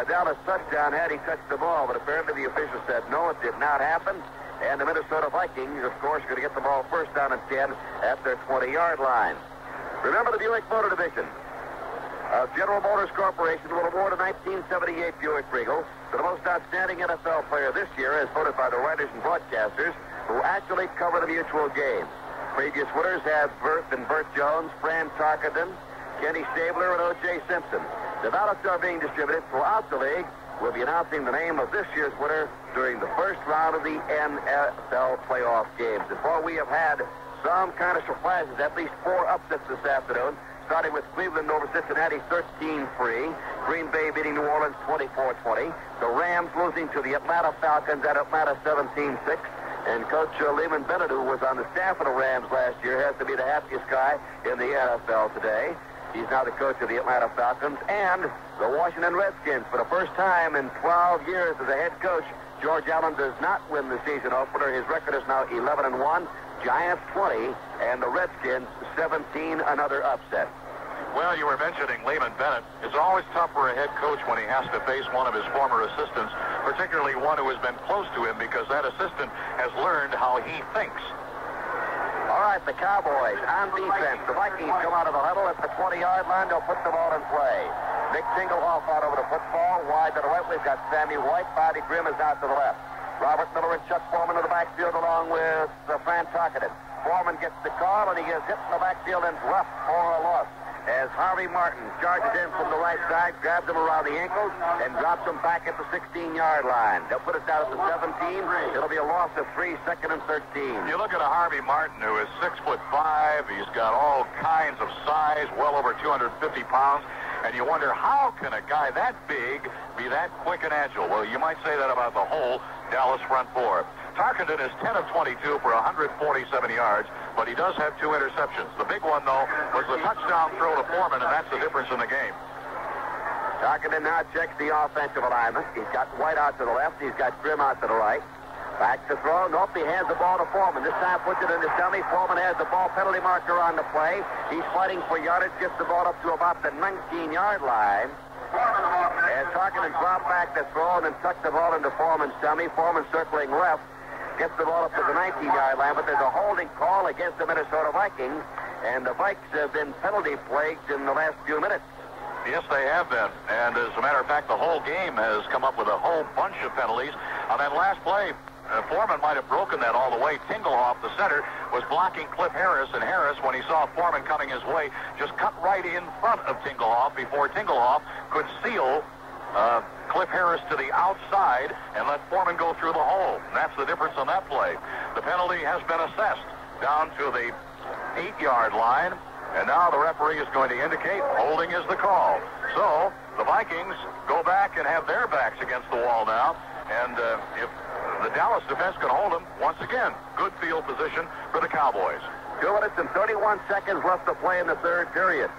Dallas touchdown had he touched the ball, but apparently the official said no, it did not happen. And the Minnesota Vikings, of course, going to get the ball 1st down and 10 at their 20-yard line. Remember, the Buick Motor Division of General Motors Corporation will award a 1978 Buick Regal to the most outstanding NFL player this year, as voted by the writers and broadcasters who actually cover the mutual game. Previous winners have Burt Jones, Fran Tarkenton, Kenny Stabler, and O.J. Simpson. The ballots are being distributed throughout the league. We'll be announcing the name of this year's winner during the first round of the NFL playoff games. And boy, we have had some kind of surprises, at least 4 upsets this afternoon, starting with Cleveland over Cincinnati 13-3, Green Bay beating New Orleans 24-20, the Rams losing to the Atlanta Falcons at Atlanta 17-6, and Coach Lehman Bennett, who was on the staff of the Rams last year, has to be the happiest guy in the NFL today. He's now the coach of the Atlanta Falcons and the Washington Redskins. For the first time in 12 years as a head coach, George Allen does not win the season opener. His record is now 11-1. Giants 20, and the Redskins 17, another upset.
Well, you were mentioning Lehman Bennett. It's always tough for a head coach when he has to face one of his former assistants, particularly one who has been close to him, because that assistant has learned how he thinks.
All right, the Cowboys on defense. The Vikings come out of the huddle at the 20-yard line. They'll put the ball in play. Nick Tingelhoff out over the football. Wide to the right, we've got Sammy White. Bobby Grimm is out to the left. Robert Miller and Chuck Foreman to the backfield along with Fran Tarkenton. Foreman gets the call, and he gets hit in the backfield and dropped for a loss as Harvey Martin charges in from the right side, grabs him around the ankles, and drops him back at the 16-yard line. They'll put it down at the 17. It'll be a loss of 3, second and 13.
You look at a Harvey Martin who is 6'5". He's got all kinds of size, well over 250 pounds. And you wonder, how can a guy that big be that quick and agile? Well, you might say that about the whole Dallas front four. Tarkenton is 10 of 22 for 147 yards, but he does have 2 interceptions. The big one, though, was the touchdown throw to Foreman, and that's the difference in the game.
Tarkenton now checks the offensive alignment. He's got White out to the left. He's got Grimm out to the right. Back to throw. Nope, he hands the ball to Foreman. This time puts it in his dummy. Foreman has the ball penalty marker on the play. He's fighting for yardage, gets the ball up to about the 19-yard line. And Tarkenton dropped back the throw and then tucked the ball into Foreman's dummy. Foreman circling left. Gets the ball up to the 19-yard line, but there's a holding call against the Minnesota Vikings, and the Vikes have been penalty plagued in the last few minutes.
Yes, they have been. And as a matter of fact, the whole game has come up with a whole bunch of penalties. On that last play, Foreman might have broken that all the way. Tingelhoff, the center, was blocking Cliff Harris, and Harris, when he saw Foreman coming his way, just cut right in front of Tingelhoff before Tingelhoff could seal Cliff Harris to the outside and let Foreman go through the hole. And that's the difference on that play. The penalty has been assessed down to the 8-yard line, and now the referee is going to indicate holding is the call. So the Vikings go back and have their backs against the wall now, and if the Dallas defense can hold them, once again, good field position for the Cowboys.
2 minutes and 31 seconds left to play in the third period.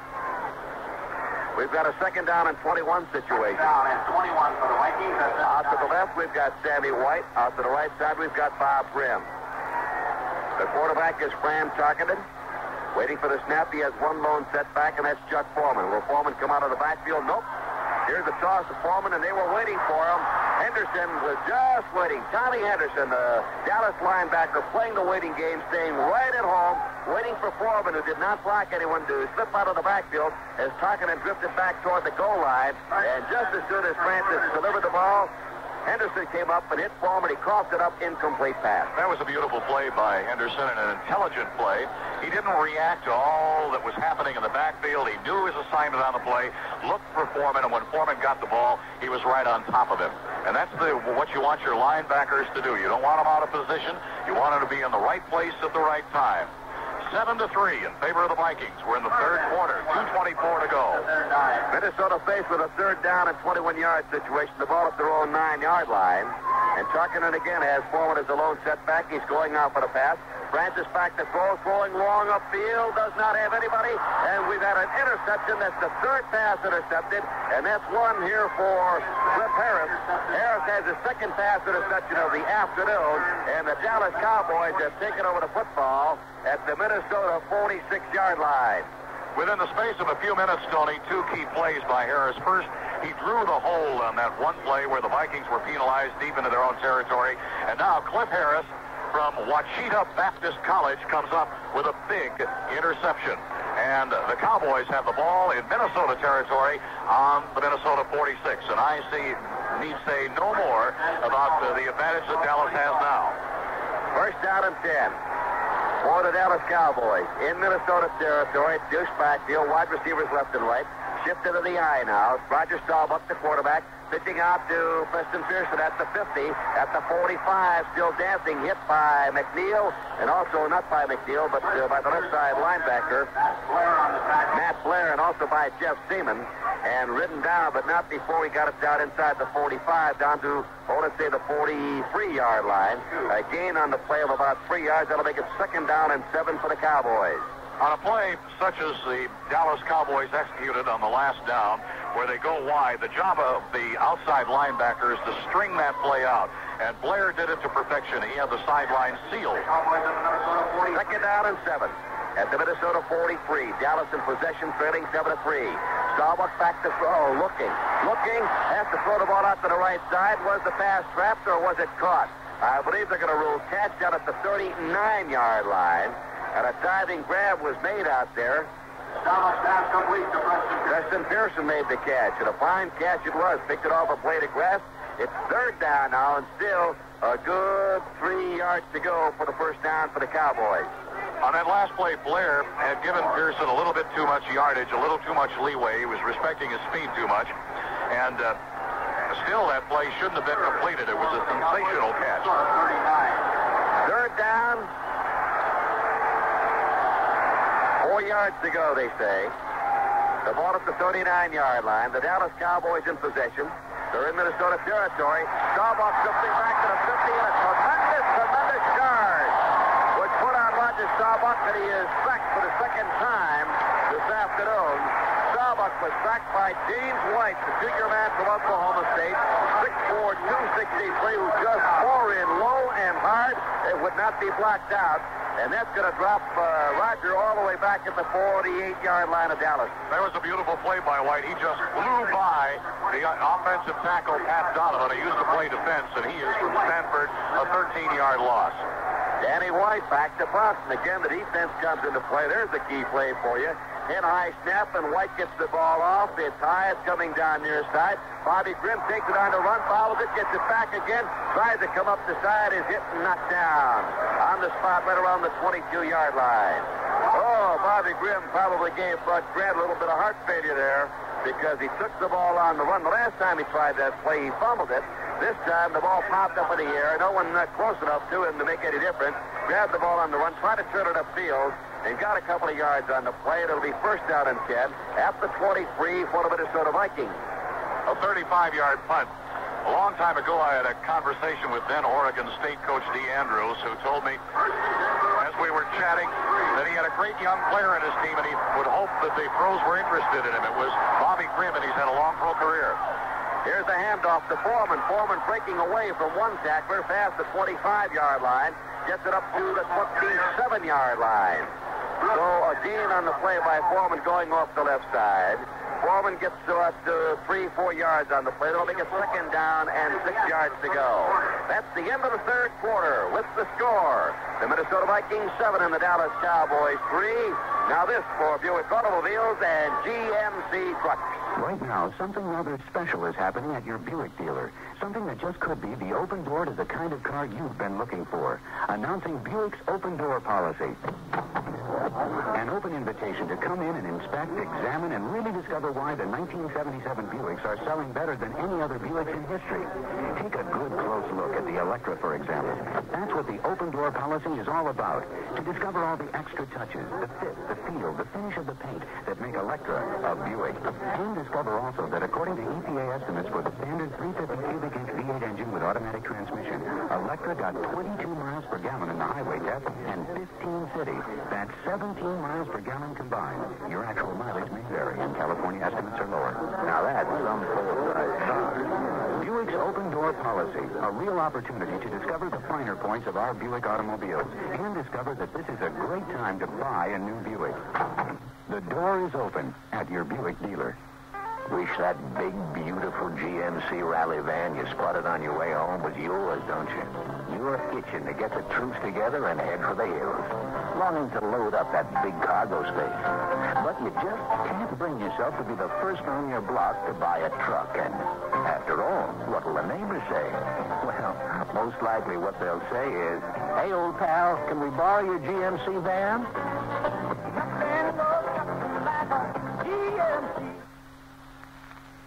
We've got a second down and 21 situation.
Down and 21 for the Vikings.
Out to the left, we've got Sammy White. Out to the right side, we've got Bob Grimm. The quarterback is Fran Tarkenton. Waiting for the snap, he has one lone setback, and that's Chuck Foreman. Will Foreman come out of the backfield? Nope. Here's the toss to Foreman, and they were waiting for him. Henderson was just waiting. Tommy Henderson, the Dallas linebacker, playing the waiting game, staying right at home, waiting for Foreman, who did not block anyone, to slip out of the backfield as Tarkenton drifted back toward the goal line. And just as soon as Francis delivered the ball, Henderson came up and hit Foreman. He coughed it up, incomplete pass.
That was a beautiful play by Henderson and an intelligent play. He didn't react to all that was happening in the backfield. He knew his assignment on the play, looked for Foreman, and when Foreman got the ball, he was right on top of him. And that's what you want your linebackers to do. You don't want them out of position. You want them to be in the right place at the right time. 7-3 in favor of the Vikings. We're in the third quarter. 2:24 to go.
Minnesota faced with a third down and 21-yard situation. The ball at their own 9-yard line. And Tarkenton again has Foreman as a lone setback. He's going out for the pass. Francis back to throw, throwing long upfield. Does not have anybody. And we've had an interception. That's the third pass intercepted. And that's one here for Cliff Harris. Harris has his second pass interception of the afternoon. And the Dallas Cowboys have taken over the football at the Minnesota 46-yard line.
Within the space of a few minutes, Tony, 2 key plays by Harris. First, he drew the hold on that one play where the Vikings were penalized deep into their own territory. And now Cliff Harris from Wachita Baptist College comes up with a big interception. And the Cowboys have the ball in Minnesota territory on the Minnesota 46. And I need say no more about the advantage that Dallas has now.
First down and 10. For the Dallas Cowboys in Minnesota territory. Deuce backfield, wide receivers left and right. Shifted to the eye now. Roger Staubach, the quarterback, pitching out to Preston Pearson at the 50. At the 45, still dancing, hit by McNeil, and also not by McNeil, but by the left side linebacker, Matt Blair, and also by Jeff Seaman. And ridden down, but not before he got it down inside the 45, down to, let's say, the 43-yard line. A gain on the play of about 3 yards. That'll make it second down and 7 for the Cowboys.
On a play such as the Dallas Cowboys executed on the last down, where they go wide. The job of the outside linebacker is to string that play out. And Blair did it to perfection. He had the sideline sealed.
Second down and 7. At the Minnesota 43. Dallas in possession, trailing 7-3. Starbuck back to throw, looking, has to throw the ball out to the right side. Was the pass trapped or was it caught? I believe they're going to rule catch down at the 39-yard line. And a diving grab was made out there.
Starbuck pass complete to
Preston Pearson made the catch, and a fine catch it was. Picked it off a blade of grass. It's third down now, and still a good 3 yards to go for the first down for the Cowboys.
On that last play, Blair had given Pearson a little bit too much yardage, a little too much leeway. He was respecting his speed too much. And still, that play shouldn't have been completed. It was a sensational catch.
Third down. 4 yards to go, they say. The ball at the 39-yard line. The Dallas Cowboys in possession. They're in Minnesota territory. Starbuck drifting back to the 50, and a tremendous charge would put on Roger Starbuck, and he is sacked for the second time this afternoon. Starbuck was sacked by James White, the junior man from Oklahoma State, 6'4", 263, who just bore in low and hard. It would not be blocked out. And that's going to drop Roger all the way back at the 48-yard line of Dallas.
That was a beautiful play by White. He just flew by the offensive tackle, Pat Donovan, who used to play defense, and he is from Stanford, a 13-yard loss.
Danny White back to punt. And again, the defense comes into play. There's the key play for you. In high snap, and White gets the ball off. It's high. It's coming down near side. Bobby Grimm takes it on the run, follows it, gets it back again, tries to come up the side, is hit and knocked down on the spot right around the 22-yard line. Oh, Bobby Grimm probably gave Bud Grant a little bit of heart failure there because he took the ball on the run. The last time he tried that play, he fumbled it. This time, the ball popped up in the air. No one close enough to him to make any difference. Grabbed the ball on the run, tried to turn it upfield, and got a couple of yards on the play. It'll be first down and 10 at the 23 for the Minnesota Vikings.
A 35-yard punt. A long time ago, I had a conversation with then Oregon State coach Dee Andrews, who told me, as we were chatting, that he had a great young player in his team, and he would hope that the pros were interested in him. It was Bobby Grimm, and he's had a long pro career.
Here's the handoff to Foreman. Foreman breaking away from one tackler past the 25-yard line. Gets it up to the 27-yard line. So a gain on the play by Foreman going off the left side. Foreman gets about 3-4 yards on the play. They'll make a second down and 6 yards to go. That's the end of the third quarter with the score. The Minnesota Vikings 7 and the Dallas Cowboys 3. Now this for Buick Automobiles and GMC Trucks.
Right now, something rather special is happening at your Buick dealer. Something that just could be the open door to the kind of car you've been looking for. Announcing Buick's open door policy. An open invitation to come in and inspect, examine, and really discover why the 1977 Buicks are selling better than any other Buicks in history. Take a good close look at the Electra, for example. That's what the open door policy is all about. To discover all the extra touches, the fit, the feel, the finish of the paint that make Electra a Buick. And discover also that according to EPA estimates for the standard 350 cubic inch V8 engine with automatic transmission, Electra got 22 miles per gallon in the highway test and 15 city. That's 17 miles per gallon combined. Your actual mileage may vary, and California estimates are lower. Now that's some full-size car. Buick's open door policy, a real opportunity to discover the finer points of our Buick automobiles and discover that this is a great time to buy a new Buick. The door is open at your Buick dealer. Wish that big, beautiful GMC rally van you spotted on your way home was yours, don't you? You're itching to get the troops together and head for the hills, longing to load up that big cargo space. But you just can't bring yourself to be the first on your block to buy a truck. And after all, what'll the neighbors say? Well, most likely what they'll say is, "Hey, old pal, can we borrow your GMC van?"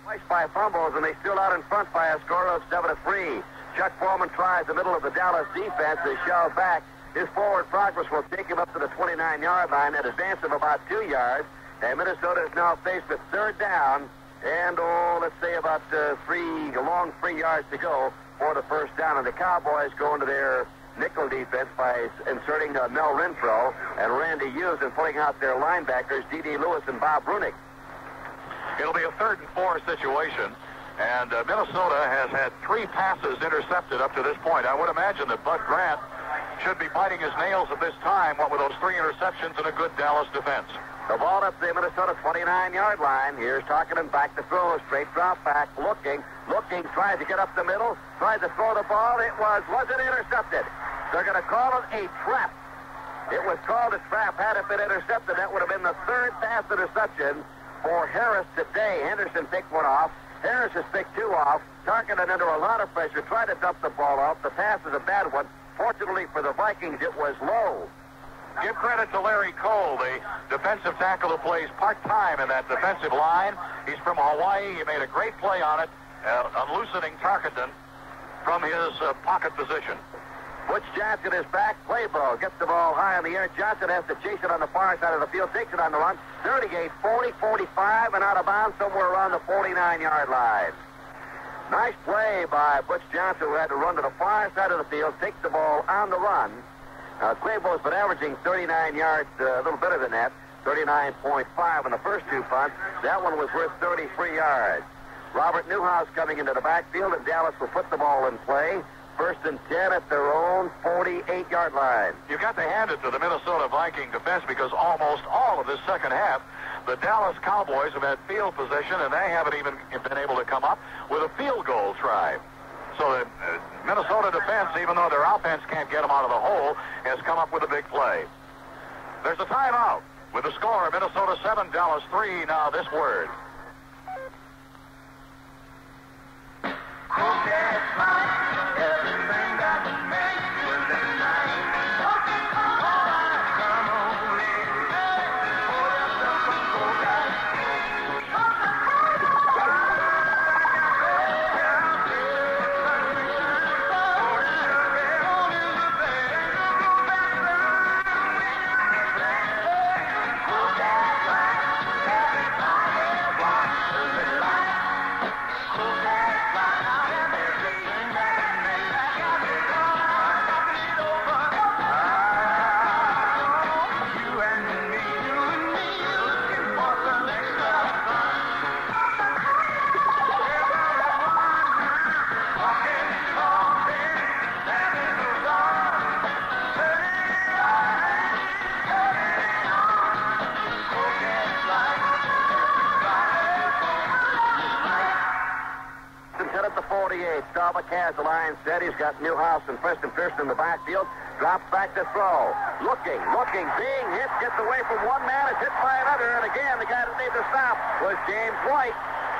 Twice by fumbles, and they still out in front by a score of 7-3. Chuck Foreman tries the middle of the Dallas defense. They shove back. His forward progress will take him up to the 29-yard line, an advance of about 2 yards. And Minnesota is now faced with third down and, let's say about a long 3 yards to go for the first down. And the Cowboys go into their nickel defense by inserting Mel Renfro and Randy Hughes and putting out their linebackers, D.D. Lewis and Bob Brunick.
It'll be a 3rd and 4 situation. And Minnesota has had 3 passes intercepted up to this point. I would imagine that Bud Grant should be biting his nails at this time, what with those 3 interceptions and a good Dallas defense.
The ball up the Minnesota 29-yard line. Here's Tarkinen back to throw. Straight drop back. Looking. Tries to get up the middle. Tries to throw the ball. Wasn't intercepted. They're going to call it a trap. It was called a trap. Had it been intercepted, that would have been the 3rd pass interception for Harris today. Henderson picked one off. Harris has picked 2 off. Tarkinen under a lot of pressure. Tried to dump the ball off. The pass is a bad one. Fortunately for the Vikings, it was low.
Give credit to Larry Cole, the defensive tackle who plays part-time in that defensive line. He's from Hawaii. He made a great play on it, unloosening Tarkinen from his pocket position.
Butch Johnson is back. Play ball. Gets the ball high in the air. Johnson has to chase it on the far side of the field. Takes it on the run. 38, 40, 45, and out of bounds somewhere around the 49-yard line. Nice play by Butch Johnson, who had to run to the far side of the field, take the ball on the run. Claypool's been averaging 39 yards, a little better than that, 39.5 in the first 2 punts. That one was worth 33 yards. Robert Newhouse coming into the backfield, and Dallas will put the ball in play. 1st and 10 at their own 48-yard line.
You've got to hand it to the Minnesota Viking defense because almost all of this second half, the Dallas Cowboys have had field position, and they haven't even been able to come up with a field goal try. So the Minnesota defense, even though their offense can't get them out of the hole, has come up with a big play. There's a timeout with the score, Minnesota 7, Dallas 3. Now this word.
Has the line set. He's got Newhouse and Preston Pearson in the backfield. Drops back to throw. Looking, being hit. Gets away from one man. Is hit by another. And again, the guy that made the stop was James White.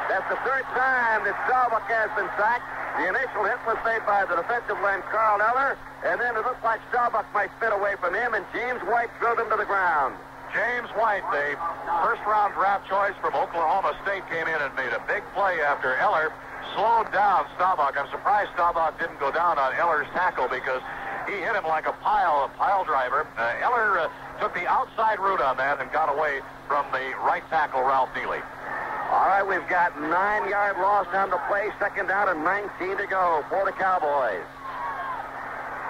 That's the 3rd time that Staubach has been sacked. The initial hit was made by the defensive line, Carl Eller. And then it looked like Staubach might spin away from him, and James White threw him to the ground.
James White, the 1st-round draft choice from Oklahoma State, came in and made a big play after Eller slowed down Staubach. I'm surprised Staubach didn't go down on Eller's tackle because he hit him like a pile driver. Eller took the outside route on that and got away from the right tackle, Ralph Neely.
All right, we've got 9-yard loss on the play. 2nd down and 19 to go for the Cowboys.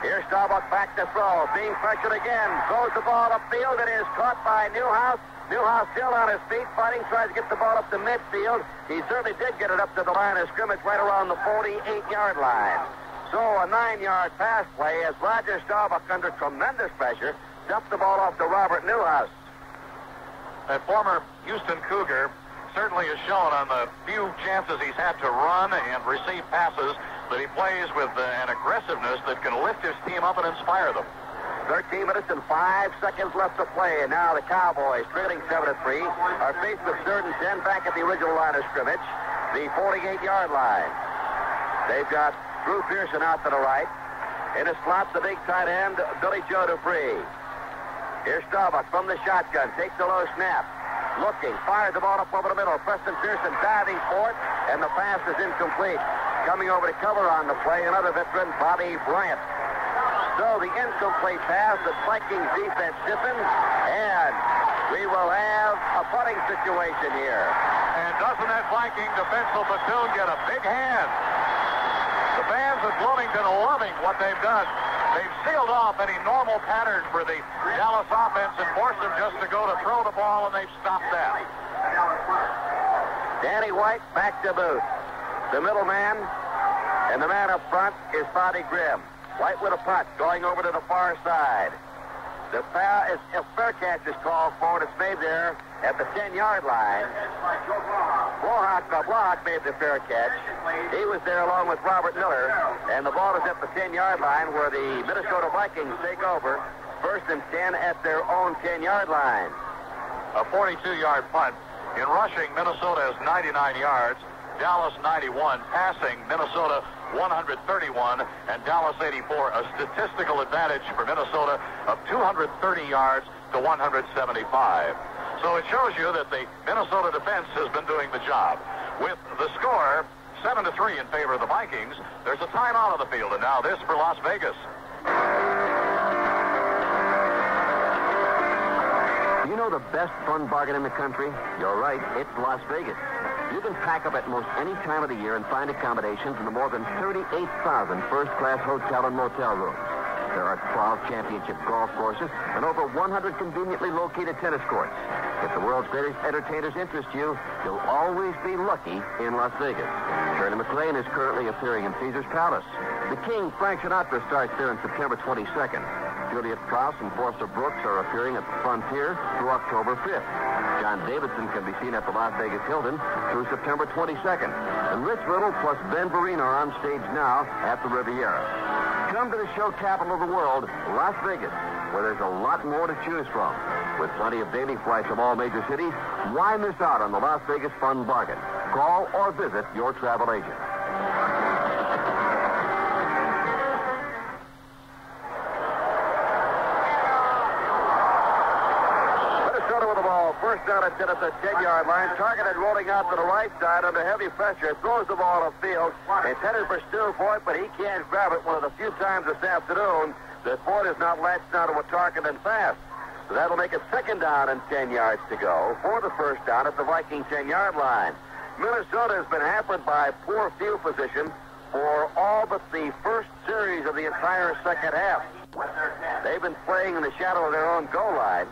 Here's Staubach back to throw. Being pressured again. Throws the ball upfield. It is caught by Newhouse. Newhouse still on his feet, fighting, tries to get the ball up to midfield. He certainly did get it up to the line of scrimmage right around the 48-yard line. So a 9-yard pass play as Roger Staubach, under tremendous pressure, dumped the ball off to Robert Newhouse.
That former Houston Cougar certainly has shown on the few chances he's had to run and receive passes that he plays with an aggressiveness that can lift his team up and inspire them.
13 minutes and 5 seconds left to play. And now the Cowboys, trailing 7-3, are faced with 3rd and 10 back at the original line of scrimmage, the 48-yard line. They've got Drew Pearson out to the right. In his slot, the big tight end, Billy Joe Dupree. Here's Staubach from the shotgun. Takes a low snap. Looking. Fires the ball up over the middle. Preston Pearson diving for it, and the pass is incomplete. Coming over to cover on the play, another veteran, Bobby Bryant. So the incomplete pass, the Vikings defense stiffens, and we will have a punting situation here.
And doesn't that Viking defensive platoon get a big hand? The fans of Bloomington are loving what they've done. They've sealed off any normal pattern for the Dallas offense and forced them just to go to throw the ball, and they've stopped that.
Danny White back to Booth. The middleman and the man up front is Bobby Grimm. White with a punt going over to the far side. The fair catch is called for, and it's made there at the 10-yard line. Blahak made the fair catch. He was there along with Robert Miller, and the ball is at the 10-yard line where the Minnesota Vikings take over. First and 10 at their own 10-yard line.
A 42-yard punt. In rushing, Minnesota has 99 yards, Dallas 91. Passing, Minnesota 131, and Dallas 84. A statistical advantage for Minnesota of 230 yards to 175. So it shows you that the Minnesota defense has been doing the job. With the score 7-3 in favor of the Vikings, there's a timeout on the field, and now this for Las Vegas.
You know the best fun bargain in the country? You're right, it's Las Vegas. You can pack up at most any time of the year and find accommodations in the more than 38,000 first-class hotel and motel rooms. There are 12 championship golf courses and over 100 conveniently located tennis courts. If the world's greatest entertainers interest you, you'll always be lucky in Las Vegas. Shirley MacLaine is currently appearing in Caesar's Palace. The King, Frank Sinatra, starts there on September 22nd. Juliet Prowse and Forster Brooks are appearing at the Frontier through October 5th. John Davidson can be seen at the Las Vegas Hilton through September 22nd. And Rich Little plus Ben Vereen are on stage now at the Riviera. Come to the show capital of the world, Las Vegas, where there's a lot more to choose from. With plenty of daily flights from all major cities, why miss out on the Las Vegas fun bargain? Call or visit your travel agent. First down at 10 at the 10-yard line. Targeted rolling out to the right side under heavy pressure. Throws the ball upfield. Intended for Stu Voigt, but he can't grab it. One of the few times this afternoon that Voigt is not latched onto a target and fast. So that'll make it second down and 10 yards to go for the first down at the Viking 10-yard line. Minnesota has been hampered by poor field position for all but the first series of the entire second half. They've been playing in the shadow of their own goal line.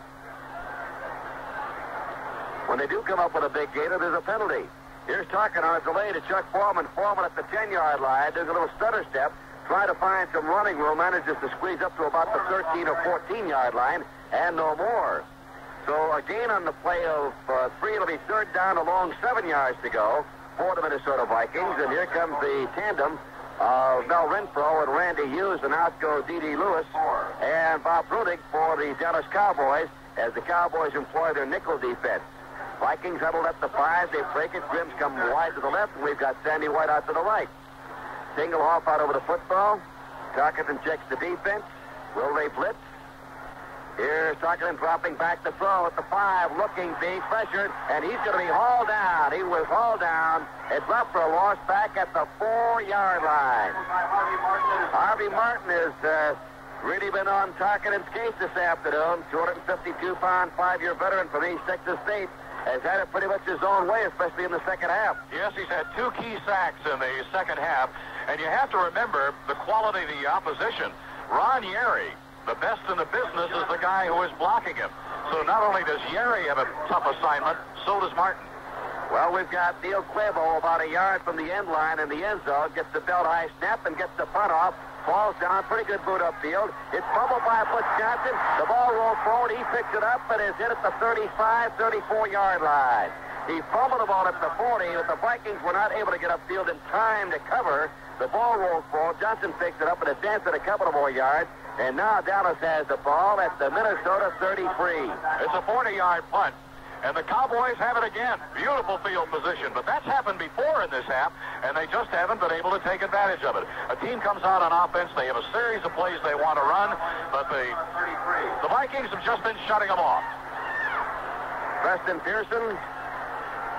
When they do come up with a big gator, there's a penalty. Here's Tarkin on a delay to Chuck Foreman. Foreman at the 10-yard line. There's a little stutter step. Trying to find some running room. Manages to squeeze up to about the 13 or 14-yard line and no more. So a gain on the play of 3. It'll be third down along 7 yards to go for the Minnesota Vikings. And here comes the tandem of Mel Renfro and Randy Hughes. And out goes D.D. Lewis and Bob Brudig for the Dallas Cowboys as the Cowboys employ their nickel defense. Vikings huddled at the 5. They break it. Grimm's come wide to the left, and we've got Sandy White out to the right. Singlehoff out over the football. Tarkenton checks the defense. Will they blitz? Here's Tarkenton dropping back to throw at the 5, looking, being pressured, and he's going to be hauled down. He was hauled down. It's up for a loss back at the 4-yard line. Harvey Martin has really been on Tarkenton's case this afternoon. 252-pound, 5-year veteran from East Texas State. Has had it pretty much his own way, especially in the second half.
Yes, he's had 2 key sacks in the second half. And you have to remember the quality of the opposition. Ron Yeri, the best in the business, is the guy who is blocking him. So not only does Yeri have a tough assignment, so does Martin.
Well, we've got Neil Quavo about a yard from the end line in the end zone. Gets the belt high snap and gets the punt off. Falls down, pretty good boot upfield. It's fumbled by Butch Johnson. The ball rolls forward. He picks it up and is hit at the 35, 34-yard line. He fumbled the ball at the 40, but the Vikings were not able to get upfield in time to cover. The ball rolls forward. Johnson picks it up and advances a couple of more yards. And now Dallas has the ball at the Minnesota 33.
It's a 40-yard punt. And the Cowboys have it again. Beautiful field position. But that's happened before in this half, and they just haven't been able to take advantage of it. A team comes out on offense. They have a series of plays they want to run, but the Vikings have just been shutting them off.
Preston Pearson,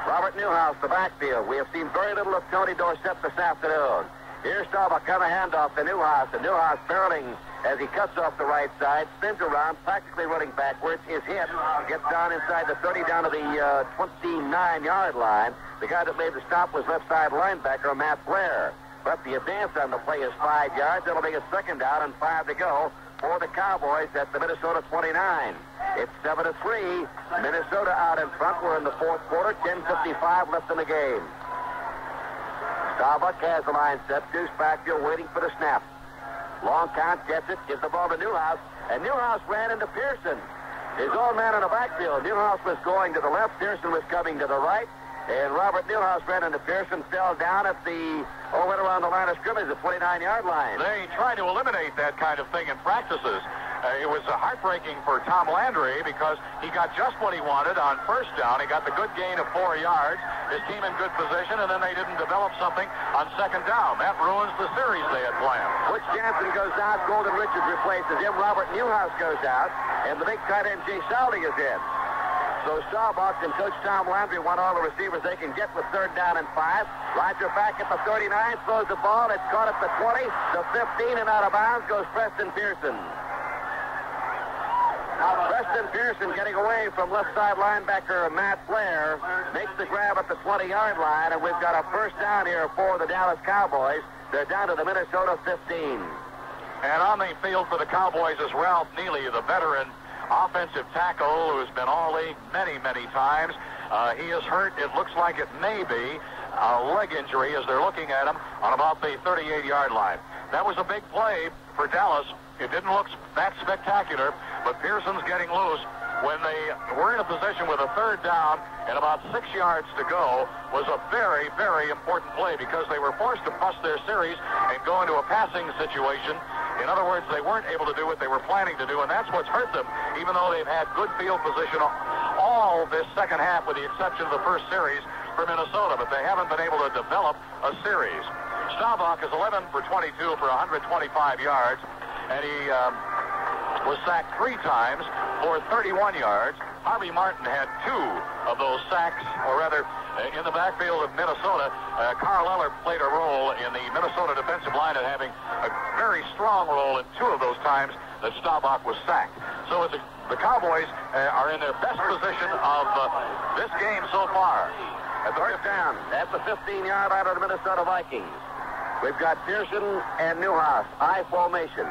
Robert Newhouse, the backfield. We have seen very little of Tony Dorsett this afternoon. Here's Staubach on a handoff to Newhouse, and Newhouse barreling as he cuts off the right side, spins around, practically running backwards, is hit, gets down inside the 30, down to the 29-yard line. The guy that made the stop was left side linebacker Matt Blair. But the advance on the play is 5 yards. That'll make a second down and 5 to go for the Cowboys at the Minnesota 29. It's 7-3. Minnesota out in front. We're in the fourth quarter. 10:55 left in the game. Starbuck has the line set. Deuce backfield waiting for the snap. Long count, gets it, gives the ball to Newhouse, and Newhouse ran into Pearson. His own man in the backfield. Newhouse was going to the left. Pearson was coming to the right. And Robert Newhouse ran into Pearson, fell down at went around the line of scrimmage, the 29-yard line.
They try to eliminate that kind of thing in practices. It was heartbreaking for Tom Landry because he got just what he wanted on first down. He got the good gain of 4 yards, his team in good position, and then they didn't develop something on second down. That ruins the series they had planned.
Butch Jansen goes out, Golden Richards replaces him, Robert Newhouse goes out, and the big tight end Jay Saldi is in. So Staubach and Coach Tom Landry want all the receivers they can get with third down and 5. Roger back at the 39, throws the ball. It's caught at the 20, the 15, and out of bounds goes Preston Pearson. Preston Pearson getting away from left side linebacker Matt Blair. Makes the grab at the 20-yard line, and we've got a first down here for the Dallas Cowboys. They're down to the Minnesota 15.
And on the field for the Cowboys is Ralph Neely, the veteran offensive tackle who's been all league many, many times. He is hurt. It looks like it may be a leg injury as they're looking at him on about the 38-yard line. That was a big play for Dallas. It didn't look that spectacular, but Pearson's getting loose. When they were in a position with a third down and about 6 yards to go, was a very, very important play because they were forced to bust their series and go into a passing situation. In other words, they weren't able to do what they were planning to do, and that's what's hurt them, even though they've had good field position all this second half with the exception of the first series for Minnesota, but they haven't been able to develop a series. Staubach is 11 for 22 for 125 yards, and he was sacked 3 times for 31 yards. Harvey Martin had 2 of those sacks, or rather, in the backfield of Minnesota. Carl Eller played a role in the Minnesota defensive line and having a very strong role in 2 of those times that Staubach was sacked. So the Cowboys are in their best position of this game so far.
At the first down, at the 15-yard line of the Minnesota Vikings. We've got Pearson and Newhouse, I formation.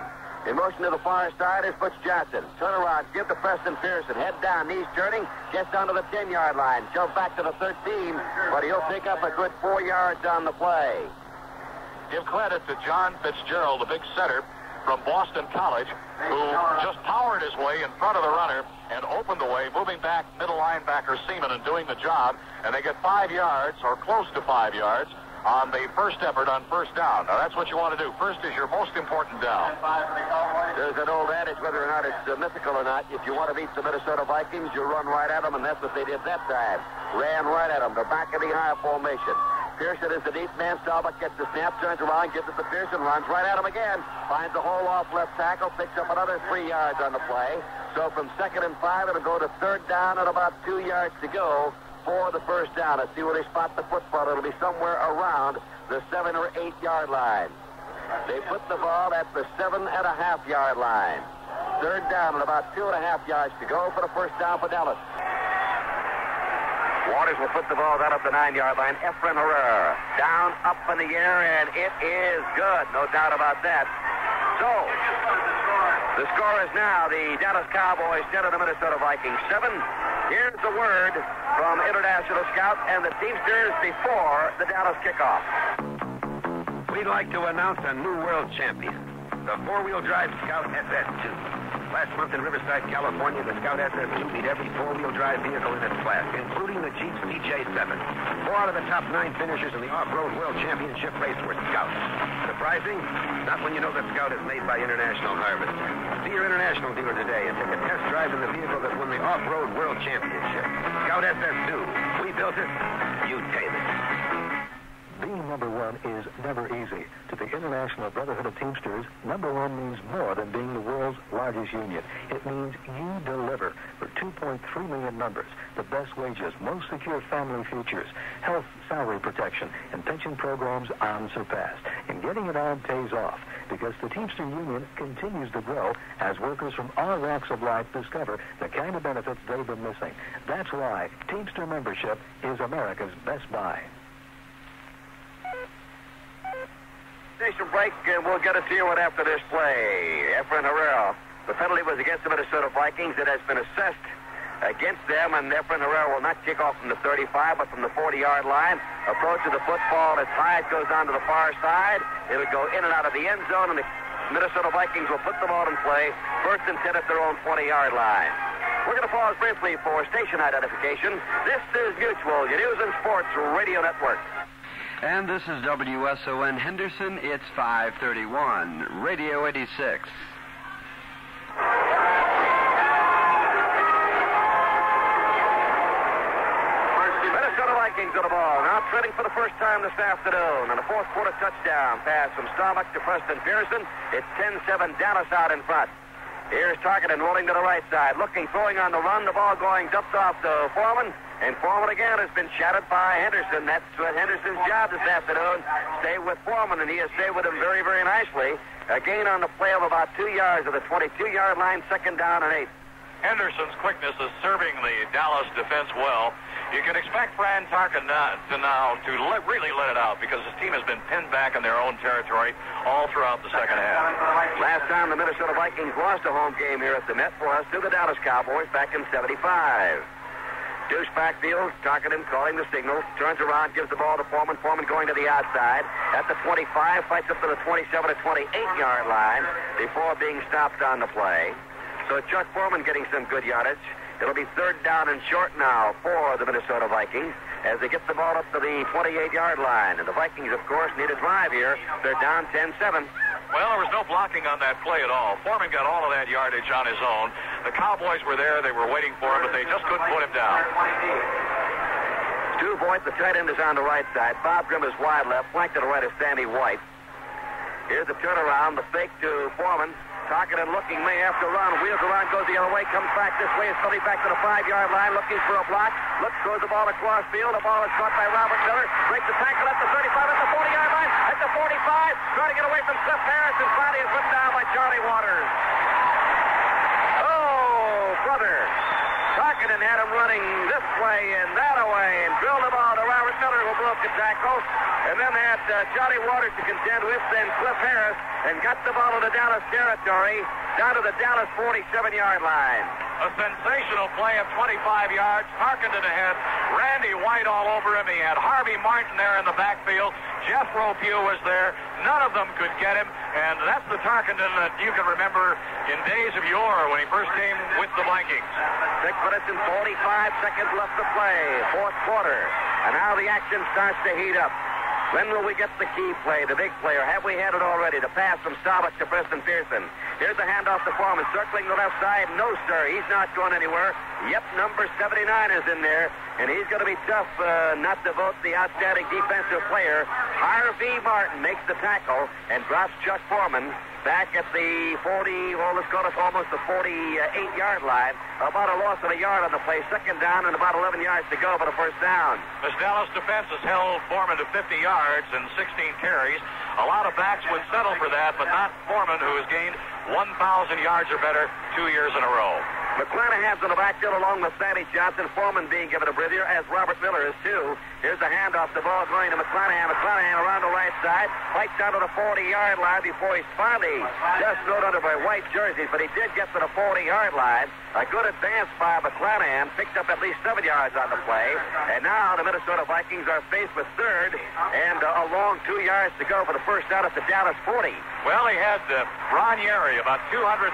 In motion to the far side is Butch Johnson. Turn around, give to Preston Pearson. Head down, knees turning, gets down to the 10-yard line. Jump back to the 13, but he'll pick up a good 4 yards on the play.
Give credit to John Fitzgerald, the big center from Boston College, who just powered his way in front of the runner and opened the way, moving back middle linebacker Seaman and doing the job. And they get 5 yards, or close to 5 yards, on the first effort on first down. Now, that's what you want to do. First is your most important down.
There's an old adage, whether or not it's mythical or not, if you want to beat the Minnesota Vikings, you run right at them, and that's what they did that time. Ran right at them. They're back in the high formation. Pearson is the deep man. Staubach gets the snap, turns around, gives it to Pearson, runs right at him again. Finds a hole off left tackle, picks up another 3 yards on the play. So from 2nd and 5, it'll go to 3rd down and about 2 yards to go for the first down. Let's see where they spot the football. It'll be somewhere around the 7 or 8 yard line. They put the ball at the 7.5 yard line. 3rd down and about 2.5 yards to go for the first down for Dallas. Waters will put the ball down up the 9 yard line. Efren Herrera down, up in the air, and it is good. No doubt about that. So, the score is now the Dallas Cowboys 10 of the Minnesota Vikings 7. Here's the word from International Scout and the Teamsters before the Dallas kickoff.
We'd like to announce a new world champion, the 4-wheel drive Scout SS2. Last month in Riverside, California, the Scout SS2 beat every 4-wheel drive vehicle in its class, including the Jeep's DJ7. 4 out of the top 9 finishers in the off-road world championship race were Scouts. Surprising? Not when you know that Scout is made by International Harvest. See your International dealer today and take a test drive in the vehicle that won the off-road world championship. Scout SS2. We built it. You tailed it.
Being number 1 is never easy. To the International Brotherhood of Teamsters, number 1 means more than being the world's largest union. It means you deliver for 2.3 million members, the best wages, most secure family futures, health, salary protection, and pension programs unsurpassed. And getting it on pays off because the Teamster Union continues to grow as workers from all walks of life discover the kind of benefits they've been missing. That's why Teamster membership is America's best buy.
station break, and we'll get it to you right after this play. Efren Herrera. The penalty was against the Minnesota Vikings. It has been assessed against them, and Efren Herrera will not kick off from the 35, but from the 40-yard line. Approaches the football as high as it goes down to the far side. It'll go in and out of the end zone, and the Minnesota Vikings will put the ball in play. First and 10 at their own 20-yard line. We're going to pause briefly for station identification. This is Mutual, your news and sports radio network.
And this is WSON Henderson. It's 531, Radio 86.
Minnesota Vikings on the ball. Now trending for the first time this afternoon. And a fourth quarter touchdown pass from Starbuck to Preston Pearson. It's 10-7 Dallas out in front. Here's Tarkenton rolling to the right side. Looking, throwing on the run. The ball going dumped off to Foreman. And Foreman again has been shattered by Henderson. That's what Henderson's job this afternoon. Stay with Foreman, and he has stayed with him very, very nicely. A gain on the play of about 2 yards of the 22-yard line, second down and 8.
Henderson's quickness is serving the Dallas defense well. You can expect Fran Tarkenton to really let it out because his team has been pinned back in their own territory all throughout the second half.
Last time the Minnesota Vikings lost a home game here at the Met was to the Dallas Cowboys back in 75. Deuce backfield, Tarkenton calling the signal, turns around, gives the ball to Foreman. Foreman going to the outside. At the 25, fights up to the 27 to 28-yard line before being stopped on the play. So Chuck Foreman getting some good yardage. It'll be third down and short now for the Minnesota Vikings as they get the ball up to the 28-yard line. And the Vikings, of course, need a drive here. They're down 10-7.
Well, there was no blocking on that play at all. Foreman got all of that yardage on his own. The Cowboys were there. They were waiting for him, but they just couldn't put him down.
Stu Voigt, the tight end, is on the right side. Bob Grimm is wide left. Flank to the right is Sandy White. Here's the turnaround. The fake to Foreman. Tarkenton looking, may have to run. Wheels around, goes the other way, comes back this way. Is fully back to the 5-yard line, looking for a block. Looks, throws the ball across field. The ball is caught by Robert Miller. Breaks the tackle at the 35, at the 40-yard line, at the 45. Trying to get away from Cliff Harris, and finally is put down by Charlie Waters. Oh, brother. Tarkenton had him running this way and that way and drilled the ball to Robert Miller, who broke the tackle. And then they had Charlie Waters to contend with, then Cliff Harris, and got the ball to the Dallas territory, down to the Dallas 47-yard line.
A sensational play of 25 yards. Tarkenton ahead. Randy White all over him. He had Harvey Martin there in the backfield. Jeff Ropew was there. None of them could get him. And that's the Tarkenton that you can remember in days of yore when he first came with the Vikings.
6 minutes and 45 seconds left to play. Fourth quarter. And now the action starts to heat up. When will we get the key play, the big player? Have we had it already? The pass from Starbuck to Preston Pearson. Here's the handoff to Foreman, circling the left side. No, sir, he's not going anywhere. Yep, number 79 is in there, and he's going to be tough not to vote the outstanding defensive player. Harvey Martin makes the tackle and drops Chuck Foreman back at the 40, well, let's call it almost the 48-yard line. About a loss of a yard on the play. Second down and about 11 yards to go for the first down.
This Dallas defense has held Foreman to 50 yards and 16 carries. A lot of backs would settle for that, but not Foreman, who has gained 1,000 yards or better 2 years in a row.
McClanahan's on the backfield along with Sandy Johnson. Foreman being given a breather, as Robert Miller is too. Here's the handoff. The ball going to McClanahan. McClanahan around the right side. Fights down to the 40-yard line before he's finally just snowed under by white jerseys, but he did get to the 40-yard line. A good advance by McClanahan. Picked up at least 7 yards on the play. And now the Minnesota Vikings are faced with third and a long 2 yards to go for the first down at the Dallas 40.
Well, he had Ron Yeri, about 275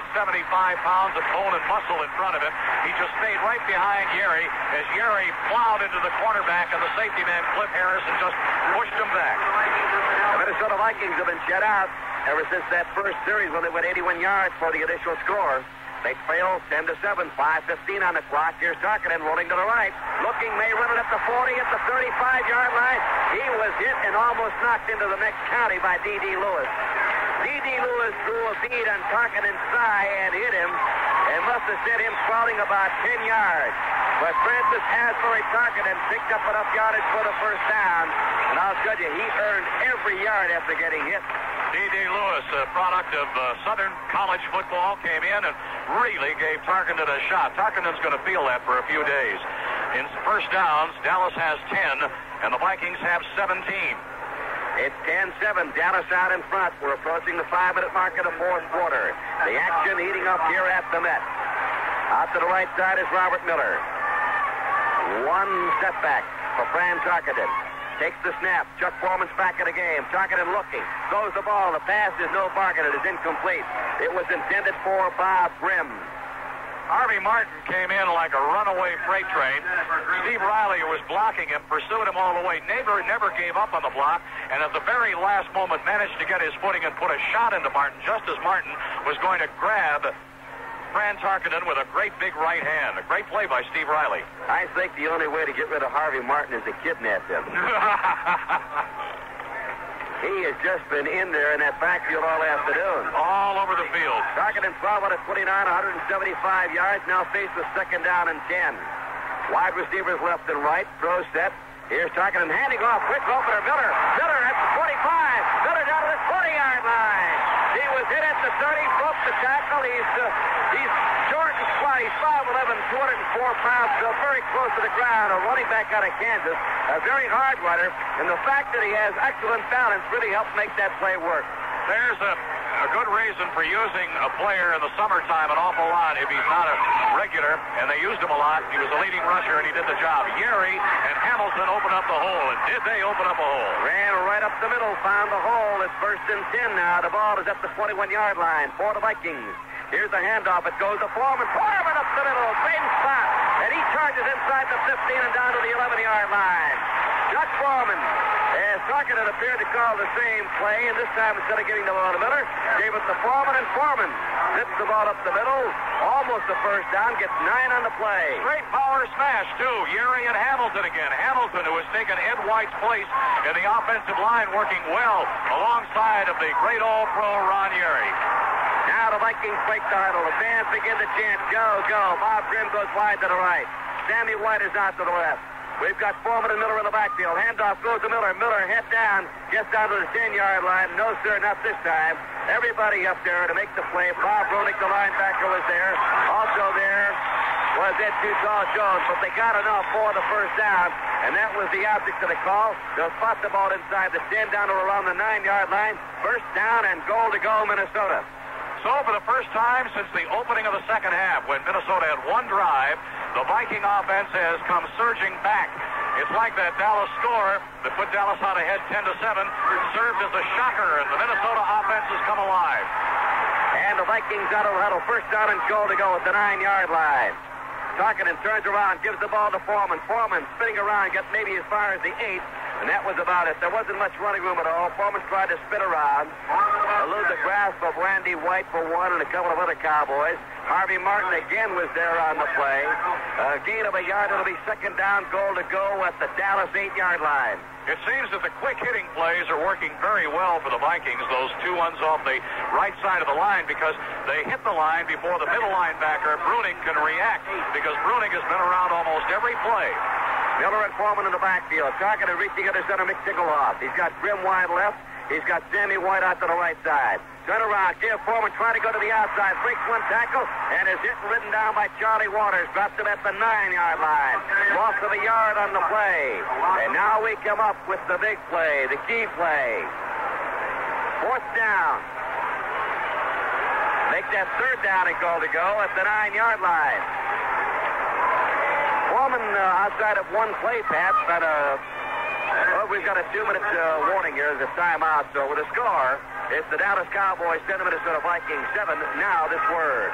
pounds of bone and muscle in front of him. He just stayed right behind Yeri as Yeri plowed into the cornerback and the safety man, Cliff Harris, and just pushed him back.
The Minnesota Vikings have been shut out ever since that first series when they went 81 yards for the initial score. They failed 10-7, 5:15 on the clock. Here's Tarkenton rolling to the right. Looking, may run it at the 40, at the 35-yard line. He was hit and almost knocked into the next county by D.D. Lewis. D.D. Lewis drew a bead on Tarkenton's thigh and hit him, and must have sent him crawling about 10 yards. But Francis Asbury Tarkenton picked up enough yardage for the first down, and I'll tell you, he earned every yard after getting hit.
D.D. Lewis, a product of Southern college football, came in and really gave Tarkenton a shot. Tarkenton's going to feel that for a few days. In first downs, Dallas has 10, and the Vikings have 17.
It's 10-7. Dallas out in front. We're approaching the 5-minute mark of the fourth quarter. The action heating up here at the Met. Out to the right side is Robert Miller. One setback for Fran Tarkenton. Takes the snap. Chuck Foreman's back in the game. Tarkenton looking. Throws the ball. The pass is no bargain. It is incomplete. It was intended for Bob Grimm.
Harvey Martin came in like a runaway freight train. Steve Riley was blocking him, pursued him all the way. Never gave up on the block, and at the very last moment managed to get his footing and put a shot into Martin just as Martin was going to grab Fran Tarkenton with a great big right hand. A great play by Steve Riley.
I think the only way to get rid of Harvey Martin is to kidnap him. He has just been in there in that backfield all afternoon.
All over the field.
Tarkenton 12 out of 29, 175 yards. Now faced with second down and 10. Wide receivers left and right. Throw set. Here's Tarkenton handing off. Quick opener. Miller. Miller at the 45. Miller down to the 20-yard line. He was hit at the 30. Broke the tackle. He's short and squat. He's 5'11", 204 pounds. Very close to the ground. A running back out of Kansas. A very hard runner. And the fact that he has excellent balance really helped make that play work.
There's a good reason for using a player in the summertime an awful lot if he's not a regular, and they used him a lot. He was a leading rusher, and he did the job. Yeri and Hamilton opened up the hole, and did they open up a hole?
Ran right up the middle, found the hole. It's 1st and 10 now. The ball is at the 41-yard line for the Vikings. Here's the handoff. It goes to Foreman. Foreman up the middle. Same spot. And he charges inside the 15 and down to the 11-yard line. Chuck Foreman, as Tarkenton appeared to call the same play, and this time instead of giving the ball to Miller, gave it to Foreman, and Foreman zips the ball up the middle, almost a first down, gets 9 on the play.
Great power smash, too. Yeri and Hamilton again. Hamilton, who has taken Ed White's place in the offensive line, working well alongside of the great all-pro Ron Yeri.
Now the Vikings break the huddle. The fans begin to chant, go, go. Bob Grimm goes wide to the right. Sammy White is out to the left. We've got Foreman and Miller in the backfield. Handoff goes to Miller. Miller head down, gets down to the 10-yard line. No, sir, not this time. Everybody up there to make the play. Bob Roenick, the linebacker, was there. Also there was Ed Too-Tall Jones, but they got enough for the first down, and that was the object of the call. They'll spot the ball inside the 10 down to around the 9-yard line. First down and goal to go, Minnesota.
So for the first time since the opening of the second half, when Minnesota had one drive, the Viking offense has come surging back. It's like that Dallas score that put Dallas out ahead 10-7 served as a shocker, and the Minnesota offense has come alive.
And the Vikings out of the huddle. First down and goal to go at the 9-yard line. Tarkenton turns around, gives the ball to Foreman. Foreman spinning around, gets maybe as far as the 8. And that was about it. There wasn't much running room at all. Foreman tried to spin around. Elude the grasp of Randy White for one and a couple of other Cowboys. Harvey Martin again was there on the play. A gain of a yard. It'll be second down, goal to go at the Dallas 8-yard line.
It seems that the quick hitting plays are working very well for the Vikings, those two ones off the right side of the line, because they hit the line before the middle linebacker, Bruning, can react, because Bruning has been around almost every play.
Miller and Foreman in the backfield. Tarkenton reaching under center, McTickle off. He's got Grimm wide left. He's got Sammy White out to the right side. Turn around. Give Foreman trying to go to the outside. Breaks one tackle and is hit and ridden down by Charlie Waters. Drops him at the 9-yard line. Loss of a yard on the play. And now we come up with the big play, the key play. Fourth down. Make that third down and goal to go at the 9-yard line. Foreman outside of one play, Pat, but we've got a 2-minute warning here. There's a timeout. So with a score, it's the Dallas Cowboys 10, the Minnesota Vikings 7. Now this word.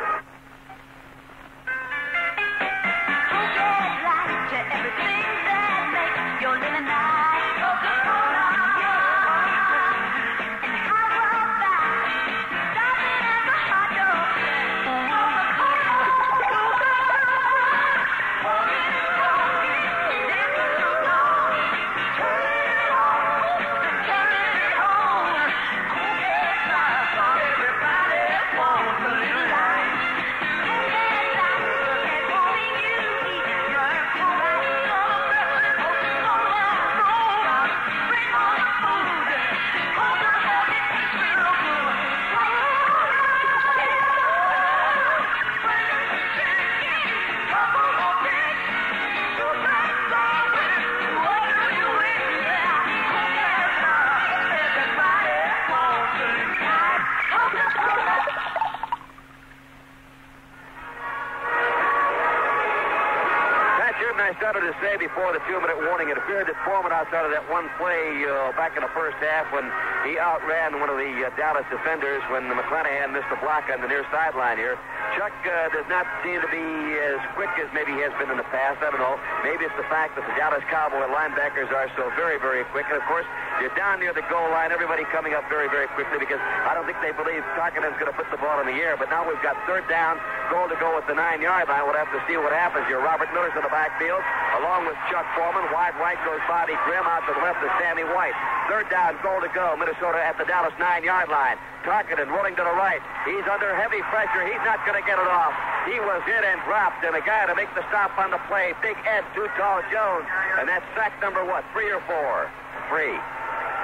started to say before the 2-minute warning, it appeared that Foreman, outside of that one play back in the first half when he outran one of the Dallas defenders when McClanahan missed the block on the near sideline here, Chuck does not seem to be as quick as maybe he has been in the past. I don't know. Maybe it's the fact that the Dallas Cowboy linebackers are so very, very quick. And, of course, you're down near the goal line, everybody coming up very, very quickly because I don't think they believe Tarkenton's going to put the ball in the air. But now we've got third down, goal to go at the 9-yard line. We'll have to see what happens here. Robert Miller's in the backfield, along with Chuck Foreman. Wide right goes Bobby Grimm. Out to the left is Sammy White. Third down, goal to go. Minnesota at the Dallas 9-yard line. Tarkenton rolling to the right. He's under heavy pressure. He's not going to get it off. He was hit and dropped, and the guy to make the stop on the play, Big Ed Too Tall Jones. And that's sack number, 3 or 4? 3.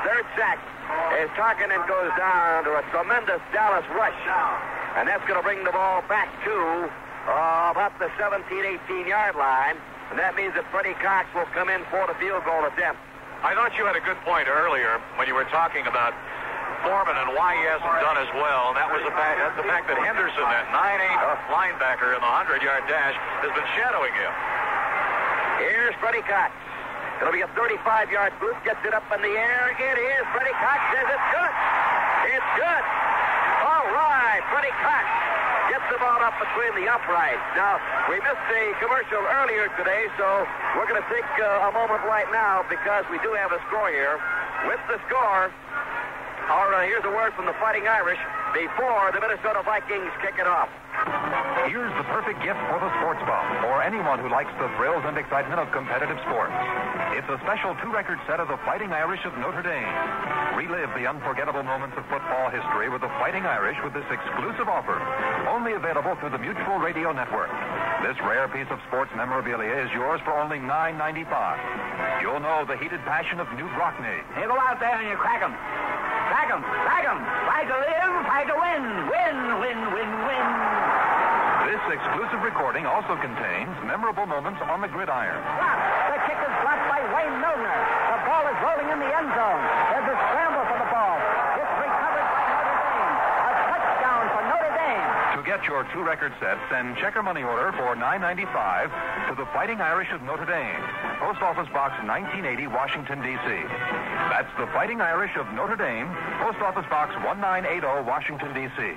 Third sack as Tarkenton goes down to a tremendous Dallas rush. And that's going to bring the ball back to about the 17, 18-yard line. And that means that Freddie Cox will come in for the field goal attempt.
I thought you had a good point earlier when you were talking about Foreman and why he hasn't done as well. And that was the fact that Henderson, that 9'8" linebacker in the 100-yard dash, has been shadowing him.
Here's Freddie Cox. It'll be a 35-yard boost. Gets it up in the air. It is. Freddie Cox says it's good. It's good. All right. Freddie Cox gets the ball up between the uprights. Now, we missed a commercial earlier today, so we're going to take a moment right now because we do have a score here. With the score, here's a word from the Fighting Irish before the Minnesota Vikings kick it off.
Here's the perfect gift for the sports bum, or anyone who likes the thrills and excitement of competitive sports. It's a special 2-record set of the Fighting Irish of Notre Dame. Relive the unforgettable moments of football history with the Fighting Irish with this exclusive offer, only available through the Mutual Radio Network. This rare piece of sports memorabilia is yours for only $9.95. You'll know the heated passion of Newt Rockne.
You go out there and you crack 'em. Crack 'em. Crack 'em. Fight to live, fight to win. Win, win, win, win.
This exclusive recording also contains memorable moments on the gridiron.
The kick is blocked by Wayne Milner. The ball is rolling in the end zone. There's a scramble for the ball. It's recovered by Notre Dame. A touchdown for Notre Dame.
To get your 2-record set, send check or money order for $9.95 to the Fighting Irish of Notre Dame, Post Office Box 1980, Washington, D.C. That's the Fighting Irish of Notre Dame, Post Office Box 1980, Washington, D.C.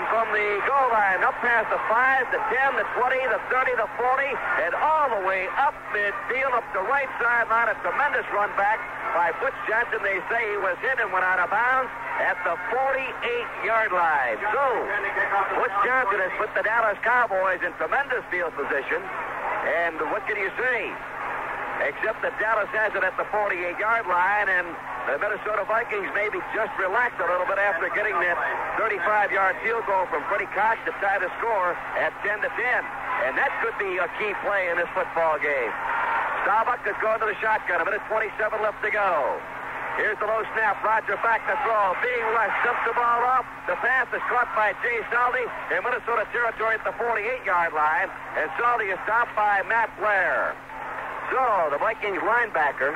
From the goal line up past the 5, the 10, the 20, the 30, the 40, and all the way up midfield, up the right sideline. A tremendous run back by Butch Johnson. They say he was hit and went out of bounds at the 48-yard line. So, Butch Johnson has put the Dallas Cowboys in tremendous field position. And what can you say? Except that Dallas has it at the 48-yard line, and the Minnesota Vikings maybe just relaxed a little bit after getting that 35-yard field goal from Freddie Cox to tie the score at 10-10. And that could be a key play in this football game. Starbuck is going to the shotgun. A minute 27 left to go. Here's the low snap. Roger back to throw. Being rushed. Dumps the ball off. The pass is caught by Jay Saldi in Minnesota territory at the 48-yard line. And Saldi is stopped by Matt Blair. So the Vikings linebacker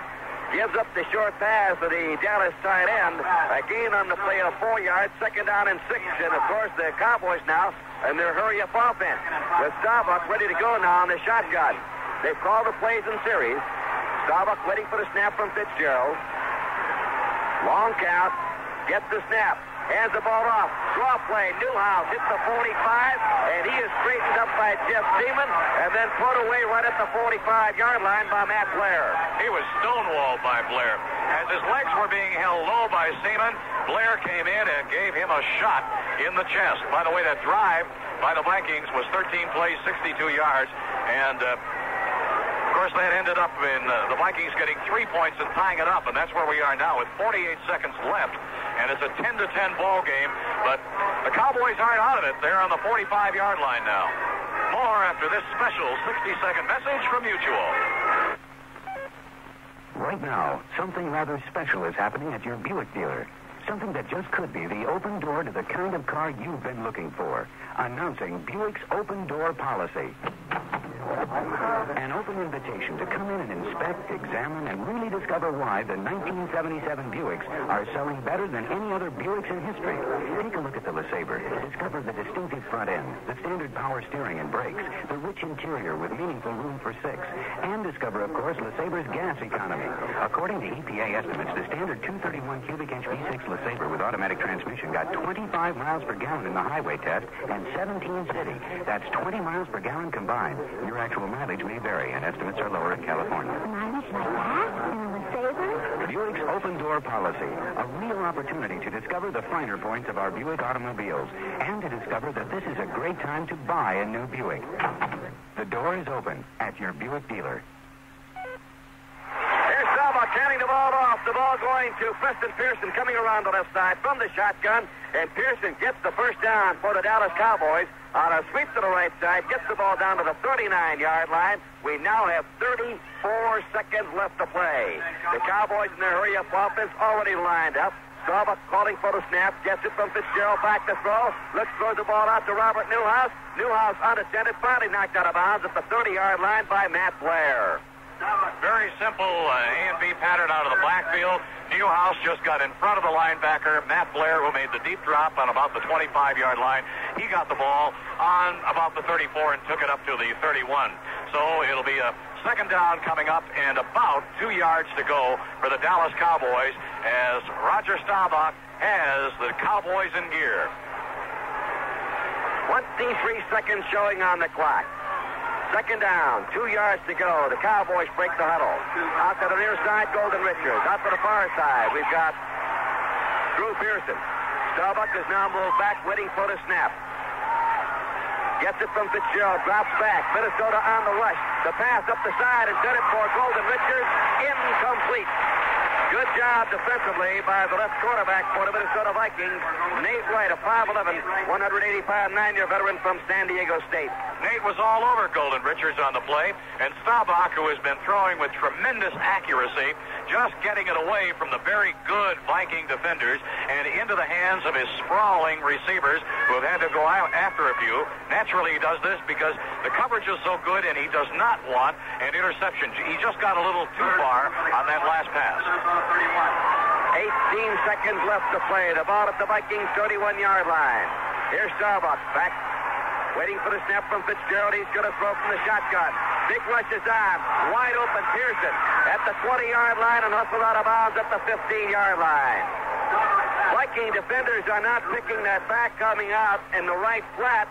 gives up the short pass to the Dallas tight end. A gain on the play of 4 yards, 2nd down and 6. And, of course, the Cowboys now in their hurry-up offense. With Starbuck ready to go now on the shotgun. They've called the plays in series. Starbuck waiting for the snap from Fitzgerald. Long count. Gets the snap. Hands the ball off. Draw play. Newhouse hits the 45, and he is straightened up by Jeff Seaman and then put away right at the 45-yard line by Matt Blair.
He was stonewalled by Blair. As his legs were being held low by Seaman, Blair came in and gave him a shot in the chest. By the way, that drive by the Vikings was 13 plays, 62 yards, and of course, that ended up in the Vikings getting 3 points and tying it up, and that's where we are now with 48 seconds left. And it's a 10-10 ball game, but the Cowboys aren't out of it. They're on the 45-yard line now. More after this special 60-second message from Mutual.
Right now, something rather special is happening at your Buick dealer. Something that just could be the open door to the kind of car you've been looking for. Announcing Buick's open door policy. An open invitation to come in and inspect, examine, and really discover why the 1977 Buicks are selling better than any other Buicks in history. Take a look at the LeSabre. Discover the distinctive front end, the standard power steering and brakes, the rich interior with meaningful room for six, and discover, of course, LeSabre's gas economy. According to EPA estimates, the standard 231 cubic inch V6 LeSabre with automatic transmission got 25 miles per gallon in the highway test and 17 city. That's 20 miles per gallon combined. Your actual mileage may vary, and estimates are lower in California.
Mileage like that? In a LeSabre?
Buick's open door policy, a real opportunity to discover the finer points of our Buick automobiles and to discover that this is a great time to buy a new Buick. The door is open at your Buick dealer.
Here's Staubach handing the ball off. The ball going to Preston Pearson coming around the left side from the shotgun, and Pearson gets the first down for the Dallas Cowboys. On a sweep to the right side, gets the ball down to the 39-yard line. We now have 34 seconds left to play. The Cowboys in their hurry-up offense already lined up. Staubach calling for the snap, gets it from Fitzgerald, back to throw. Looks throws the ball out to Robert Newhouse. Newhouse unattended, finally knocked out of bounds at the 30-yard line by Matt Blair.
Very simple A and B pattern out of the backfield. Newhouse just got in front of the linebacker, Matt Blair, who made the deep drop on about the 25-yard line. He got the ball on about the 34 and took it up to the 31. So it'll be a second down coming up and about 2 yards to go for the Dallas Cowboys as Roger Staubach has the Cowboys in gear.
23 seconds showing on the clock. Second down, 2 yards to go. The Cowboys break the huddle. Out to the near side, Golden Richards. Out to the far side, we've got Drew Pearson. Staubach is now moved back, waiting for the snap. Gets it from Fitzgerald, drops back. Minnesota on the rush. The pass up the side, intended for Golden Richards. Incomplete. Good job defensively by the left quarterback for the Minnesota Vikings, Nate Wright, a 5'11", 185-9-year veteran from San Diego State.
Nate was all over Golden Richards on the play, and Staubach, who has been throwing with tremendous accuracy, just getting it away from the very good Viking defenders and into the hands of his sprawling receivers who have had to go out after a few. Naturally, he does this because the coverage is so good and he does not want an interception. He just got a little too far on that last pass.
18 seconds left to play. The ball at the Vikings' 31-yard line. Here's Staubach back, waiting for the snap from Fitzgerald. He's going to throw from the shotgun. Big rush is on. Wide open Pearson at the 20-yard line and hustled out of bounds at the 15-yard line. Viking defenders are not picking that back coming out in the right flat.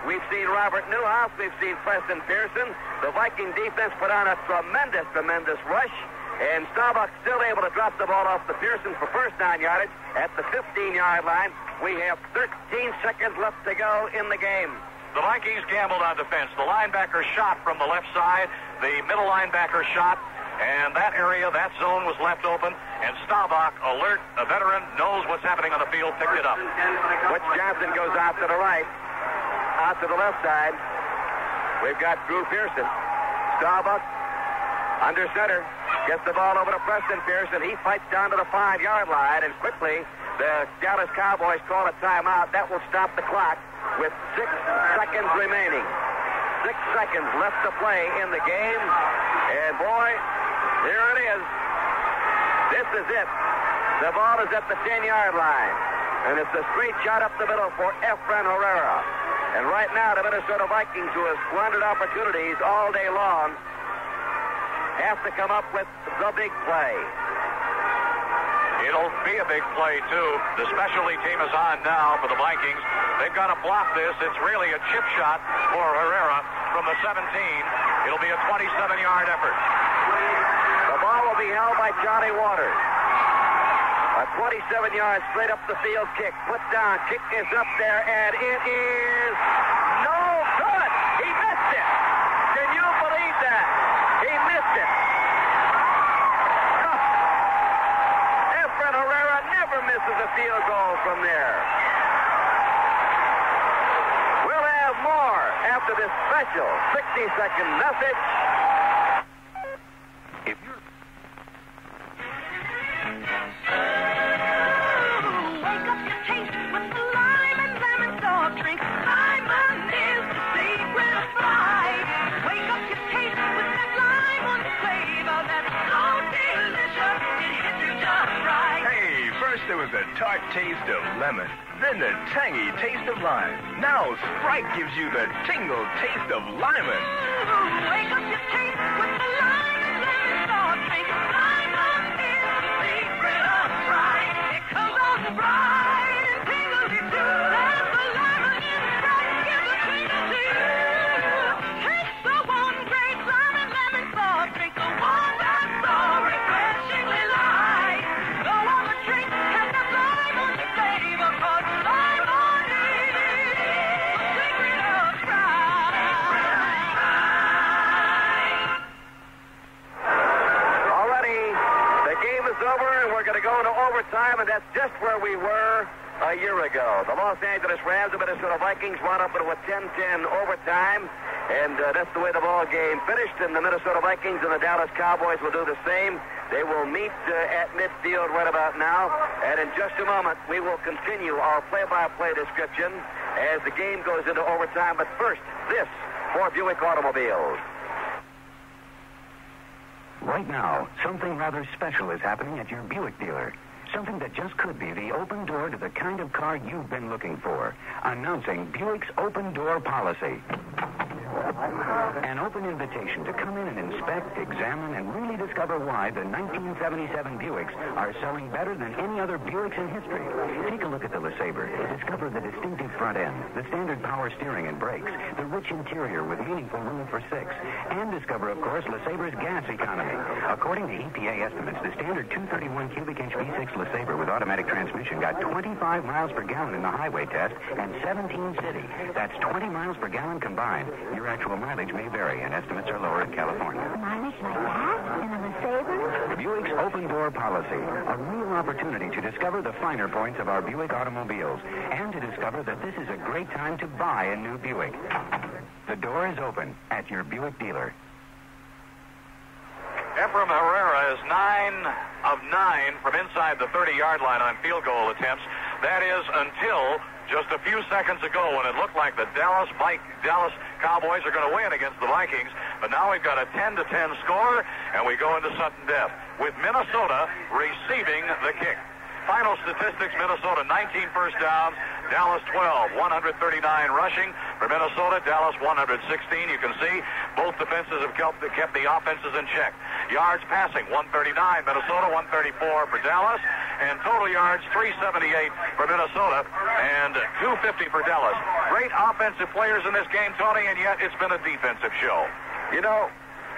We've seen Robert Newhouse. We've seen Preston Pearson. The Viking defense put on a tremendous rush. And Staubach still able to drop the ball off to Pearson for first down yardage at the 15-yard line. We have 13 seconds left to go in the game.
The Vikings gambled on defense. The linebacker shot from the left side. The middle linebacker shot. And that area, that zone was left open. And Staubach, alert, a veteran, knows what's happening on the field, picked it up.
Butch Johnson goes out to the right. Out to the left side. We've got Drew Pearson. Staubach under center. Gets the ball over to Preston Pearson. He fights down to the 5-yard line, and quickly the Dallas Cowboys call a timeout. That will stop the clock with 6 seconds remaining. 6 seconds left to play in the game. And boy, here it is. This is it. The ball is at the 10-yard line. And it's a straight shot up the middle for Efren Herrera. And right now, the Minnesota Vikings, who has squandered opportunities all day long, have to come up with the big play.
It'll be a big play, too. The specialty team is on now for the Vikings. They've got to block this. It's really a chip shot for Herrera from the 17. It'll be a 27-yard effort.
The ball will be held by Johnny Waters. A 27-yard straight up the field kick. Put down. Kick is up there, and it is no good. He missed it. Can you believe that? He missed it. Efren Herrera never misses a field goal from there. We'll have more after this special 60-second message.
If you're...
Wake up your taste with the lime and lemon soft drink. Lemon is the secret of life. Wake up your
there was the tart taste of lemon, then the tangy taste of lime. Now Sprite gives you the tingle taste of lemon.
Wake up your taste with the lime and lemon soft drink. Lemon is the secret of Sprite. It comes on Sprite and tingles you too. That's the lemon in Sprite. Give a tingle to you. Taste the one great lime and lemon soft drink. The one that's so refreshingly light. No other drink has that lemon flavor. Cause lemon is the secret of Sprite.
Already, the game is over, and we're going to go into overtime, and that's just where we were a year ago. The Los Angeles Rams and Minnesota Vikings wound up into a 10-10 overtime, and that's the way the ball game finished, and the Minnesota Vikings and the Dallas Cowboys will do the same. They will meet at midfield right about now, and in just a moment, we will continue our play-by-play description as the game goes into overtime. But first, this for Buick Automobiles.
Right now, something rather special is happening at your Buick dealer. Something that just could be the open door to the kind of car you've been looking for. Announcing Buick's open door policy. An open invitation to come in and inspect, examine, and really discover why the 1977 Buicks are selling better than any other Buicks in history. Take a look at the LeSabre. Discover the distinctive front end, the standard power steering and brakes, the rich interior with meaningful room for six, and discover, of course, LeSabre's gas economy. According to EPA estimates, the standard 231 cubic inch V6 LeSabre with automatic transmission got 25 miles per gallon in the highway test and 17 city. That's 20 miles per gallon combined. Your actual mileage may vary, and estimates are lower in California.
Mileage like that? In a LeSabre?
Buick's open door policy. A real opportunity to discover the finer points of our Buick automobiles and to discover that this is a great time to buy a new Buick. The door is open at your Buick dealer.
Efraim Herrera is 9 of 9 from inside the 30-yard line on field goal attempts. That is until just a few seconds ago when it looked like the Dallas Cowboys are going to win against the Vikings. But now we've got a 10-10 score, and we go into sudden death with Minnesota receiving the kick. Final statistics, Minnesota 19 first downs, Dallas 12, 139 rushing. For Minnesota, Dallas 116. You can see both defenses have kept the offenses in check. Yards passing, 139, Minnesota 134 for Dallas, and total yards 378 for Minnesota and 250 for Dallas. Great offensive players in this game, Tony, and yet it's been a defensive show.
You know,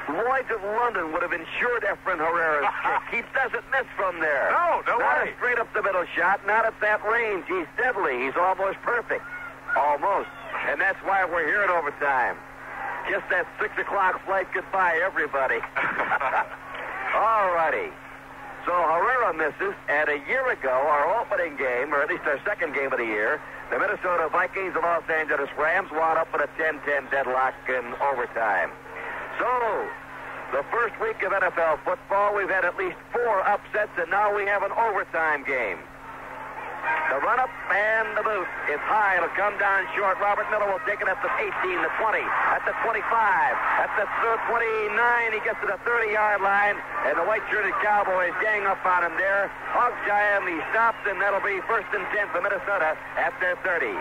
Lloyd's of London would have insured Efraim Herrera's kick. He doesn't miss from there.
No
not
way.
A straight up the middle shot, not at that range. He's deadly. He's almost perfect. Almost. And that's why we're here in overtime. Just that 6 o'clock flight goodbye, everybody. All righty. So Herrera misses, and a year ago, our opening game, or at least our second game of the year, the Minnesota Vikings and Los Angeles Rams wound up with a 10-10 deadlock in overtime. So, the first week of NFL football, we've had at least 4 upsets, and now we have an overtime game. The run-up and the boot is high. It'll come down short. Robert Miller will take it at the 18, the 20, at the 25, at the 29. He gets to the 30-yard line, and the white-shirted Cowboys gang up on him there. Hogs shy him. He stops, and that'll be 1st and 10 for Minnesota at their 30.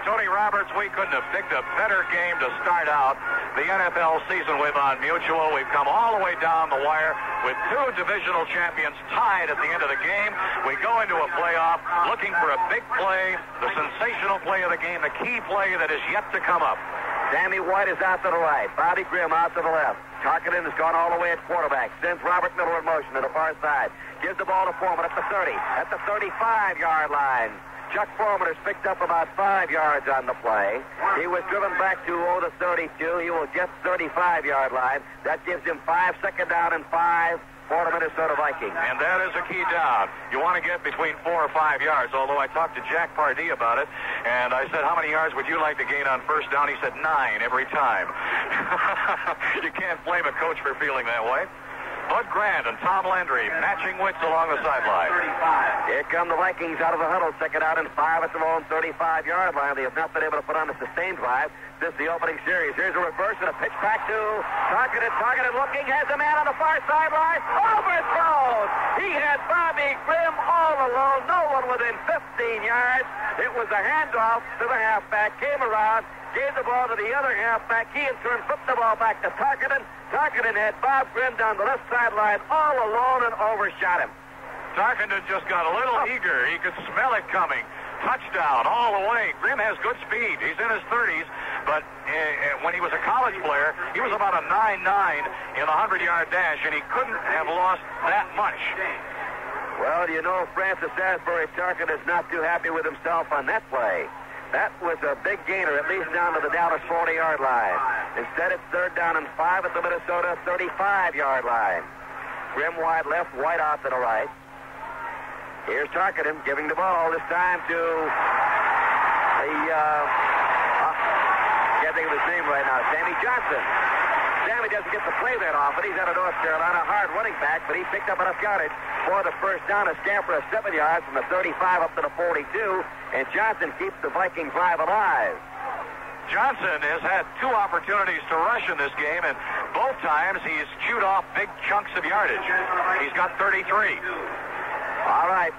Tony Roberts, we couldn't have picked a better game to start out the NFL season with on Mutual. We've come all the way down the wire with 2 divisional champions tied at the end of the game. We go into a playoff looking for a big play, the sensational play of the game, the key play that is yet to come up.
Sammy White is out to the right. Bobby Grimm out to the left. Tarkenton has gone all the way at quarterback. Sends Robert Miller in motion to the far side. Gives the ball to Foreman at the 30, at the 35-yard line. Chuck Foreman has picked up about 5 yards on the play. He was driven back to the 32. He will get 35-yard line. That gives him 5 second down and 5 for the Minnesota Vikings.
And that is a key down. You want to get between 4 or 5 yards, although I talked to Jack Pardee about it, and I said, how many yards would you like to gain on first down? He said 9 every time. You can't blame a coach for feeling that way. Bud Grant and Tom Landry matching wits along the sideline.
Here come the Vikings out of the huddle. Second out and 5 at their own 35-yard line. They have not been able to put on a sustained drive since the opening series. Here's a reverse and a pitch back to Tarkenton looking, has a man on the far sideline. Overthrown. He had Bobby Grimm all alone. No one within 15 yards. It was a handoff to the halfback, came around, gave the ball to the other halfback. He in turn flipped the ball back to Tarkenton. Tarkenton had Bob Grimm down the left sideline all alone and overshot him.
Tarkenton just got a little eager. He could smell it coming. Touchdown all the way. Grimm has good speed. He's in his 30s, but when he was a college player, he was about a 9.9 in a 100-yard dash, and he couldn't have lost that much.
Well, you know, Francis Asbury Tarkenton is not too happy with himself on that play. That was a big gainer, at least down to the Dallas 40-yard line. Instead, it's 3rd down and 5 at the Minnesota 35-yard line. Grimm wide left, White out to the right. Here's Tarkenton giving the ball this time to can't think of his name right now, Sammy Johnson. Sammy doesn't get to play that often. He's out of North Carolina, hard running back, but he picked up enough yardage for the first down, a scamper of 7 yards from the 35 up to the 42, and Johnson keeps the Viking drive alive.
Johnson has had 2 opportunities to rush in this game, and both times he's chewed off big chunks of yardage. He's got 33.
All right.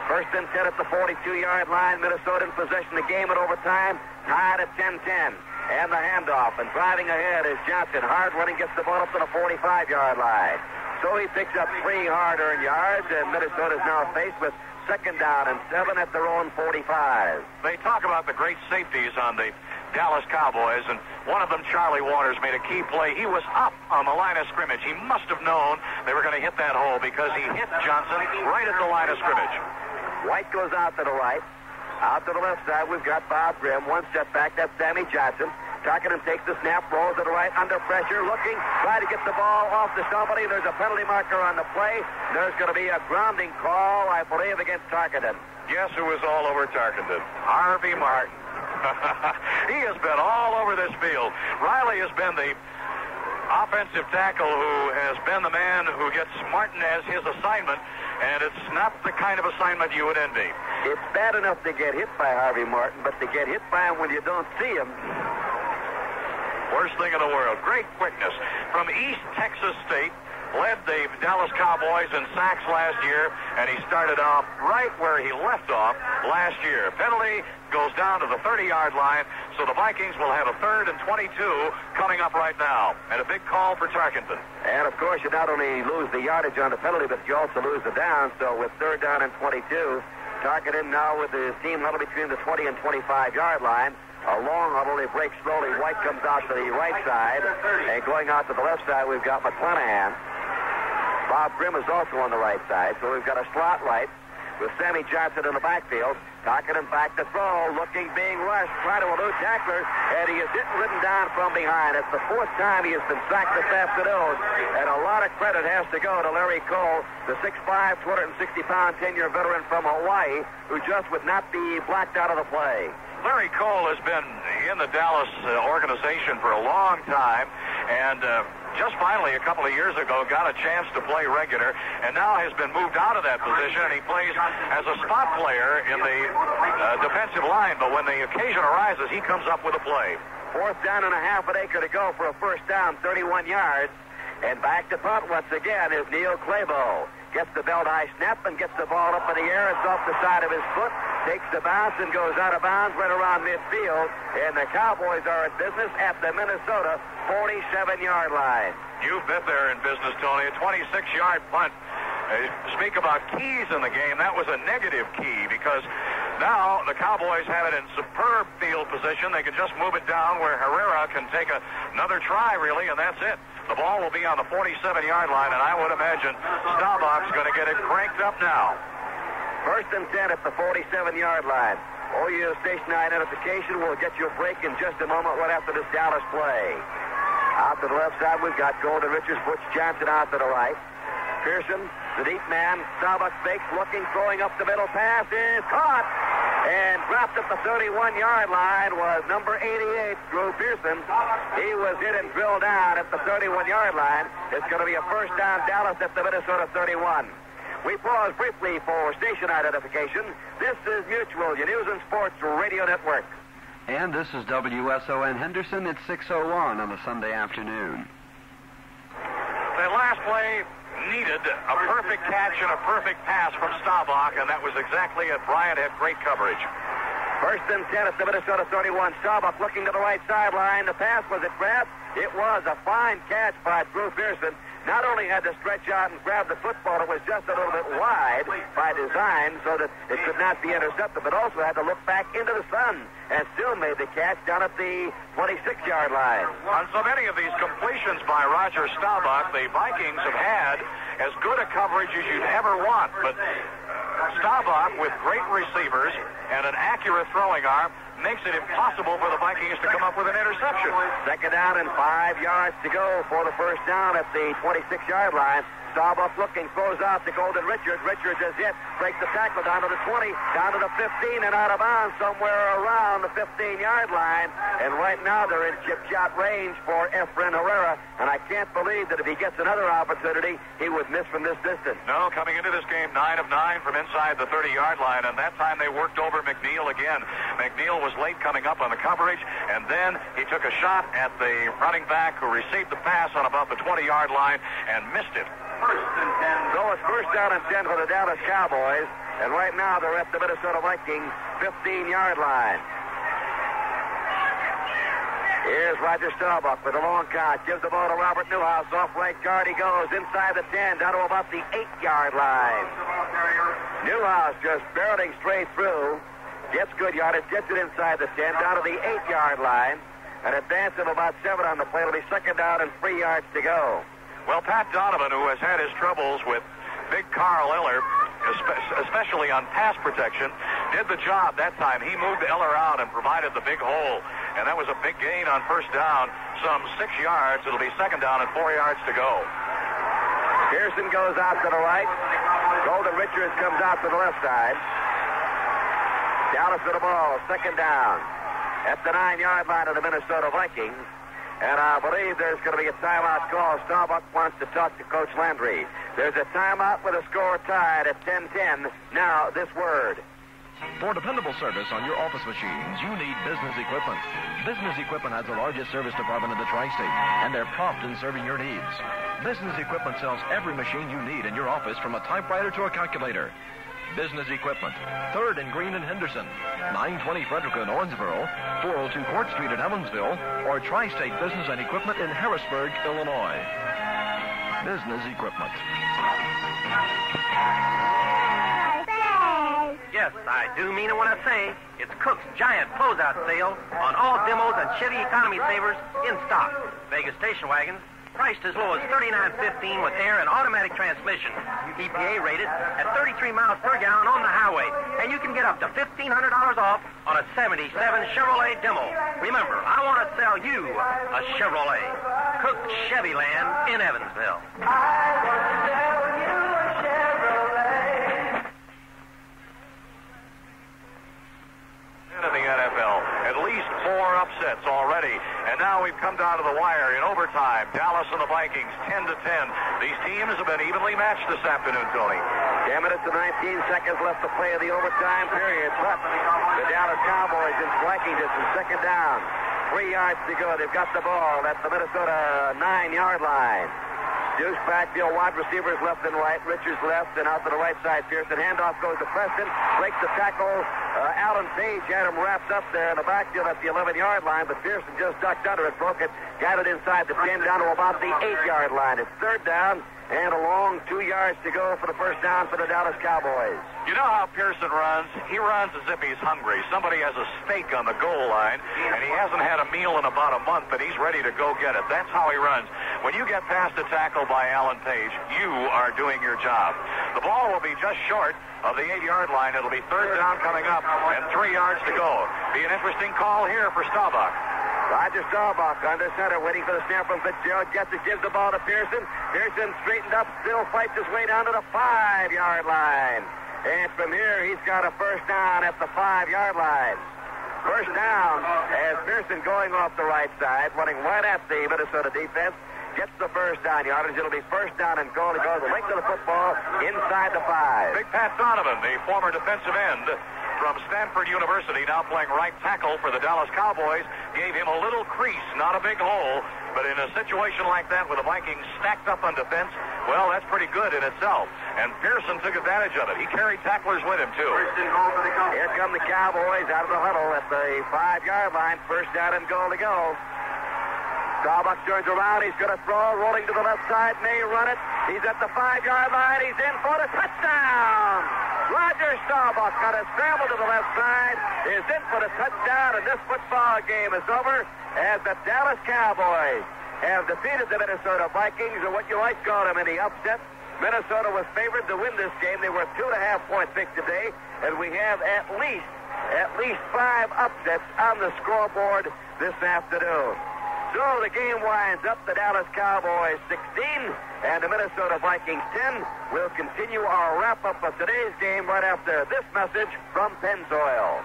1st and 10 at the 42-yard line. Minnesota in possession of the game at overtime. Tied at 10-10. And the handoff. And driving ahead is Johnson. Hard running, gets the ball up to the 45-yard line. So he picks up 3 hard-earned yards, and Minnesota is now faced with 2nd down and 7 at their own 45.
They talk about the great safeties on the Dallas Cowboys, and one of them, Charlie Waters, made a key play. He was up on the line of scrimmage. He must have known they were going to hit that hole because he hit Johnson right at the line of scrimmage.
White goes out to the right. Out to the left side, we've got Bob Grimm. 1 step back, that's Sammy Johnson. Tarkenton takes the snap, rolls to the right, under pressure, looking, trying to get the ball off to somebody. There's a penalty marker on the play. There's going to be a grounding call, I believe, against Tarkenton.
Guess who was all over Tarkenton? Harvey Martin. He has been all over this field. Riley has been the offensive tackle who has been the man who gets Martin as his assignment, and it's not the kind of assignment you would envy.
It's bad enough to get hit by Harvey Martin, but to get hit by him when you don't see him.
Worst thing in the world. Great quickness. From East Texas State, led the Dallas Cowboys in sacks last year, and he started off right where he left off last year. Penalty goes down to the 30-yard line, so the Vikings will have a 3rd and 22 coming up right now, and a big call for Tarkenton.
And, of course, you not only lose the yardage on the penalty, but you also lose the down, so with 3rd down and 22, Tarkenton now with his team huddle between the 20 and 25-yard line. A long huddle, they break slowly. White comes out to the right side, and going out to the left side, we've got McClanahan. Bob Grimm is also on the right side, so we've got a slot right with Sammy Johnson in the backfield. Tarkenton back to throw, looking, being rushed, trying to elude tacklers, and he is ridden down from behind. It's the 4th time he has been sacked this afternoon, and a lot of credit has to go to Larry Cole, the 6'5", 260-pound, 10-year veteran from Hawaii, who just would not be blacked out of the play.
Larry Cole has been in the Dallas organization for a long time, and just finally a couple of years ago got a chance to play regular, and now has been moved out of that position, and he plays as a spot player in the defensive line, but when the occasion arises, he comes up with a play.
4th down and a half an acre to go for a 1st down, 31 yards, and back to punt once again is Neil Clabo. Gets the belt high snap and gets the ball up in the air. It's off the side of his foot, takes the bounce and goes out of bounds right around midfield, and the Cowboys are in business at the Minnesota 47-yard line.
You've been there in business, Tony. A 26-yard punt. Speak about keys in the game. That was a negative key because now the Cowboys have it in superb field position. They can just move it down where Herrera can take another try, really, and that's it. The ball will be on the 47-yard line, and I would imagine Staubach's going to get it cranked up now.
1st and 10 at the 47-yard line. OU Station identification will get you a break in just a moment right after this Dallas play. Out to the left side, we've got Golden Richards, Butch Johnson out to the right. Pearson, the deep man, Staubach fakes, looking, throwing up the middle, pass is caught, and dropped at the 31-yard line was number 88, Drew Pearson. He was hit and drilled down at the 31-yard line. It's going to be a 1st down, Dallas at the Minnesota 31. We pause briefly for station identification. This is Mutual, your News and Sports Radio Network.
And this is WSON Henderson at 6:01 on a Sunday afternoon.
That last play needed a perfect catch and a perfect pass from Staubach, and that was exactly it. Bryant had great coverage.
First and 10 at the Minnesota 31. Staubach looking to the right sideline. The pass was it grabbed? It was a fine catch by Drew Pearson. Not only had to stretch out and grab the football, it was just a little bit wide by design so that it could not be intercepted, but also had to look back into the sun and still made the catch down at the 26-yard line.
On so many of these completions by Roger Staubach, the Vikings have had as good a coverage as you'd ever want, but Staubach, with great receivers and an accurate throwing arm, makes it impossible for the Vikings to come up with an interception.
Second down and 5 yards to go for the first down at the 26-yard line. Staubach looking, throws out to Golden Richards. Richards is hit, breaks the tackle down to the 20, down to the 15, and out of bounds somewhere around the 15-yard line. And right now they're in chip shot range for Efren Herrera, and I can't believe that if he gets another opportunity, he would miss from this distance.
No, coming into this game, 9 of 9 from inside the 30-yard line, and that time they worked over McNeil again. McNeil was late coming up on the coverage, and then he took a shot at the running back who received the pass on about the 20-yard line and missed it.
First and 10. So it's first down and 10 for the Dallas Cowboys, and right now they're at the Minnesota Vikings 15-yard line. Here's Roger Staubach with a long count. Gives the ball to Robert Newhouse. Off right guard he goes. Inside the 10, down to about the 8-yard line. Newhouse just barreling straight through. Gets good yardage. Gets it inside the 10, down to the 8-yard line. An advance of about 7 on the play. It'll be second down and 3 yards to go.
Well, Pat Donovan, who has had his troubles with big Carl Eller, especially on pass protection, did the job that time. He moved Eller out and provided the big hole, and that was a big gain on first down, some 6 yards. It'll be second down and 4 yards to go.
Pearson goes out to the right. Golden Richards comes out to the left side. Dallas with the ball, second down at the 9-yard line of the Minnesota Vikings. And I believe there's going to be a timeout call. Staubach wants to talk to Coach Landry. There's a timeout with a score tied at 10-10. Now, this word.
For dependable service on your office machines, you need Business Equipment. Business Equipment has the largest service department in the tri-state, and they're prompt in serving your needs. Business Equipment sells every machine you need in your office, from a typewriter to a calculator. Business Equipment, 3rd and Green in Henderson, 920 Frederick in Owensboro, 402 Court Street in Evansville, or Tri-State Business and Equipment in Harrisburg, Illinois. Business Equipment.
Yes, I do mean it when I say it's Cook's giant closeout sale on all demos and Chevy economy savers in stock. Vegas station wagons priced as low as $39.15 with air and automatic transmission. EPA rated at 33 miles per gallon on the highway. And you can get up to $1,500 off on a 77 Chevrolet demo. Remember, I want to sell you a Chevrolet. Cook Chevy Land in Evansville.
I want to sell you a Chevrolet.
In the NFL, at least 4 upsets already, and now we've come down to the wire in overtime. Dallas and the Vikings 10-10. These teams have been evenly matched this afternoon, Tony.
10 minutes and 19 seconds left to play of the overtime period. But the Dallas Cowboys in striking distance, second down, 3 yards to go. They've got the ball at the Minnesota 9-yard line. Deuce backfield, wide receivers left and right. Richards left and out to the right side. Pearson handoff goes to Preston. Breaks the tackle. Alan Page had him wrapped up there in the backfield at the 11-yard line, but Pearson just ducked under it, broke it, got it inside the 10 down to about the 8-yard line. It's third down and a long 2 yards to go for the first down for the Dallas Cowboys.
You know how Pearson runs? He runs as if he's hungry. Somebody has a steak on the goal line, and he hasn't had a meal in about a month, but he's ready to go get it. That's how he runs. When you get past a tackle by Alan Page, you are doing your job. The ball will be just short of the 8-yard line. It'll be third down coming up and 3 yards to go. Be an interesting call here for Staubach.
Roger Staubach under center, waiting for the snap from Fitzgerald. Gets it, gives the ball to Pearson. Pearson straightened up, still fights his way down to the 5-yard line. And from here, he's got a first down at the 5-yard line. First down as Pearson going off the right side, running right at the Minnesota defense. Gets the first down yardage. It'll be first down and goal. He goes the length of the football inside the 5.
Big Pat Donovan, the former defensive end from Stanford University, now playing right tackle for the Dallas Cowboys, gave him a little crease, not a big hole, but in a situation like that with the Vikings stacked up on defense, Well, that's pretty good in itself. And Pearson took advantage of it. He carried tacklers with him, too.
Here come the Cowboys out of the huddle at the 5-yard line. First down and goal to go. Starbuck turns around. He's going to throw, rolling to the left side. May run it. He's at the 5-yard line. He's in for the touchdown. Roger Starbuck got a scramble to the left side. Is in for the touchdown, and this football game is over as the Dallas Cowboys have defeated the Minnesota Vikings, or what you might call them in the upset. Minnesota was favored to win this game. They were a 2.5-point pick today, and we have at least 5 upsets on the scoreboard this afternoon. So the game winds up, the Dallas Cowboys 16 and the Minnesota Vikings 10. We'll continue our wrap-up of today's game right after this message from Pennzoil.